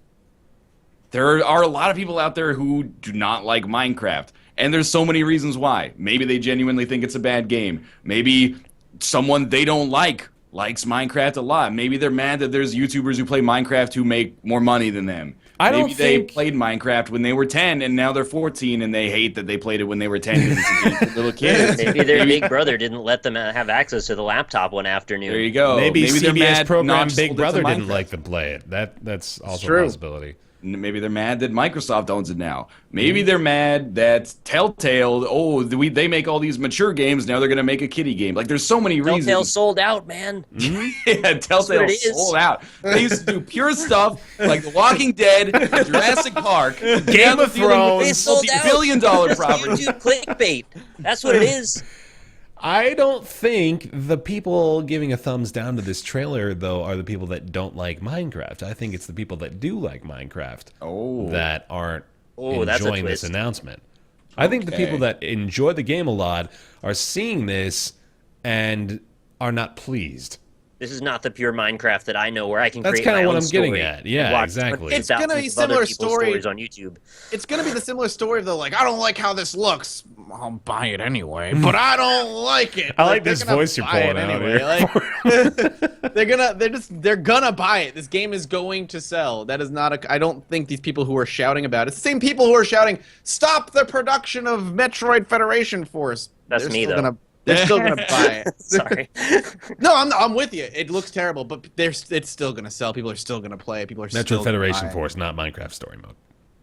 [SPEAKER 1] there are a lot of people out there who do not like Minecraft, and there's so many reasons why. Maybe they genuinely think it's a bad game. Maybe someone they don't likes Minecraft a lot. Maybe they're mad that there's YouTubers who play Minecraft who make more money than them. Maybe they played Minecraft when they were 10 and now they're 14 and they hate that they played it when they were 10 because it's little kids.
[SPEAKER 3] Maybe their big brother didn't let them have access to the laptop one afternoon.
[SPEAKER 1] There you go.
[SPEAKER 2] Maybe
[SPEAKER 1] they're
[SPEAKER 2] CBS
[SPEAKER 1] mad
[SPEAKER 2] program Big Brother didn't like them play it. That's also a possibility.
[SPEAKER 1] Maybe they're mad that Microsoft owns it now. Maybe they're mad that Telltale, they make all these mature games, now they're going to make a kiddie game. Like, there's so many reasons.
[SPEAKER 3] Telltale sold out, man.
[SPEAKER 1] Yeah, Telltale sold out. They used to do pure stuff like The Walking Dead, Jurassic Park,
[SPEAKER 2] Game of Thrones.
[SPEAKER 3] They sold out.
[SPEAKER 1] Multi-billion-dollar property.
[SPEAKER 3] YouTube clickbait. That's what it is.
[SPEAKER 2] I don't think the people giving a thumbs down to this trailer, though, are the people that don't like Minecraft. I think it's the people that do like Minecraft that aren't enjoying this announcement. I think the people that enjoy the game a lot are seeing this and are not pleased.
[SPEAKER 3] This is not the pure Minecraft that I know, where I can
[SPEAKER 2] That's
[SPEAKER 3] create my
[SPEAKER 2] kind of what
[SPEAKER 3] own
[SPEAKER 2] I'm
[SPEAKER 3] story
[SPEAKER 2] getting at. Yeah, exactly.
[SPEAKER 4] It's going to be similar
[SPEAKER 3] stories on YouTube.
[SPEAKER 4] It's going to be the similar story of I don't like how this looks. I'll buy it anyway, but I don't like it.
[SPEAKER 2] I like this voice you're pulling out
[SPEAKER 4] here. They're gonna buy it. This game is going to sell. That is not I don't think these people who are shouting about it, it's the same people who are shouting, "Stop the production of Metroid Federation Force."
[SPEAKER 3] That's me, though.
[SPEAKER 4] They're still gonna buy it.
[SPEAKER 3] Sorry.
[SPEAKER 4] No, I'm with you. It looks terrible, but it's still gonna sell. People are still gonna play. People are
[SPEAKER 2] Metroid Federation Force, not Minecraft Story Mode.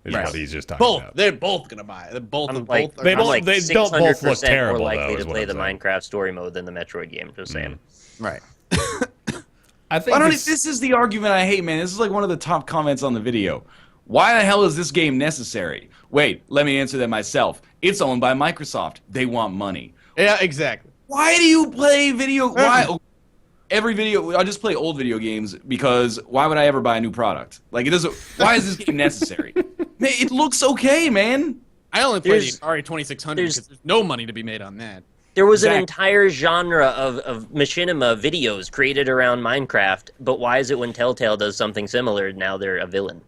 [SPEAKER 2] Is what he's just talking about.
[SPEAKER 4] They're both gonna buy it. They don't
[SPEAKER 2] both look terrible.
[SPEAKER 3] More likely
[SPEAKER 2] though,
[SPEAKER 3] to play the Minecraft Story Mode than the Metroid game. Just saying.
[SPEAKER 4] Right.
[SPEAKER 2] I think
[SPEAKER 1] this is the argument I hate, man. This is like one of the top comments on the video. Why the hell is this game necessary? Wait, let me answer that myself. It's owned by Microsoft. They want money.
[SPEAKER 4] Yeah, exactly.
[SPEAKER 1] Why do you play video? Why? Every video, I just play old video games because why would I ever buy a new product? Like, it doesn't. Why is this game necessary? Man, it looks okay, man.
[SPEAKER 4] I only play the Atari 2600 because there's no money to be made on that.
[SPEAKER 3] There was an entire genre of machinima videos created around Minecraft, but why is it when Telltale does something similar, now they're a villain?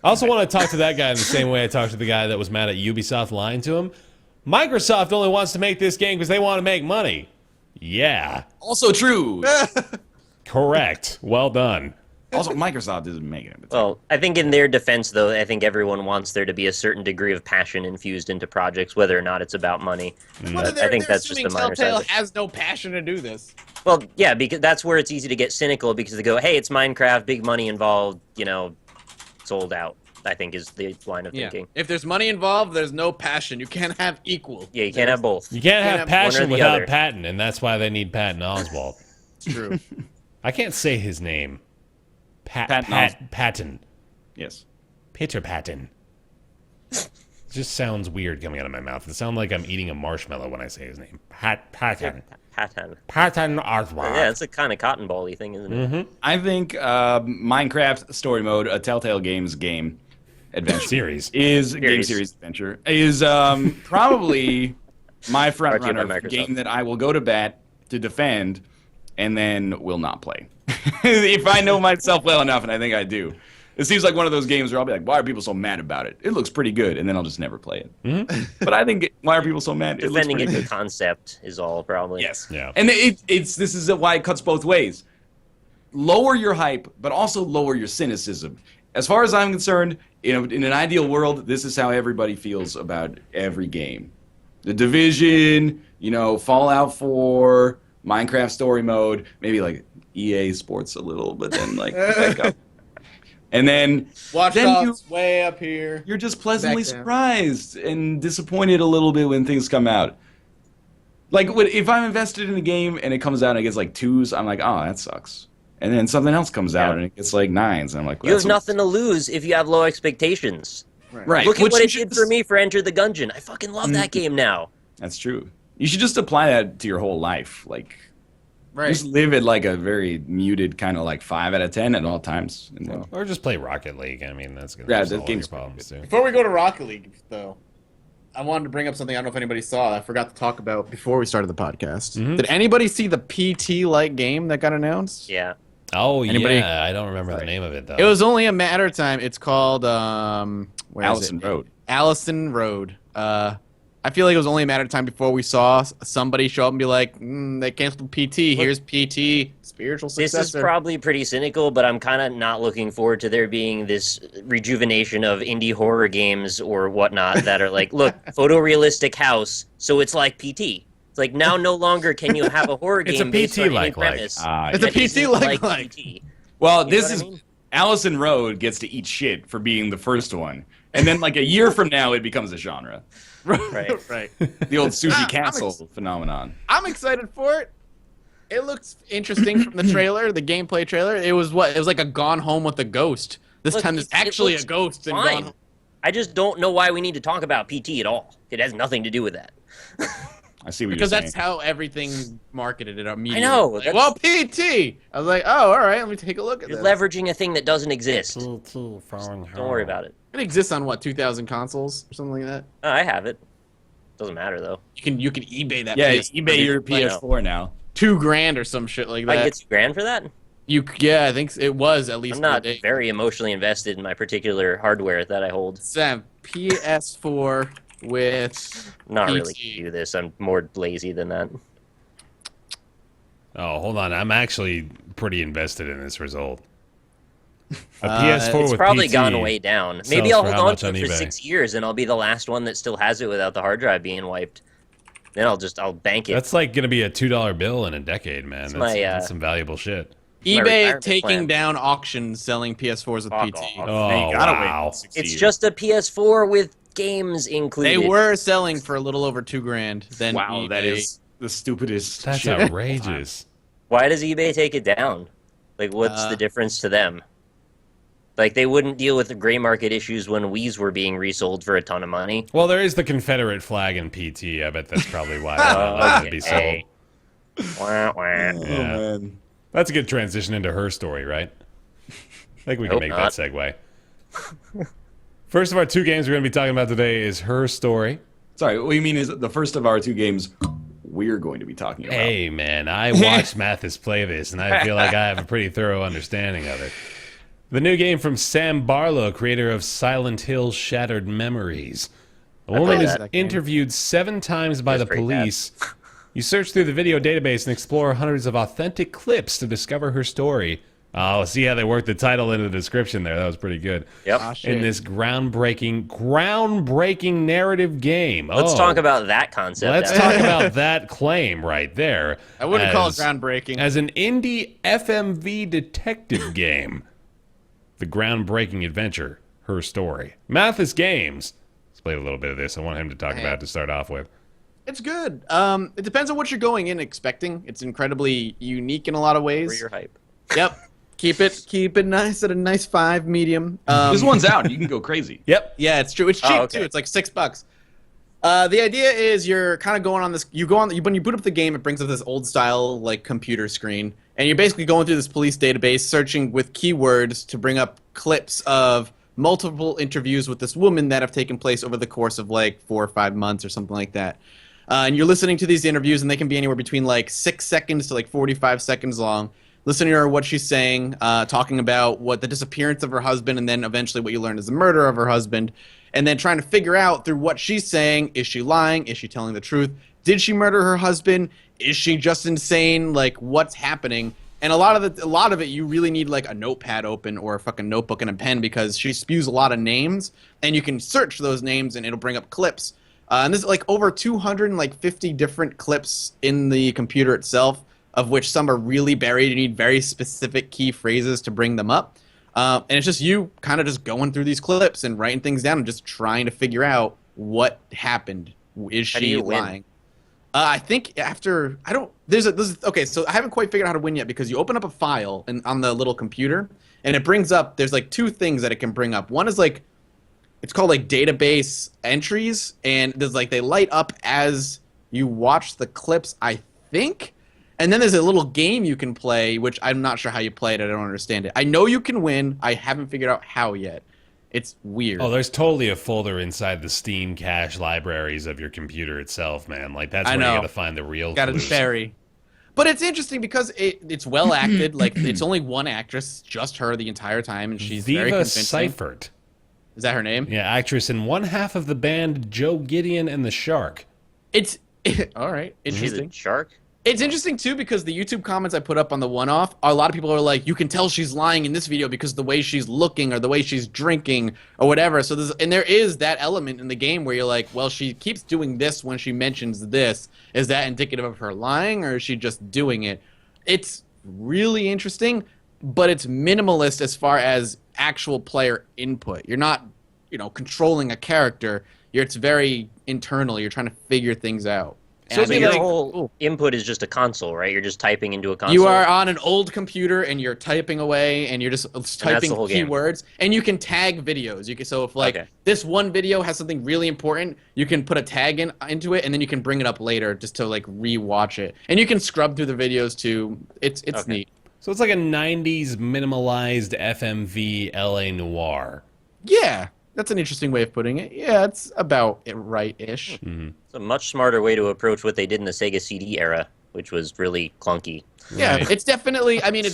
[SPEAKER 2] I also want to talk to that guy in the same way I talked to the guy that was mad at Ubisoft lying to him. Microsoft only wants to make this game because they want to make money. Yeah.
[SPEAKER 1] Also true.
[SPEAKER 2] Correct. Well done.
[SPEAKER 1] Also, Microsoft isn't making it.
[SPEAKER 3] Well, I think in their defense, though, I think everyone wants there to be a certain degree of passion infused into projects, whether or not it's about money. I think that's just the minor side.
[SPEAKER 4] Telltale has no passion to do this.
[SPEAKER 3] Well, yeah, because that's where it's easy to get cynical because they go, hey, it's Minecraft, big money involved, sold out, I think is the line of thinking.
[SPEAKER 4] If there's money involved, there's no passion. You can't have equal.
[SPEAKER 3] Yeah, you can't have both.
[SPEAKER 2] You can't have passion without
[SPEAKER 3] other.
[SPEAKER 2] Patton, and that's why they need Patton Oswalt.
[SPEAKER 4] It's true.
[SPEAKER 2] I can't say his name. Patton.
[SPEAKER 1] Yes.
[SPEAKER 2] Peter Patton. It just sounds weird coming out of my mouth. It sounds like I'm eating a marshmallow when I say his name. Patton. Patton Oswalt.
[SPEAKER 3] Yeah, it's a kind of cotton ball-y thing, isn't it?
[SPEAKER 2] Mm-hmm.
[SPEAKER 1] I think Minecraft Story Mode, a Telltale Games game adventure
[SPEAKER 2] series
[SPEAKER 1] game series adventure is probably my front runner for game that I will go to bat to defend and then will not play. If I know myself well enough, and I think I do. It seems like one of those games where I'll be like, why are people so mad about it? It looks pretty good, and then I'll just never play it. Mm-hmm. But I think, why are people so mad?
[SPEAKER 3] Defending it, the concept is all, probably.
[SPEAKER 1] Yes.
[SPEAKER 2] Yeah.
[SPEAKER 1] And this is why it cuts both ways. Lower your hype, but also lower your cynicism. As far as I'm concerned, in an ideal world, this is how everybody feels about every game. The Division, Fallout 4, Minecraft Story Mode, maybe like EA Sports a little, but then like back up. And then
[SPEAKER 4] Watch Dogs way up here.
[SPEAKER 1] You're just pleasantly surprised and disappointed a little bit when things come out. Like if I'm invested in a game and it comes out and it gets like 2s, I'm like, oh, that sucks. And then something else comes out and it gets like 9s, and I'm like, well,
[SPEAKER 3] you have nothing to lose if you have low expectations.
[SPEAKER 1] Right.
[SPEAKER 3] Look at what it did for me for Enter the Gungeon. I fucking love that game now.
[SPEAKER 1] That's true. You should just apply that to your whole life. Like, just live at like a very muted kind of like 5 out of 10 at all times.
[SPEAKER 2] Or just play Rocket League. I mean, that's going
[SPEAKER 1] to
[SPEAKER 2] solve your problems too.
[SPEAKER 4] Before we go to Rocket League, though, I wanted to bring up something I don't know if anybody saw. I forgot to talk about before we started the podcast. Mm-hmm. Did anybody see the PT-like game that got announced?
[SPEAKER 3] Yeah.
[SPEAKER 2] Oh, yeah. I don't remember the name of it, though.
[SPEAKER 4] It was only a matter of time. It's called,
[SPEAKER 1] Allison Road.
[SPEAKER 4] Allison Road. I feel like it was only a matter of time before we saw somebody show up and be like, they canceled PT. Here's PT, spiritual successor.
[SPEAKER 3] This is probably pretty cynical, but I'm kind of not looking forward to there being this rejuvenation of indie horror games or whatnot that are like, look, photorealistic house, so it's like PT. It's like now no longer can you have a horror game based on any premise.
[SPEAKER 4] It's a PT like.
[SPEAKER 3] PT.
[SPEAKER 1] Well, this is... Allison Road gets to eat shit for being the first one. And then like a year from now, it becomes a genre.
[SPEAKER 4] Right.
[SPEAKER 1] The old Sushi Castle phenomenon.
[SPEAKER 4] I'm excited for it. It looks interesting from the trailer, the gameplay trailer. It was like a Gone Home with a ghost. This time there's actually a ghost in Gone Home.
[SPEAKER 3] I just don't know why we need to talk about PT at all. It has nothing to do with that.
[SPEAKER 1] I see what
[SPEAKER 4] because
[SPEAKER 1] you're saying.
[SPEAKER 4] that's how everything marketed it immediately.
[SPEAKER 3] I know.
[SPEAKER 4] Like, well, PT. I was like, oh, all right, let me take a look at
[SPEAKER 3] You're
[SPEAKER 4] that.
[SPEAKER 3] leveraging a thing that doesn't exist. Don't worry about it.
[SPEAKER 4] It exists on what, 2,000 consoles or something like that?
[SPEAKER 3] I have it. Doesn't matter though.
[SPEAKER 4] You can eBay that.
[SPEAKER 1] Yeah,
[SPEAKER 4] PS4.
[SPEAKER 1] eBay your PS4 now.
[SPEAKER 4] $2,000 or some shit like that.
[SPEAKER 3] I get $2,000 for that.
[SPEAKER 4] I think it was at least.
[SPEAKER 3] I'm not very emotionally invested in my particular hardware that I hold.
[SPEAKER 4] Sam, PS4 with.
[SPEAKER 3] Not
[SPEAKER 4] PT.
[SPEAKER 3] really do this. I'm more lazy than that.
[SPEAKER 2] Oh, hold on. I'm actually pretty invested in this result. A PS4
[SPEAKER 3] it's
[SPEAKER 2] with
[SPEAKER 3] probably
[SPEAKER 2] PT
[SPEAKER 3] gone way down. Maybe I'll hold on to it for
[SPEAKER 2] eBay?
[SPEAKER 3] 6 years, and I'll be the last one that still has it without the hard drive being wiped. Then I'll bank it.
[SPEAKER 2] That's like going to be a $2 bill in a decade, man. That's some valuable shit.
[SPEAKER 4] eBay taking down auctions selling PS4s with PT.
[SPEAKER 2] Oh, wow.
[SPEAKER 3] It's just a PS4 with games included.
[SPEAKER 4] They were selling for a little over $2,000. Then
[SPEAKER 1] wow,
[SPEAKER 4] eBay.
[SPEAKER 1] That is the stupidest
[SPEAKER 2] That's
[SPEAKER 1] shit.
[SPEAKER 2] outrageous.
[SPEAKER 3] Why does eBay take it down? Like, what's the difference to them? Like, they wouldn't deal with the gray market issues when Wii's were being resold for a ton of money.
[SPEAKER 2] Well, there is the Confederate flag in PT. I bet that's probably why they're not allowed to be sold.
[SPEAKER 3] Wah, wah.
[SPEAKER 1] Oh,
[SPEAKER 2] Yeah.
[SPEAKER 1] man.
[SPEAKER 2] That's a good transition into her story, right? I think we can
[SPEAKER 3] Hope
[SPEAKER 2] make
[SPEAKER 3] not.
[SPEAKER 2] that segue. First of our 2 games we're going to be talking about today is Her Story.
[SPEAKER 1] Sorry, what you mean is the first of our 2 games we're going to be talking about.
[SPEAKER 2] Hey, man, I watched Mathis play this, and I feel like I have a pretty thorough understanding of it. The new game from Sam Barlow, creator of Silent Hill Shattered Memories. A woman is
[SPEAKER 4] that game.
[SPEAKER 2] interviewed 7 times by the
[SPEAKER 3] pretty bad.
[SPEAKER 2] police. You search through the video database and explore hundreds of authentic clips to discover her story. Oh, see how they worked the title into the description there. That was pretty good.
[SPEAKER 3] Yep.
[SPEAKER 4] Ah, shit.
[SPEAKER 2] In this groundbreaking narrative game.
[SPEAKER 3] Let's talk about that concept.
[SPEAKER 2] Let's
[SPEAKER 3] Adam.
[SPEAKER 2] talk about that claim right there.
[SPEAKER 4] I wouldn't call it
[SPEAKER 2] as-
[SPEAKER 4] groundbreaking.
[SPEAKER 2] As an indie FMV detective game. The groundbreaking adventure, Her Story. Mathis Games. Let's play a little bit of this. I want him to talk about it to start off with.
[SPEAKER 4] It's good. It depends on what you're going in expecting. It's incredibly unique in a lot of
[SPEAKER 3] For
[SPEAKER 4] ways.
[SPEAKER 3] your hype.
[SPEAKER 4] Yep. Keep it nice at a nice 5 medium.
[SPEAKER 1] This one's out. You can go crazy.
[SPEAKER 2] Yep.
[SPEAKER 4] Yeah, it's true. It's cheap
[SPEAKER 3] okay.
[SPEAKER 4] too. It's like $6. The idea is you're kind of going on this. When you boot up the game, it brings up this old style like computer screen, and you're basically going through this police database, searching with keywords to bring up clips of multiple interviews with this woman that have taken place over the course of like 4 or 5 months or something like that. And you're listening to these interviews, and they can be anywhere between like 6 seconds to like 45 seconds long. Listening to her, what she's saying, talking about what the disappearance of her husband, and then eventually what you learn is the murder of her husband, and then trying to figure out through what she's saying, is she lying? Is she telling the truth? Did she murder her husband? Is she just insane? Like, what's happening? And a lot of it, you really need like a notepad open or a fucking notebook and a pen, because she spews a lot of names, and you can search those names, and it'll bring up clips. And there's like over 250 different clips in the computer itself, of which some are really buried. You need very specific key phrases to bring them up. And it's just you kind of just going through these clips and writing things down and just trying to figure out what happened. Is
[SPEAKER 3] How do
[SPEAKER 4] she
[SPEAKER 3] you win?
[SPEAKER 4] lying? I think after okay, so I haven't quite figured out how to win yet, because you open up a file on the little computer, and it brings up, there's like 2 things that it can bring up. One is like, it's called like database entries, and there's like, they light up as you watch the clips, I think. And then there's a little game you can play, which I'm not sure how you play it. I don't understand it. I know you can win. I haven't figured out how yet. It's weird.
[SPEAKER 2] Oh, there's totally a folder inside the Steam cache libraries of your computer itself, man. Like, that's where you gotta find the real
[SPEAKER 4] Got
[SPEAKER 2] clues.
[SPEAKER 4] it bury. But it's interesting because it's well acted. Like, it's only one actress, just her the entire time, and she's very
[SPEAKER 2] Viva
[SPEAKER 4] convincing.
[SPEAKER 2] Seifert.
[SPEAKER 4] Is that her name?
[SPEAKER 2] Yeah, actress in one half of the band Joe Gideon and the Shark.
[SPEAKER 4] It's all right.
[SPEAKER 3] She's
[SPEAKER 4] Interesting.
[SPEAKER 3] a shark.
[SPEAKER 4] It's interesting too, because the YouTube comments I put up on the one-off, a lot of people are like, you can tell she's lying in this video because the way she's looking or the way she's drinking or whatever. So there is that element in the game where you're like, well, she keeps doing this when she mentions this. Is that indicative of her lying, or is she just doing it? It's really interesting, but it's minimalist as far as actual player input. You're not, controlling a character. It's very internal. You're trying to figure things out.
[SPEAKER 3] So
[SPEAKER 4] And
[SPEAKER 3] your
[SPEAKER 4] like,
[SPEAKER 3] whole input is just a console, right? You're just typing into a console.
[SPEAKER 4] you are on an old computer and you're typing away and you're just typing
[SPEAKER 3] the whole game.
[SPEAKER 4] keywords, and you can tag videos. So if like
[SPEAKER 3] Okay.
[SPEAKER 4] this one video has something really important, you can put a tag into it, and then you can bring it up later just to like re-watch it. And you can scrub through the videos too. It's
[SPEAKER 3] Okay.
[SPEAKER 4] neat.
[SPEAKER 2] So it's like a 90s minimalized FMV LA noir.
[SPEAKER 4] Yeah, that's an interesting way of putting it. Yeah, it's about it right-ish.
[SPEAKER 3] It's a much smarter way to approach what they did in the Sega CD era, which was really clunky.
[SPEAKER 4] Yeah,
[SPEAKER 2] Right.
[SPEAKER 4] it's definitely. I mean,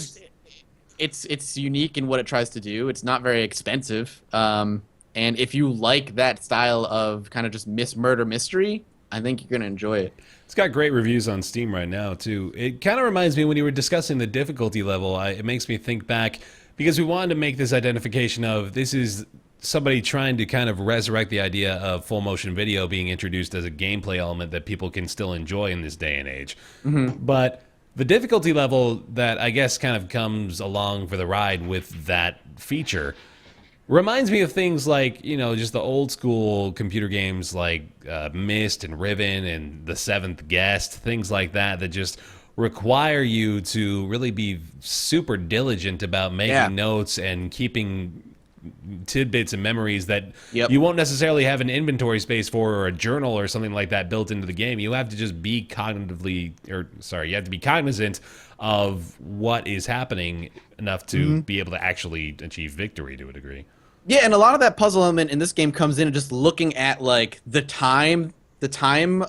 [SPEAKER 4] it's unique in what it tries to do. It's not very expensive. And if you like that style of kind of just murder mystery, I think you're gonna enjoy it.
[SPEAKER 2] It's got great reviews on Steam right now, too. It kind of reminds me, when you were discussing the difficulty level, it makes me think back, because we wanted to make this identification of, this is somebody trying to kind of resurrect the idea of full motion video being introduced as a gameplay element that people can still enjoy in this day and age. But the difficulty level that I guess kind of comes along for the ride with that feature reminds me of things like, just the old school computer games like Myst and Riven and The Seventh Guest, things like that just require you to really be super diligent about making
[SPEAKER 4] Yeah.
[SPEAKER 2] notes and keeping tidbits and memories that
[SPEAKER 4] Yep.
[SPEAKER 2] you won't necessarily have an inventory space for, or a journal or something like that built into the game. You have to just be you have to be cognizant of what is happening enough to be able to actually achieve victory to a degree.
[SPEAKER 4] Yeah, and a lot of that puzzle element in this game comes in and just looking at like the time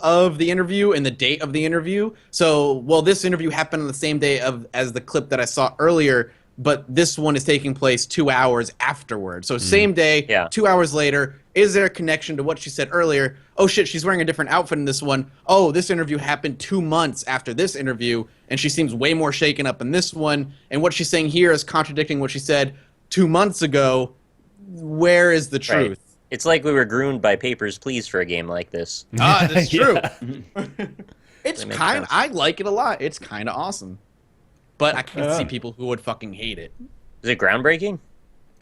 [SPEAKER 4] of the interview and the date of the interview. So, well, this interview happened on the same day as the clip that I saw earlier, but this one is taking place 2 hours afterward. So same day, 2 hours later. Is there a connection to what she said earlier? Oh shit, she's wearing a different outfit in this one. Oh, this interview happened 2 months after this interview, and she seems way more shaken up in this one. And what she's saying here is contradicting what she said 2 months ago. Where is the truth?
[SPEAKER 3] Right. It's like we were groomed by Papers, Please for a game like this.
[SPEAKER 4] Ah, that's true.
[SPEAKER 3] Yeah.
[SPEAKER 4] It's kind. I like it a lot. It's kind of awesome. But I can see people who would fucking hate it.
[SPEAKER 3] Is it groundbreaking?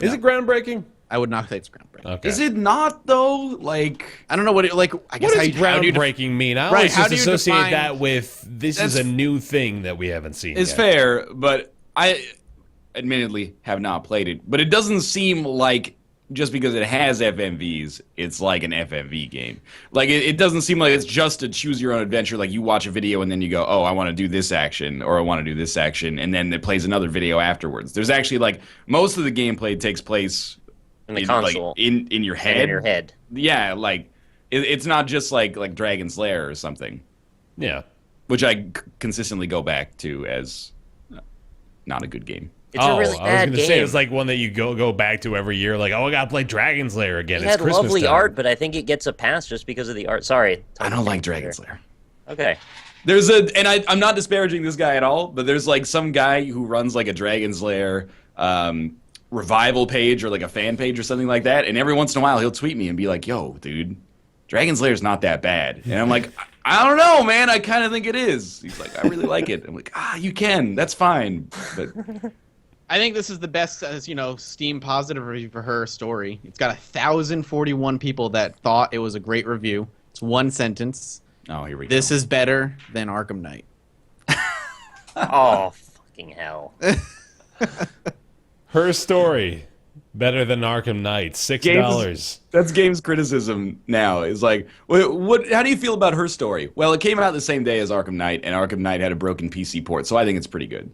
[SPEAKER 2] Is it groundbreaking?
[SPEAKER 4] I would not say it's groundbreaking.
[SPEAKER 2] Okay.
[SPEAKER 1] Is it not though? Like,
[SPEAKER 4] I don't know what it like. I guess
[SPEAKER 2] What does groundbreaking mean? I always
[SPEAKER 4] how
[SPEAKER 2] just
[SPEAKER 4] do you
[SPEAKER 2] associate
[SPEAKER 4] define-
[SPEAKER 2] that with this is a new thing that we haven't seen
[SPEAKER 1] it's
[SPEAKER 2] yet.
[SPEAKER 1] fair, but I admittedly have not played it. But it doesn't seem like just because it has FMVs, it's like an FMV game. Like, it doesn't seem like it's just a choose your own adventure. Like, you watch a video and then you go, oh, I want to do this action, or I want to do this action, and then it plays another video afterwards. There's actually, like, most of the gameplay takes place
[SPEAKER 3] In the console.
[SPEAKER 1] like, in your head.
[SPEAKER 3] In your head.
[SPEAKER 1] Yeah, like, it's not just like Dragon's Lair or something.
[SPEAKER 2] Yeah.
[SPEAKER 1] Which I consistently go back to as not a good game.
[SPEAKER 3] It's a really
[SPEAKER 2] I was
[SPEAKER 3] bad
[SPEAKER 2] gonna
[SPEAKER 3] game.
[SPEAKER 2] say it's like one that you go back to every year. Like, oh, I gotta play Dragon's Lair again.
[SPEAKER 3] It
[SPEAKER 2] It's
[SPEAKER 3] had
[SPEAKER 2] Christmas
[SPEAKER 3] lovely
[SPEAKER 2] time.
[SPEAKER 3] art, but I think it gets a pass just because of the art. Sorry.
[SPEAKER 1] I don't like Dragon's Lair.
[SPEAKER 3] Okay.
[SPEAKER 1] There's I'm not disparaging this guy at all, but there's like some guy who runs like a Dragon's Lair revival page or like a fan page or something like that, and every once in a while he'll tweet me and be like, yo, dude, Dragon's Lair's not that bad. And I'm like, I don't know, man, I kind of think it is. He's like, I really like it. I'm like, you can, that's fine. But
[SPEAKER 4] I think this is the best, Steam positive review for Her Story. It's got 1,041 people that thought it was a great review. It's one sentence.
[SPEAKER 1] oh, here we go.
[SPEAKER 4] This is better than Arkham Knight.
[SPEAKER 3] Oh, fucking hell.
[SPEAKER 2] Her Story, better than Arkham Knight. $6.
[SPEAKER 1] That's games criticism now. Is like, what? How do you feel about Her Story? Well, it came out the same day as Arkham Knight, and Arkham Knight had a broken PC port, so I think it's pretty good.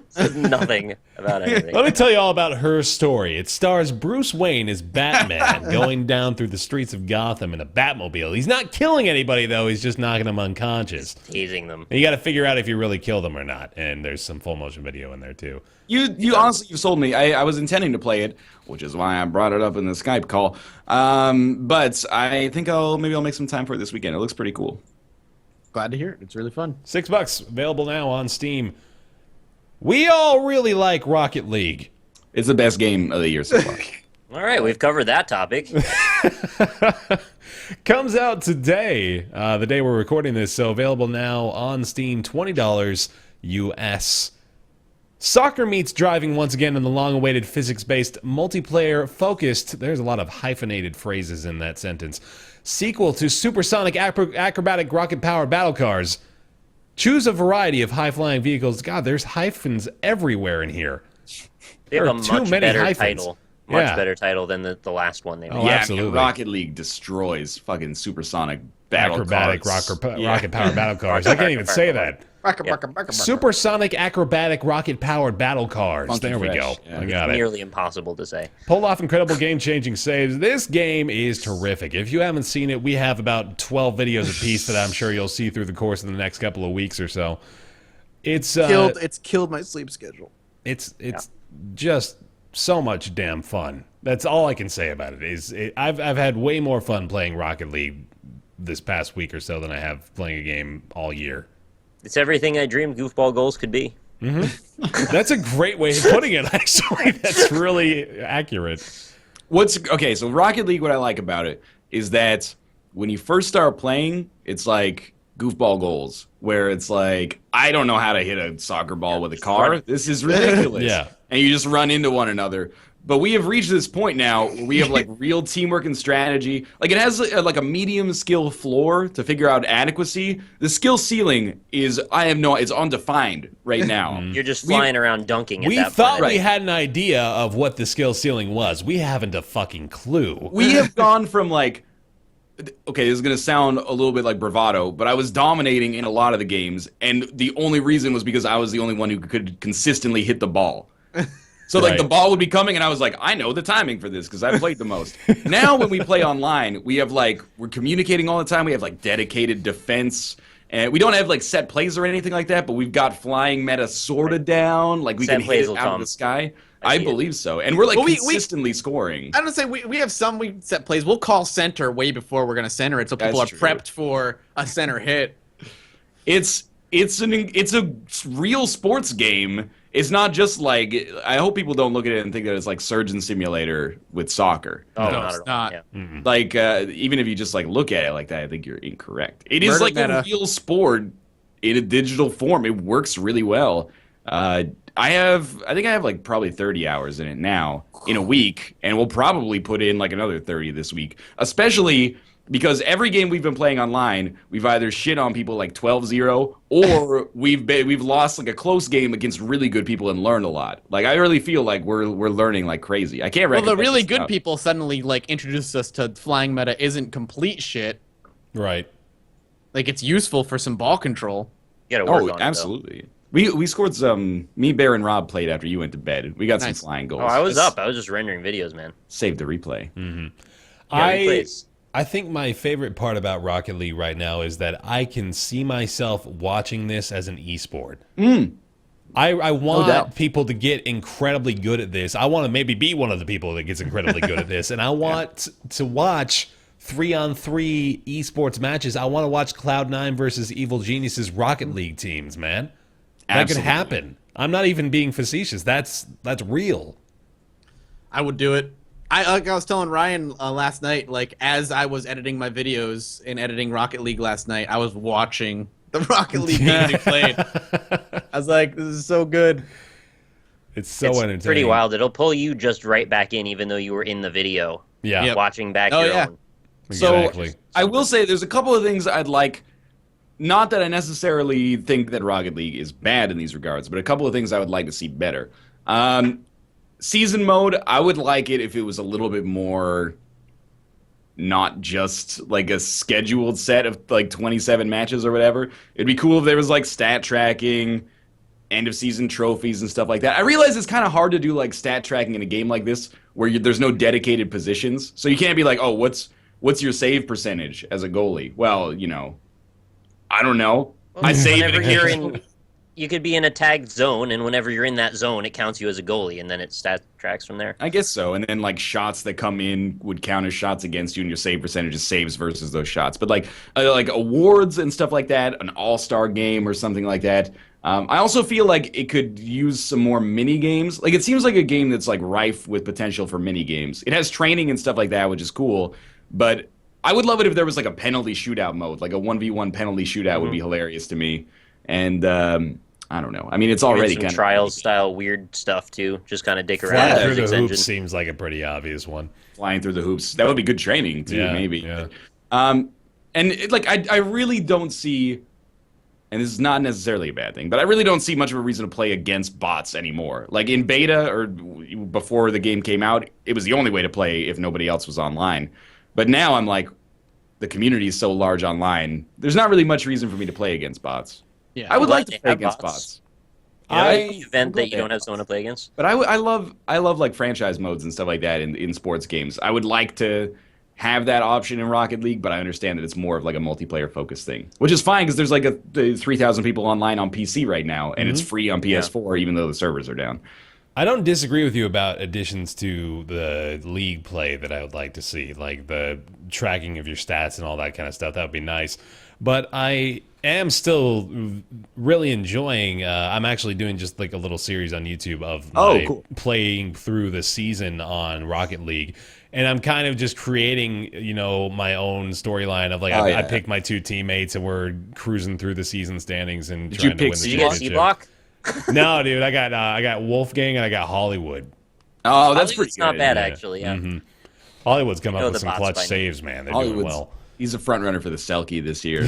[SPEAKER 3] Says nothing about anything.
[SPEAKER 2] Let me tell you all about Her Story. It stars Bruce Wayne as Batman going down through the streets of Gotham in a Batmobile. He's not killing anybody, though. He's just knocking them unconscious.
[SPEAKER 3] Teasing them.
[SPEAKER 2] And you got to figure out if you really kill them or not. And there's some full motion video in there, too.
[SPEAKER 1] You honestly, you sold me. I was intending to play it, which is why I brought it up in the Skype call. But I think maybe I'll make some time for it this weekend. It looks pretty cool.
[SPEAKER 4] Glad to hear it. It's really fun.
[SPEAKER 2] $6, available now on Steam. We all really like Rocket League.
[SPEAKER 1] It's the best game of the year so far.
[SPEAKER 3] All right, we've covered that topic.
[SPEAKER 2] Comes out today, the day we're recording this, so available now on Steam, $20 US. Soccer meets driving once again in the long-awaited physics-based, multiplayer-focused, there's a lot of hyphenated phrases in that sentence, sequel to supersonic acrobatic rocket-powered battle cars. Choose a variety of high-flying vehicles. God, there's hyphens everywhere in here.
[SPEAKER 3] They have
[SPEAKER 2] There
[SPEAKER 3] a
[SPEAKER 2] are too
[SPEAKER 3] much
[SPEAKER 2] many
[SPEAKER 3] better
[SPEAKER 2] hyphens.
[SPEAKER 3] title. Much
[SPEAKER 2] Yeah.
[SPEAKER 3] better title than the last one they made.
[SPEAKER 2] Oh,
[SPEAKER 1] yeah,
[SPEAKER 2] absolutely.
[SPEAKER 1] Rocket League destroys fucking supersonic battle
[SPEAKER 2] Acrobatic
[SPEAKER 1] cars.
[SPEAKER 2] rocket-powered battle cars. I can't even say that. Supersonic acrobatic rocket-powered battle cars.
[SPEAKER 1] Funky
[SPEAKER 2] There we
[SPEAKER 1] fresh,
[SPEAKER 2] go.
[SPEAKER 1] yeah.
[SPEAKER 2] I got it.
[SPEAKER 3] Nearly impossible to say.
[SPEAKER 2] Pulled off incredible game-changing saves. This game is terrific. If you haven't seen it, we have about 12 videos apiece that I'm sure you'll see through the course of the next couple of weeks or so. It's
[SPEAKER 4] killed my sleep schedule.
[SPEAKER 2] It's just so much damn fun. That's all I can say about it. I've had way more fun playing Rocket League this past week or so than I have playing a game all year.
[SPEAKER 3] It's everything I dreamed goofball goals could be.
[SPEAKER 2] That's a great way of putting it, actually. That's really accurate.
[SPEAKER 1] So Rocket League, what I like about it is that when you first start playing, it's like goofball goals, where it's like, I don't know how to hit a soccer ball with a car. This is ridiculous.
[SPEAKER 2] Yeah.
[SPEAKER 1] And you just run into one another. But we have reached this point now where we have like real teamwork and strategy. Like it has like a medium skill floor to figure out adequacy. The skill ceiling is it's undefined right now.
[SPEAKER 3] You're just flying around dunking at
[SPEAKER 2] We
[SPEAKER 3] that
[SPEAKER 2] thought
[SPEAKER 3] point.
[SPEAKER 2] we had an idea of what the skill ceiling was. We haven't a fucking clue.
[SPEAKER 1] We have gone from like, okay, this is going to sound a little bit like bravado, but I was dominating in a lot of the games, and the only reason was because I was the only one who could consistently hit the ball. So like
[SPEAKER 2] Right.
[SPEAKER 1] the ball would be coming, and I was like, I know the timing for this because I played the most. Now when we play online, we have like, we're communicating all the time. We have like dedicated defense. And we don't have like set plays or anything like that, but we've got flying meta sorted down. Like we
[SPEAKER 3] Set
[SPEAKER 1] can hit
[SPEAKER 3] plays
[SPEAKER 1] it
[SPEAKER 3] will
[SPEAKER 1] out
[SPEAKER 3] come.
[SPEAKER 1] of the sky.
[SPEAKER 3] I
[SPEAKER 1] I
[SPEAKER 3] see it.
[SPEAKER 1] believe so. And we're like
[SPEAKER 4] Well, we-
[SPEAKER 1] consistently scoring.
[SPEAKER 4] I don't say we have some we set plays. We'll call center way before we're gonna center it, so people
[SPEAKER 1] That's
[SPEAKER 4] are
[SPEAKER 1] true.
[SPEAKER 4] prepped for a center hit.
[SPEAKER 1] It's a real sports game. It's not just like, I hope people don't look at it and think that it's like Surgeon Simulator with soccer.
[SPEAKER 3] Oh,
[SPEAKER 4] No,
[SPEAKER 3] not
[SPEAKER 4] it's
[SPEAKER 3] at all.
[SPEAKER 4] not.
[SPEAKER 3] Yeah.
[SPEAKER 1] Like even if you just like look at it like that, I think you're incorrect. It is
[SPEAKER 4] Murder
[SPEAKER 1] like
[SPEAKER 4] meta.
[SPEAKER 1] a real sport in a digital form. It works really well. I think I have like probably 30 hours in it now in a week, and we'll probably put in like another 30 this week, especially because every game we've been playing online, we've either shit on people like 12-0 or we've lost like a close game against really good people and learned a lot. Like I really feel like we're learning like crazy. I can't
[SPEAKER 4] Well, the
[SPEAKER 1] recommend
[SPEAKER 4] really
[SPEAKER 1] this
[SPEAKER 4] good
[SPEAKER 1] enough.
[SPEAKER 4] people suddenly like introduced us to flying meta isn't complete shit.
[SPEAKER 2] Right.
[SPEAKER 4] Like it's useful for some ball control.
[SPEAKER 3] You gotta work
[SPEAKER 1] Oh,
[SPEAKER 3] on it, though.
[SPEAKER 1] absolutely. We scored some. Me, Bear, and Rob played after you went to bed. We got
[SPEAKER 4] Nice.
[SPEAKER 1] some flying goals.
[SPEAKER 3] Oh, I was up. I was just rendering videos, man.
[SPEAKER 1] Saved the replay.
[SPEAKER 2] I think my favorite part about Rocket League right now is that I can see myself watching this as an esport. I want
[SPEAKER 1] doubt.
[SPEAKER 2] people to get incredibly good at this. I want to maybe be one of the people that gets incredibly good at this, and I want to watch 3-on-3 esports matches. I want to watch Cloud9 versus Evil Genius's Rocket League teams, man. That could
[SPEAKER 1] Absolutely.
[SPEAKER 2] happen. I'm not even being facetious. That's real.
[SPEAKER 4] I would do it. I was telling Ryan last night, like as I was editing my videos and editing Rocket League last night, I was watching the Rocket League game he played. I was like, this is so good.
[SPEAKER 2] It's so
[SPEAKER 3] It's
[SPEAKER 2] entertaining.
[SPEAKER 3] pretty wild. It'll pull you just right back in, even though you were in the video,
[SPEAKER 2] Yeah,
[SPEAKER 4] Yep.
[SPEAKER 3] watching back
[SPEAKER 4] Oh,
[SPEAKER 3] your
[SPEAKER 4] yeah.
[SPEAKER 3] own.
[SPEAKER 2] exactly.
[SPEAKER 1] So I will say there's a couple of things I'd like. Not that I necessarily think that Rocket League is bad in these regards, but a couple of things I would like to see better. Season mode, I would like it if it was a little bit more, not just like a scheduled set of like 27 matches or whatever. It'd be cool if there was like stat tracking, end of season trophies and stuff like that. I realize it's kind of hard to do like stat tracking in a game like this where there's no dedicated positions. So you can't be like, oh, what's your save percentage as a goalie? Well, I don't know. I save it
[SPEAKER 3] Whenever you're
[SPEAKER 1] occasionally.
[SPEAKER 3] in, you could be in a tagged zone, and whenever you're in that zone, it counts you as a goalie, and then it stat tracks from there.
[SPEAKER 1] I guess so. And then like shots that come in would count as shots against you, and your save percentage is saves versus those shots. But like awards and stuff like that, an all-star game or something like that. I also feel like it could use some more mini games. Like it seems like a game that's like rife with potential for mini games. It has training and stuff like that, which is cool. But I would love it if there was like a penalty shootout mode, like a 1v1 penalty shootout would be hilarious to me. And I don't know. I mean, it's already
[SPEAKER 3] Even
[SPEAKER 1] kind
[SPEAKER 3] some trials style weird stuff too. Just kind of dick around
[SPEAKER 2] Flying
[SPEAKER 3] with
[SPEAKER 2] through the
[SPEAKER 3] physics
[SPEAKER 2] hoops
[SPEAKER 3] engine.
[SPEAKER 2] seems like a pretty obvious one.
[SPEAKER 1] flying through the hoops. That would be good training too,
[SPEAKER 2] Yeah,
[SPEAKER 1] maybe.
[SPEAKER 2] yeah.
[SPEAKER 1] And I really don't see, and this is not necessarily a bad thing, but I really don't see much of a reason to play against bots anymore. Like in beta or before the game came out, it was the only way to play if nobody else was online. But now I'm like, the community is so large online. There's not really much reason for me to play against bots.
[SPEAKER 4] Yeah.
[SPEAKER 1] I would
[SPEAKER 3] glad
[SPEAKER 1] like to
[SPEAKER 3] they
[SPEAKER 1] play
[SPEAKER 3] have
[SPEAKER 1] against
[SPEAKER 3] bots.
[SPEAKER 1] bots.
[SPEAKER 3] Event that you don't have someone to play against.
[SPEAKER 1] But I love like franchise modes and stuff like that in sports games. I would like to have that option in Rocket League, but I understand that it's more of like a multiplayer focused thing, which is fine because there's like 3,000 people online on PC right now, and it's free on PS4 even though the servers are down.
[SPEAKER 2] I don't disagree with you about additions to the league play that I would like to see, like the tracking of your stats and all that kind of stuff. That would be nice. But I am still really enjoying. I'm actually doing just like a little series on YouTube of my playing through the season on Rocket League. And I'm kind of just creating, my own storyline of like I picked my two teammates and we're cruising through the season standings and trying to win the
[SPEAKER 3] Did you get
[SPEAKER 2] championship.
[SPEAKER 3] C-Block?
[SPEAKER 2] No, dude, I got Wolfgang and I got Hollywood.
[SPEAKER 1] Oh, that's pretty
[SPEAKER 3] Hollywood's
[SPEAKER 1] good.
[SPEAKER 3] not bad,
[SPEAKER 2] Yeah.
[SPEAKER 3] actually, yeah.
[SPEAKER 2] Mm-hmm. Hollywood's come up with
[SPEAKER 3] the
[SPEAKER 2] some
[SPEAKER 3] bots
[SPEAKER 2] clutch
[SPEAKER 3] by now.
[SPEAKER 2] saves, man. They're doing
[SPEAKER 1] Hollywood's
[SPEAKER 2] well.
[SPEAKER 1] he's a front runner for the Selkie this year.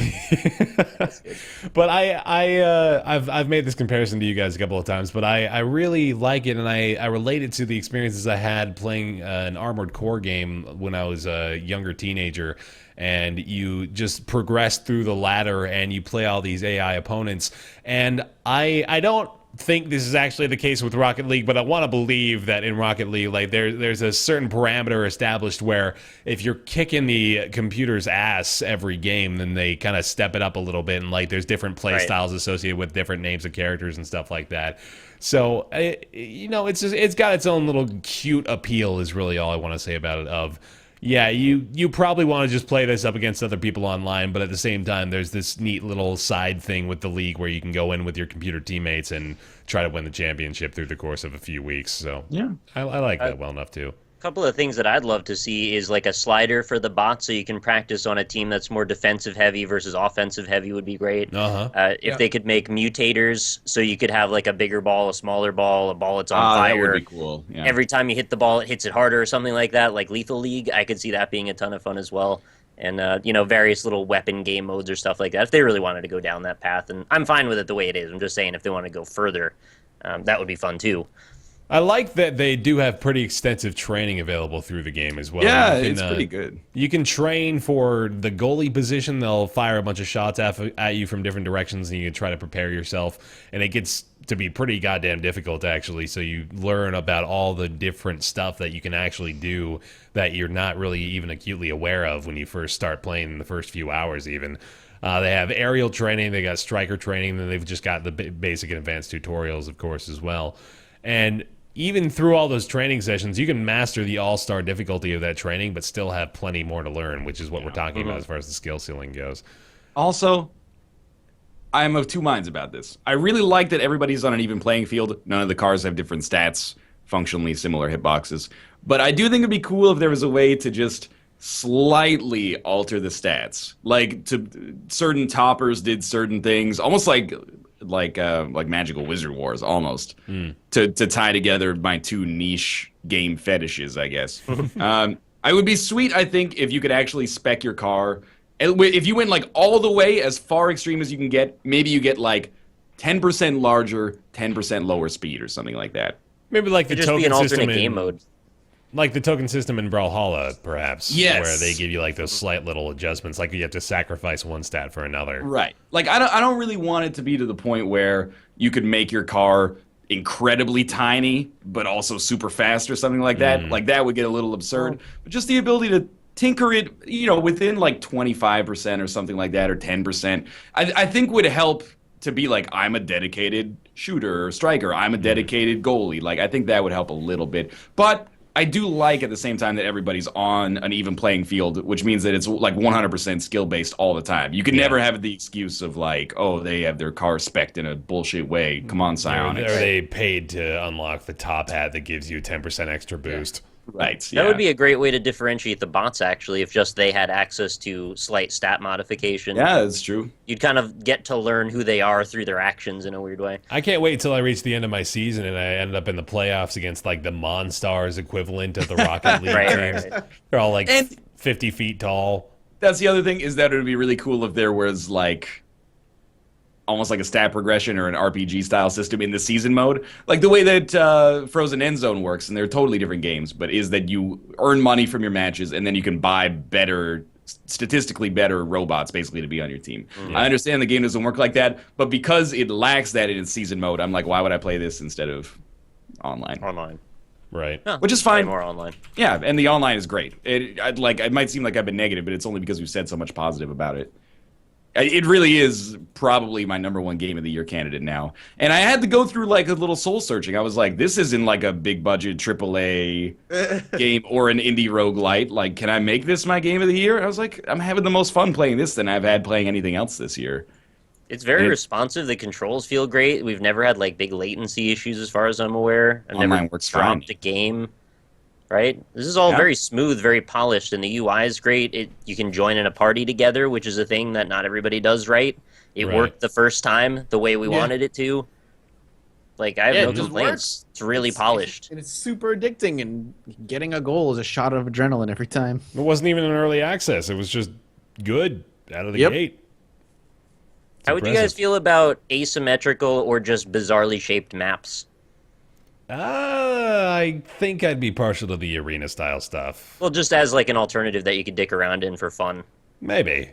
[SPEAKER 2] But I've made this comparison to you guys a couple of times, but I really like it, and I relate it to the experiences I had playing an Armored Core game when I was a younger teenager, and you just progress through the ladder and you play all these AI opponents, and I don't think this is actually the case with Rocket League, but I want to believe that in Rocket League, like there's a certain parameter established where if you're kicking the computer's ass every game, then they kind of step it up a little bit, and like there's different play styles associated with different names of characters and stuff like that. So it's got its own little cute appeal is really all I want to say about it. Yeah, you probably want to just play this up against other people online, but at the same time, there's this neat little side thing with the league where you can go in with your computer teammates and try to win the championship through the course of a few weeks. So
[SPEAKER 1] Yeah.
[SPEAKER 2] I like that well enough too.
[SPEAKER 3] Couple of things that I'd love to see is like a slider for the bots, so you can practice on a team that's more defensive heavy versus offensive heavy would be great. If they could make mutators, so you could have like a bigger ball, a smaller ball, a ball that's on fire.
[SPEAKER 1] That would be cool. Yeah.
[SPEAKER 3] Every time you hit the ball, it hits it harder or something like that, like Lethal League. I could see that being a ton of fun as well. And, various little weapon game modes or stuff like that, if they really wanted to go down that path. And I'm fine with it the way it is. I'm just saying if they want to go further, that would be fun too.
[SPEAKER 2] I like that they do have pretty extensive training available through the game as well.
[SPEAKER 1] Yeah, it's pretty good.
[SPEAKER 2] You can train for the goalie position. They'll fire a bunch of shots at you from different directions, and you can try to prepare yourself. And it gets to be pretty goddamn difficult, actually. So you learn about all the different stuff that you can actually do that you're not really even acutely aware of when you first start playing in the first few hours even. They have aerial training, they got striker training, then they've just got the basic and advanced tutorials, of course, as well. And even through all those training sessions, you can master the all-star difficulty of that training, but still have plenty more to learn, which is what we're talking about as far as the skill ceiling goes.
[SPEAKER 1] Also, I am of two minds about this. I really like that everybody's on an even playing field. None of the cars have different stats, functionally similar hitboxes. But I do think it'd be cool if there was a way to just slightly alter the stats. Like certain toppers did certain things, almost like Magical Wizard Wars, almost, to tie together my two niche game fetishes, I guess. I would be sweet, I think, if you could actually spec your car. If you went like all the way as far extreme as you can get, maybe you get like 10% larger, 10% lower speed or something like that.
[SPEAKER 2] Maybe like the
[SPEAKER 3] It'd just be
[SPEAKER 2] token
[SPEAKER 3] an
[SPEAKER 2] system
[SPEAKER 3] alternate game mode.
[SPEAKER 2] Like the token system in Brawlhalla, perhaps.
[SPEAKER 1] Yes.
[SPEAKER 2] Where they give you like those slight little adjustments, like you have to sacrifice one stat for another.
[SPEAKER 1] Right. Like I don't really want it to be to the point where you could make your car incredibly tiny but also super fast or something like that. Like that would get a little absurd. But just the ability to tinker it, within like 25% or something like that, or 10%, I think would help to be like, I'm a dedicated shooter or striker, I'm a dedicated goalie. Like I think that would help a little bit. But I do like at the same time that everybody's on an even playing field, which means that it's like 100% skill based all the time. You can never have the excuse of like, oh, they have their car spec'd in a bullshit way. Come on, Psionics.
[SPEAKER 2] Or they paid to unlock the top hat that gives you 10% extra boost.
[SPEAKER 1] Right.
[SPEAKER 3] That would be a great way to differentiate the bots, actually, if just they had access to slight stat modification.
[SPEAKER 1] Yeah, that's true.
[SPEAKER 3] You'd kind of get to learn who they are through their actions in a weird way.
[SPEAKER 2] I can't wait until I reach the end of my season and I end up in the playoffs against like the Monstars equivalent of the Rocket League teams.
[SPEAKER 3] Right.
[SPEAKER 2] They're all like 50 feet tall.
[SPEAKER 1] That's the other thing, is that it would be really cool if there was like almost like a stat progression or an RPG style system in the season mode, like the way that Frozen End Zone works, and they're totally different games, but is that you earn money from your matches and then you can buy statistically better robots basically to be on your team. I understand the game doesn't work like that, but because it lacks that in its season mode, I'm like, why would I play this instead of online?
[SPEAKER 2] Right.
[SPEAKER 3] Yeah,
[SPEAKER 1] Which is fine.
[SPEAKER 3] more online.
[SPEAKER 1] Yeah, and the online is great. It might seem like I've been negative, but it's only because we've said so much positive about it. It really is probably my #1 game of the year candidate now. And I had to go through like a little soul searching. I was like, this isn't like a big budget AAA game or an indie roguelite. Like, can I make this my game of the year? I was like, I'm having the most fun playing this than I've had playing anything else this year.
[SPEAKER 3] It's very responsive. The controls feel great. We've never had like big latency issues as far as I'm aware. I've never dropped a game. Right? This is all very smooth, very polished, and the UI is great. You can join in a party together, which is a thing that not everybody does right. It worked the first time the way we wanted it to. Like, I have
[SPEAKER 4] Yeah,
[SPEAKER 3] no
[SPEAKER 4] it just
[SPEAKER 3] complaints.
[SPEAKER 4] works.
[SPEAKER 3] It's really polished.
[SPEAKER 4] And it's super addicting, and getting a goal is a shot of adrenaline every time.
[SPEAKER 2] It wasn't even an early access. It was just good out of the
[SPEAKER 4] Yep.
[SPEAKER 2] gate. It's
[SPEAKER 3] How would you guys
[SPEAKER 2] impressive.
[SPEAKER 3] feel about asymmetrical or just bizarrely shaped maps?
[SPEAKER 2] I think I'd be partial to the arena style stuff.
[SPEAKER 3] Well, just as like an alternative that you could dick around in for fun.
[SPEAKER 2] Maybe.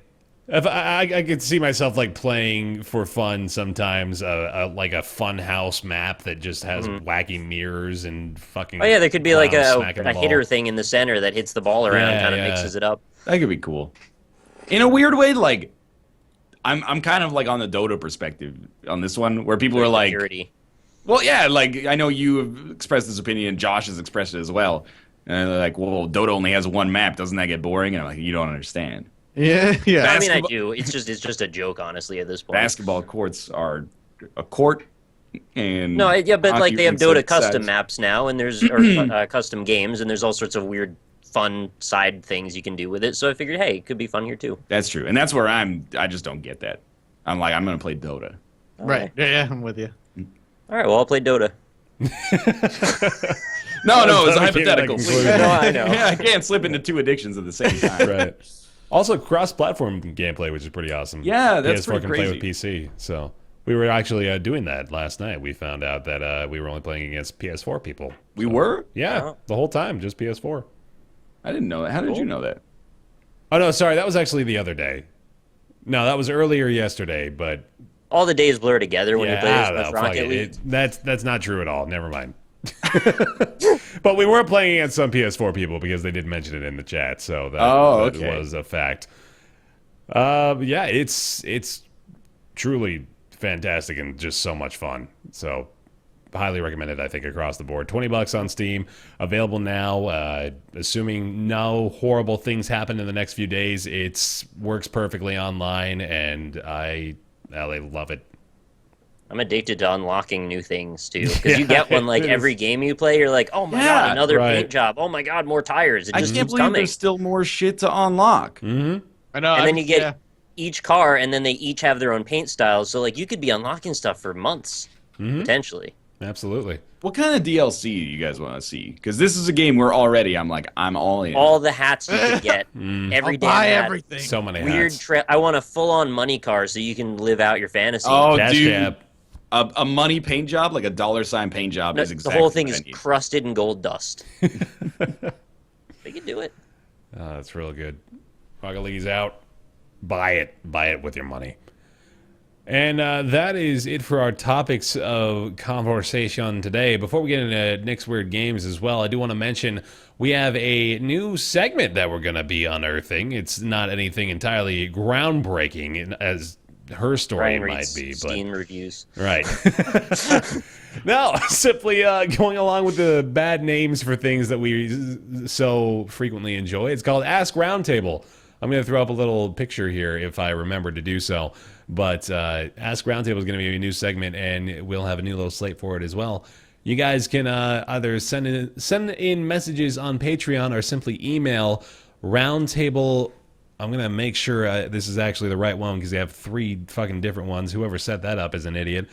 [SPEAKER 2] If I could see myself like playing for fun sometimes, like a fun house map that just has wacky mirrors and fucking.
[SPEAKER 3] Oh yeah, there could be like
[SPEAKER 2] clowns smacking the
[SPEAKER 3] a
[SPEAKER 2] ball.
[SPEAKER 3] hitter thing in the center that hits the ball around,
[SPEAKER 2] Yeah,
[SPEAKER 3] kind of
[SPEAKER 2] yeah.
[SPEAKER 3] mixes it up.
[SPEAKER 1] That could be cool. In a weird way, like I'm kind of like on the Dota perspective on this one, where people are like,
[SPEAKER 3] Purity.
[SPEAKER 1] well, yeah, like I know you have expressed this opinion, Josh has expressed it as well. And they're like, well, Dota only has one map, doesn't that get boring? And I'm like, you don't understand.
[SPEAKER 4] Yeah, yeah.
[SPEAKER 3] I mean, I
[SPEAKER 1] Basketball-
[SPEAKER 3] do. It's just a joke, honestly, at this point.
[SPEAKER 1] Basketball courts are a court, and
[SPEAKER 3] No, yeah, but like they have
[SPEAKER 1] occupants
[SPEAKER 3] Dota
[SPEAKER 1] of
[SPEAKER 3] custom
[SPEAKER 1] size.
[SPEAKER 3] maps now, and there's custom games, and there's all sorts of weird, fun side things you can do with it. So I figured, hey, it could be fun here too.
[SPEAKER 1] That's true, and that's where I just don't get that. I'm like, I'm gonna play Dota.
[SPEAKER 4] Right. Yeah, I'm with you.
[SPEAKER 3] All right, well, I'll play Dota.
[SPEAKER 1] No, it's a
[SPEAKER 2] How we came to that
[SPEAKER 1] hypothetical.
[SPEAKER 2] conclusion.
[SPEAKER 3] No, I know.
[SPEAKER 1] Yeah, I can't slip into two addictions at the same time.
[SPEAKER 2] Right. Also, cross-platform gameplay, which is pretty awesome.
[SPEAKER 1] Yeah, that's
[SPEAKER 2] PS4
[SPEAKER 1] pretty
[SPEAKER 2] can play with
[SPEAKER 1] crazy.
[SPEAKER 2] PC. So we were actually doing that last night. We found out that we were only playing against PS4 people.
[SPEAKER 1] We were?
[SPEAKER 2] Yeah,
[SPEAKER 3] Oh.
[SPEAKER 2] the whole time, just PS4.
[SPEAKER 1] I didn't know that. How did you know that?
[SPEAKER 2] Oh no, sorry, that was actually the other day. No, that was earlier yesterday. But
[SPEAKER 3] All the days blur together when you play
[SPEAKER 2] I
[SPEAKER 3] this
[SPEAKER 2] don't know,
[SPEAKER 3] with
[SPEAKER 2] fuck
[SPEAKER 3] Rocket
[SPEAKER 2] it.
[SPEAKER 3] League.
[SPEAKER 2] That's not true at all. Never mind. But we were playing against some PS4 people because they did mention it in the chat, so that
[SPEAKER 1] okay.
[SPEAKER 2] was a fact. Yeah, it's truly fantastic and just so much fun. So highly recommended, I think, across the board. $20 on Steam, available now. Assuming no horrible things happen in the next few days, it works perfectly online, and I love it.
[SPEAKER 3] I'm addicted to unlocking new things too, because you get one like every game you play. You're like, oh my god, another
[SPEAKER 2] right.
[SPEAKER 3] paint job. Oh my god, more tires. It
[SPEAKER 1] I
[SPEAKER 3] just
[SPEAKER 1] can't
[SPEAKER 3] keeps
[SPEAKER 1] believe
[SPEAKER 3] coming.
[SPEAKER 1] there's still more shit to unlock.
[SPEAKER 2] Mm-hmm.
[SPEAKER 4] I know.
[SPEAKER 3] And then you get
[SPEAKER 4] yeah.
[SPEAKER 3] each car, and then they each have their own paint styles. So like you could be unlocking stuff for months potentially.
[SPEAKER 2] Absolutely.
[SPEAKER 1] What kind of DLC do you guys want to see? Because this is a game where already I'm like, I'm all in.
[SPEAKER 3] All the hats you could get, every
[SPEAKER 4] I'll
[SPEAKER 3] damn
[SPEAKER 4] buy
[SPEAKER 3] hat.
[SPEAKER 4] everything.
[SPEAKER 2] So many
[SPEAKER 3] Weird
[SPEAKER 2] hats.
[SPEAKER 3] I want a full-on money car so you can live out your fantasy.
[SPEAKER 1] Oh,
[SPEAKER 2] Dash
[SPEAKER 1] dude.
[SPEAKER 2] cab.
[SPEAKER 1] A money paint job, like a $sign paint job,
[SPEAKER 3] No,
[SPEAKER 1] is exactly
[SPEAKER 3] the whole thing
[SPEAKER 1] what
[SPEAKER 3] is
[SPEAKER 1] I need.
[SPEAKER 3] crusted in gold dust. They can do it.
[SPEAKER 2] Oh, that's real good. Rocket League's out. Buy it. Buy it with your money. And that is it for our topics of conversation today. Before we get into Nick's Weird Games as well, I do want to mention we have a new segment that we're going to be unearthing. It's not anything entirely groundbreaking, as her story
[SPEAKER 3] Brian
[SPEAKER 2] might
[SPEAKER 3] reads
[SPEAKER 2] be. But
[SPEAKER 3] Steam reviews.
[SPEAKER 2] right. No, simply going along with the bad names for things that we so frequently enjoy. It's called Ask Roundtable. I'm going to throw up a little picture here if I remember to do so. But Ask Roundtable is going to be a new segment, and we'll have a new little slate for it as well. You guys can either send in messages on Patreon or simply email Roundtable. I'm going to make sure this is actually the right one because they have 3 fucking different ones. Whoever set that up is an idiot.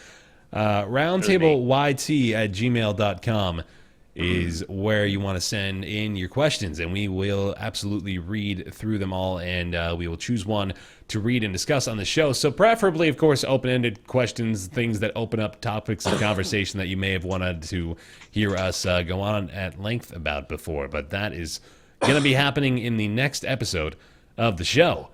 [SPEAKER 2] RoundtableYT at gmail.com is where you want to send in your questions, and we will absolutely read through them all, and we will choose one to read and discuss on the show. So preferably, of course, open-ended questions, things that open up topics of conversation that you may have wanted to hear us go on at length about before. But that is going to be happening in the next episode of the show.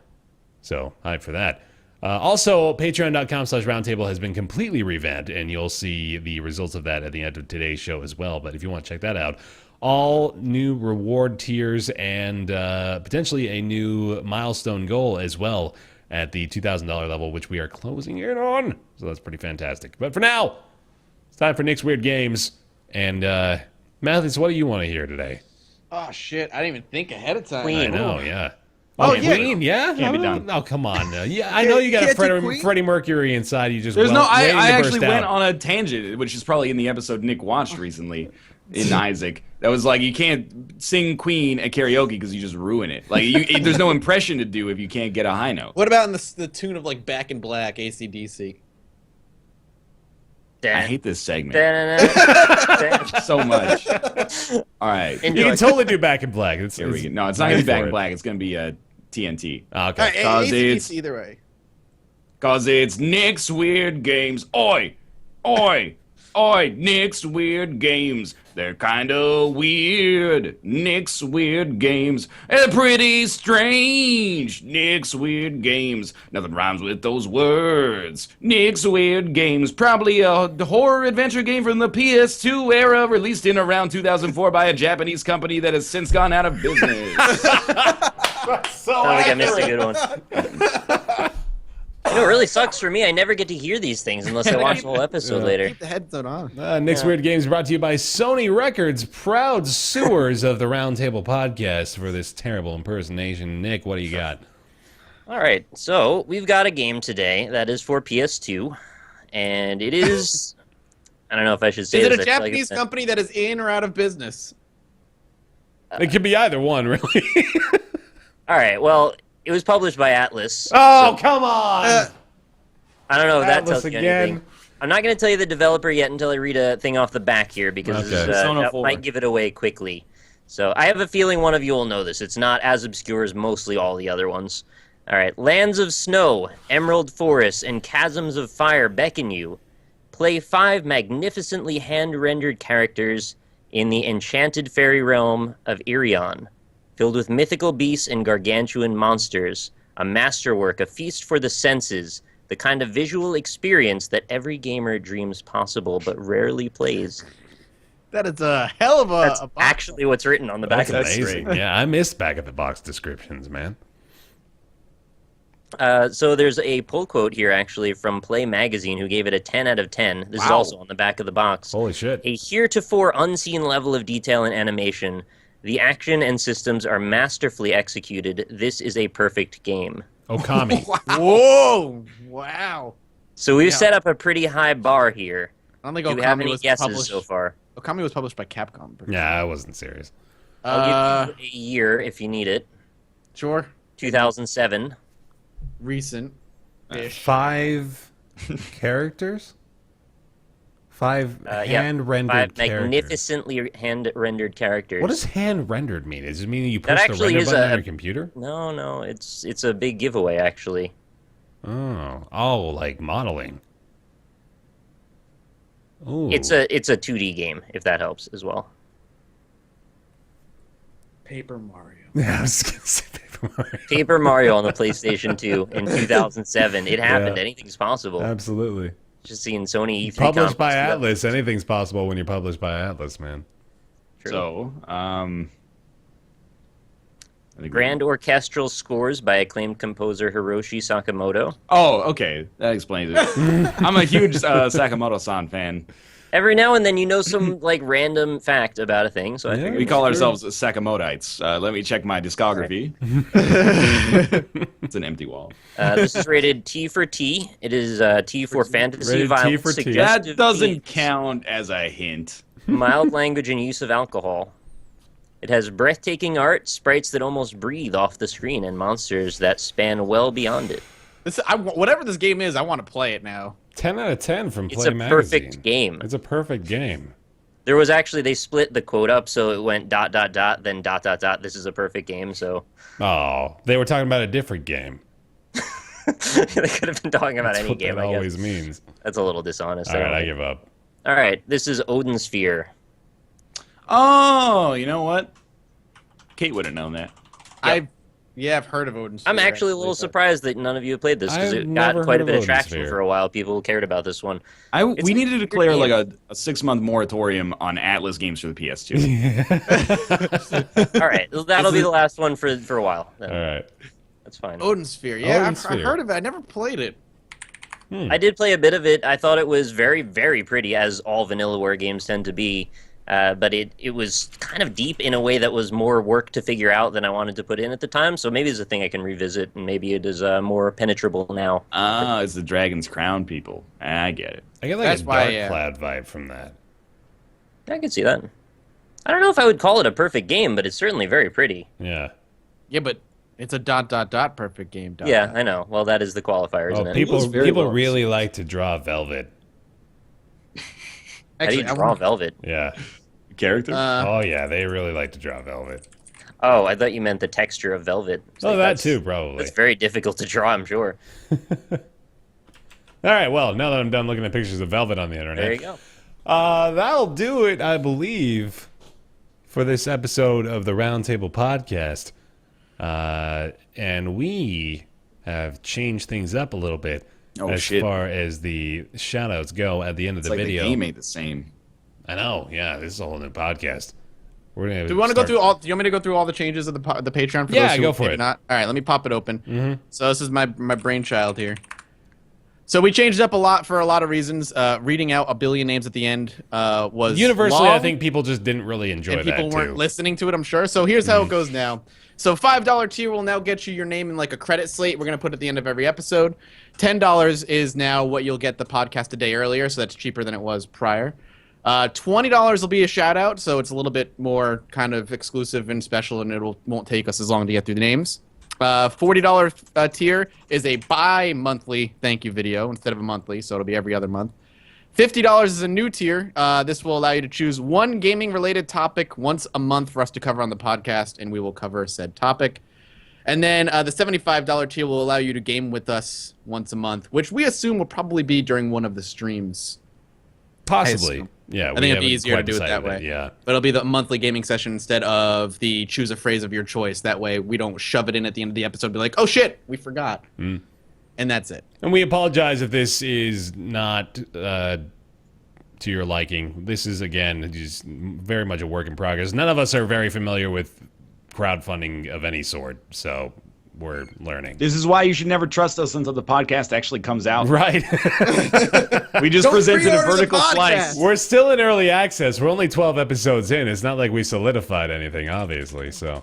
[SPEAKER 2] So hype for that. Also, patreon.com/roundtable has been completely revamped, and you'll see the results of that at the end of today's show as well. But if you want to check that out, all new reward tiers and potentially a new milestone goal as well at the $2,000 level, which we are closing in on. So that's pretty fantastic. But for now, it's time for Nick's Weird Games. And Mathis, what do you want to hear today?
[SPEAKER 4] Oh shit! I didn't even think ahead of time.
[SPEAKER 3] Queen.
[SPEAKER 2] I know, yeah.
[SPEAKER 4] Oh,
[SPEAKER 2] yeah,
[SPEAKER 4] yeah.
[SPEAKER 2] Queen, yeah.
[SPEAKER 1] Can't be done.
[SPEAKER 2] Oh, come on. Yeah, I know you got a
[SPEAKER 4] Can't do Queen?
[SPEAKER 2] Freddie Mercury inside. You just
[SPEAKER 1] There's I
[SPEAKER 2] waiting to
[SPEAKER 1] actually
[SPEAKER 2] burst
[SPEAKER 1] went
[SPEAKER 2] out.
[SPEAKER 1] on a tangent, which is probably in the episode Nick watched recently in Isaac. That was like, you can't sing Queen at karaoke because you just ruin it. Like, there's no impression to do if you can't get a high note.
[SPEAKER 4] What about in the tune of like Back in Black, AC/DC?
[SPEAKER 1] I hate this segment
[SPEAKER 3] Da-na-na.
[SPEAKER 1] so much. All right.
[SPEAKER 2] You
[SPEAKER 3] Enjoy.
[SPEAKER 2] can totally do Back in Black.
[SPEAKER 1] Here we go. No, it's not going to be Back in Black. It's going to be TNT.
[SPEAKER 2] Okay.
[SPEAKER 1] Cause it's-
[SPEAKER 4] either way.
[SPEAKER 1] Because it's Nick's Weird Games. Oi! Oi! Oi! Nick's Weird Games. They're kinda weird. Nick's Weird Games. They're pretty strange. Nick's Weird Games. Nothing rhymes with those words. Nick's Weird Games. Probably a horror adventure game from the PS2 era, released in around 2004 by a Japanese company that has since gone out of business.
[SPEAKER 3] Sound like I missed a good one. You know, it really sucks for me. I never get to hear these things unless I watch the whole episode later.
[SPEAKER 4] Keep the headset on.
[SPEAKER 2] Nick's Weird Games brought to you by Sony Records, proud sewers of the Roundtable Podcast for this terrible impersonation. Nick, what do you got?
[SPEAKER 3] All right, so we've got a game today that is for PS2, and it is... I don't know if I should say
[SPEAKER 4] Is
[SPEAKER 3] this.
[SPEAKER 4] it a
[SPEAKER 3] I feel like
[SPEAKER 4] Japanese
[SPEAKER 3] it's
[SPEAKER 4] company that is in or out of business?
[SPEAKER 2] It could be either one, really.
[SPEAKER 3] All right, well, it was published by Atlas.
[SPEAKER 2] Oh,
[SPEAKER 3] so
[SPEAKER 2] come on!
[SPEAKER 3] I don't know if that
[SPEAKER 2] Atlas
[SPEAKER 3] tells you
[SPEAKER 2] again.
[SPEAKER 3] anything. I'm not going to tell you the developer yet until I read a thing off the back here, because
[SPEAKER 2] Okay.
[SPEAKER 1] Persona
[SPEAKER 3] that
[SPEAKER 1] 4.
[SPEAKER 3] might give it away quickly. So I have a feeling one of you will know this. It's not as obscure as mostly all the other ones. All right, lands of snow, emerald forests, and chasms of fire beckon you. Play 5 magnificently hand-rendered characters in the enchanted fairy realm of Irion, filled with mythical beasts and gargantuan monsters, a masterwork, a feast for the senses, the kind of visual experience that every gamer dreams possible but rarely plays.
[SPEAKER 4] That is a hell of
[SPEAKER 3] That's
[SPEAKER 4] a box.
[SPEAKER 3] actually what's written on the back
[SPEAKER 2] That's
[SPEAKER 3] of the
[SPEAKER 2] amazing. Yeah, I missed back of the box descriptions, man.
[SPEAKER 3] So there's a pull quote here, actually, from Play Magazine, who gave it a 10 out of 10. This is
[SPEAKER 1] Wow.
[SPEAKER 3] also on the back of the box.
[SPEAKER 2] Holy shit.
[SPEAKER 3] A heretofore unseen level of detail and animation. The action and systems are masterfully executed. This is a perfect game.
[SPEAKER 2] Okami.
[SPEAKER 4] Whoa! Wow.
[SPEAKER 3] So we've
[SPEAKER 4] Yeah.
[SPEAKER 3] set up a pretty high bar here.
[SPEAKER 4] I don't think
[SPEAKER 3] Do you have
[SPEAKER 4] Okami
[SPEAKER 3] any
[SPEAKER 4] was
[SPEAKER 3] guesses
[SPEAKER 4] published.
[SPEAKER 3] so far?
[SPEAKER 4] Okami was published by Capcom.
[SPEAKER 2] Yeah, I wasn't serious.
[SPEAKER 3] I'll give you a year if you need it.
[SPEAKER 4] Sure.
[SPEAKER 3] 2007.
[SPEAKER 4] Recent.
[SPEAKER 2] 5 characters? 5
[SPEAKER 3] Yeah,
[SPEAKER 2] hand-rendered
[SPEAKER 3] 5
[SPEAKER 2] characters.
[SPEAKER 3] magnificently hand-rendered characters.
[SPEAKER 2] What does hand-rendered mean? Does it mean you
[SPEAKER 3] That
[SPEAKER 2] push the
[SPEAKER 3] actually
[SPEAKER 2] render
[SPEAKER 3] is
[SPEAKER 2] button
[SPEAKER 3] a-
[SPEAKER 2] on your computer?
[SPEAKER 3] No, it's a big giveaway, actually.
[SPEAKER 2] Oh, like modeling. Ooh.
[SPEAKER 3] It's a 2D game, if that helps as well.
[SPEAKER 4] Paper Mario.
[SPEAKER 2] Yeah, I was gonna say Paper Mario.
[SPEAKER 3] Paper Mario on the PlayStation 2 in 2007. It happened.
[SPEAKER 2] Yeah.
[SPEAKER 3] Anything's possible.
[SPEAKER 2] Absolutely.
[SPEAKER 3] Just seeing Sony E3
[SPEAKER 2] Published by
[SPEAKER 3] conference.
[SPEAKER 2] Atlas. Anything's possible when you're published by Atlas, man.
[SPEAKER 3] True.
[SPEAKER 1] So, I think
[SPEAKER 3] Grand orchestral scores by acclaimed composer Hiroshi Sakamoto.
[SPEAKER 1] Oh, okay. That explains it. I'm a huge Sakamoto-san fan.
[SPEAKER 3] Every now and then you know some like random fact about a thing, so I
[SPEAKER 2] Yeah.
[SPEAKER 3] figured
[SPEAKER 1] We call
[SPEAKER 2] True.
[SPEAKER 1] ourselves Sakamotites. Let me check my discography. It's an empty wall.
[SPEAKER 3] this is rated T for T. It is T for fantasy,
[SPEAKER 2] Rated T
[SPEAKER 3] violence,
[SPEAKER 2] for T.
[SPEAKER 3] suggestive
[SPEAKER 1] That doesn't
[SPEAKER 3] themes,
[SPEAKER 1] count as a hint.
[SPEAKER 3] mild language and use of alcohol. It has breathtaking art, sprites that almost breathe off the screen, and monsters that span well beyond it.
[SPEAKER 4] Whatever this game is, I want to play it now.
[SPEAKER 2] 10 out of 10 from
[SPEAKER 3] It's
[SPEAKER 2] Play
[SPEAKER 3] a
[SPEAKER 2] Magazine.
[SPEAKER 3] perfect game.
[SPEAKER 2] It's a perfect game.
[SPEAKER 3] There was actually, they split the quote up, so it went ... then ... This is a perfect game, so
[SPEAKER 2] Oh, they were talking about a different game.
[SPEAKER 3] they could have been talking about
[SPEAKER 2] That's
[SPEAKER 3] any
[SPEAKER 2] what
[SPEAKER 3] game,
[SPEAKER 2] that
[SPEAKER 3] I guess.
[SPEAKER 2] always means.
[SPEAKER 3] That's a little dishonest.
[SPEAKER 2] All right,
[SPEAKER 3] don't
[SPEAKER 2] I
[SPEAKER 3] know.
[SPEAKER 2] give up.
[SPEAKER 3] All right, this is Odin Sphere.
[SPEAKER 1] Oh, you know what? Kate would have known that.
[SPEAKER 3] Yep.
[SPEAKER 4] I've heard of Odin
[SPEAKER 3] I'm
[SPEAKER 4] Sphere,
[SPEAKER 3] actually a little
[SPEAKER 4] but-
[SPEAKER 3] surprised that none of you have played this, because
[SPEAKER 2] I've
[SPEAKER 3] it
[SPEAKER 2] never
[SPEAKER 3] got quite a
[SPEAKER 2] heard
[SPEAKER 3] bit
[SPEAKER 2] of
[SPEAKER 3] of
[SPEAKER 2] Odin
[SPEAKER 3] traction
[SPEAKER 2] Sphere.
[SPEAKER 3] for a while. People cared about this one. It's
[SPEAKER 1] We
[SPEAKER 3] a
[SPEAKER 1] needed to
[SPEAKER 3] good
[SPEAKER 1] declare like
[SPEAKER 3] game.
[SPEAKER 1] a 6-month moratorium on Atlas games for the PS2.
[SPEAKER 3] All right, that'll be the last one for a while. Then.
[SPEAKER 2] All right.
[SPEAKER 3] That's fine.
[SPEAKER 4] Odin Sphere. Yeah,
[SPEAKER 2] Odin
[SPEAKER 4] I've
[SPEAKER 2] Sphere.
[SPEAKER 4] heard of it. I never played it.
[SPEAKER 3] I did play a bit of it. I thought it was very, very pretty, as all Vanillaware games tend to be. But it was kind of deep in a way that was more work to figure out than I wanted to put in at the time. So maybe it's a thing I can revisit, and maybe it is more penetrable now.
[SPEAKER 1] Ah, it's the Dragon's Crown people. I get it.
[SPEAKER 2] I get like
[SPEAKER 4] That's
[SPEAKER 2] a
[SPEAKER 4] why,
[SPEAKER 2] Dark
[SPEAKER 4] yeah.
[SPEAKER 2] Cloud vibe from that.
[SPEAKER 3] I can see that. I don't know if I would call it a perfect game, but it's certainly very pretty.
[SPEAKER 2] Yeah.
[SPEAKER 4] Yeah, but it's a ... perfect game.
[SPEAKER 3] Yeah, I know. Well, that is the qualifier, isn't
[SPEAKER 2] Oh,
[SPEAKER 3] it?
[SPEAKER 2] people
[SPEAKER 1] was very
[SPEAKER 2] people
[SPEAKER 1] well
[SPEAKER 2] really like to draw Velvet.
[SPEAKER 3] How do you draw Velvet?
[SPEAKER 2] Yeah.
[SPEAKER 1] Character?
[SPEAKER 2] Oh, yeah, they really like to draw Velvet.
[SPEAKER 3] Oh, I thought you meant the texture of Velvet.
[SPEAKER 2] That too, probably.
[SPEAKER 3] It's very difficult to draw, I'm sure.
[SPEAKER 2] All right, well, now that I'm done looking at pictures of Velvet on the internet.
[SPEAKER 3] There you go.
[SPEAKER 2] That'll do it, I believe, for this episode of the Roundtable Podcast. And we have changed things up a little bit as far as the shout-outs go at the end of the video.
[SPEAKER 1] The game ain't the same.
[SPEAKER 2] I know, yeah, this is a whole new podcast.
[SPEAKER 4] Do we want to go through all? Do you want me to go through all the changes of the Patreon? For those who
[SPEAKER 2] go for it.
[SPEAKER 4] Not? All right, let me pop it open. So this is my brainchild here. So we changed up a lot for a lot of reasons. Reading out a billion names at the end was
[SPEAKER 2] universally.
[SPEAKER 4] long,
[SPEAKER 2] I think people just didn't really enjoy that.
[SPEAKER 4] People weren't listening to it, I'm sure. So here's how it goes now. So $5 tier will now get you your name in like a credit slate. We're gonna put at the end of every episode. $10 is now what you'll get the podcast a day earlier, so that's cheaper than it was prior. $20 will be a shout out, so it's a little bit more kind of exclusive and special, and won't take us as long to get through the names. $40 tier is a bi-monthly thank you video instead of a monthly, so it'll be every other month. $50 is a new tier. This will allow you to choose one gaming-related topic once a month for us to cover on the podcast, and we will cover said topic. And then the $75 tier will allow you to game with us once a month, which we assume will probably be during one of the streams.
[SPEAKER 2] Possibly. Yeah,
[SPEAKER 4] I think it'd be easier to do it that way.
[SPEAKER 2] Yeah.
[SPEAKER 4] But it'll be the monthly gaming session instead of the choose a phrase of your choice. That way we don't shove it in at the end of the episode and be like, oh shit, we forgot. And that's it.
[SPEAKER 2] And we apologize if this is not to your liking. This is, again, just very much a work in progress. None of us are very familiar with crowdfunding of any sort, so we're learning.
[SPEAKER 1] This is why you should never trust us until the podcast actually comes out.
[SPEAKER 2] Right.
[SPEAKER 1] We just presented a vertical slice.
[SPEAKER 2] We're still in early access. We're only 12 episodes in. It's not like we solidified anything, obviously. So,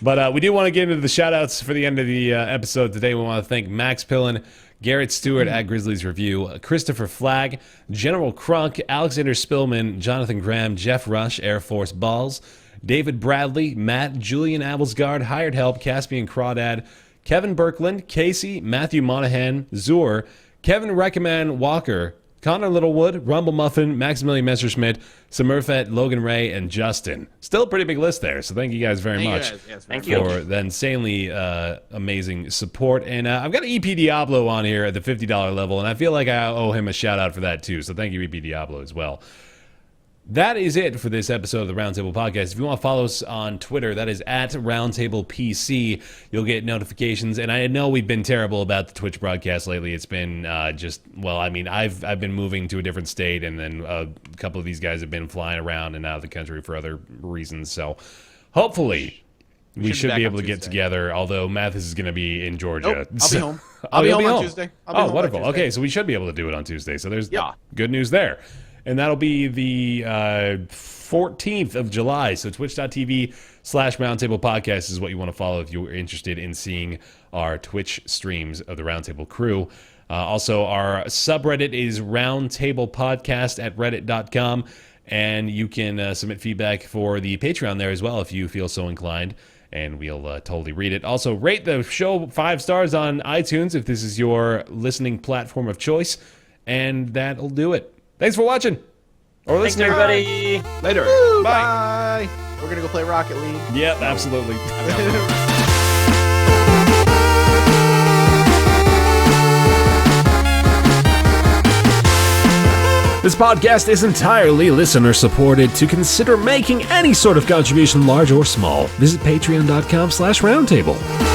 [SPEAKER 2] but we do want to get into the shout-outs for the end of the episode today. We want to thank Max Pillin, Garrett Stewart at Grizzlies Review, Christopher Flagg, General Crunk, Alexander Spillman, Jonathan Graham, Jeff Rush, Air Force Balls, David Bradley, Matt, Julian Abelsgard, Hired Help, Caspian Crawdad, Kevin Birkland, Casey, Matthew Monahan, Zur, Kevin Reckerman Walker, Connor Littlewood, Rumble Muffin, Maximilian Messerschmidt, Samurfet, Logan Ray, and Justin. Still a pretty big list there, so thank you guys very much for the insanely amazing support. And I've got EP Diablo on here at the $50 level, and I feel like I owe him a shout-out for that too, so thank you, EP Diablo, as well. That is it for this episode of the Roundtable Podcast. If you want to follow us on Twitter, that is at RoundtablePC. You'll get notifications. And I know we've been terrible about the Twitch broadcast lately. It's been I've been moving to a different state, and then a couple of these guys have been flying around and out of the country for other reasons. So hopefully we should be able to get together, although Mathis is going to be in Georgia.
[SPEAKER 4] Nope, I'll be home. I'll be home on Tuesday.
[SPEAKER 2] Wonderful. Okay, so we should be able to do it on Tuesday. So there's good news there. And that'll be the 14th of July. So twitch.tv/Roundtable Podcast is what you want to follow if you're interested in seeing our Twitch streams of the Roundtable crew. Also, our subreddit is Roundtable Podcast at reddit.com. And you can submit feedback for the Patreon there as well if you feel so inclined. And we'll totally read it. Also, rate the show 5 stars on iTunes if this is your listening platform of choice. And that'll do it. Thanks for watching. Or listening.
[SPEAKER 3] Thanks, everybody.
[SPEAKER 1] Later.
[SPEAKER 4] Woo, bye. We're going to go play Rocket League.
[SPEAKER 2] Yep, absolutely. This podcast is entirely listener supported. To consider making any sort of contribution, large or small, visit patreon.com/roundtable.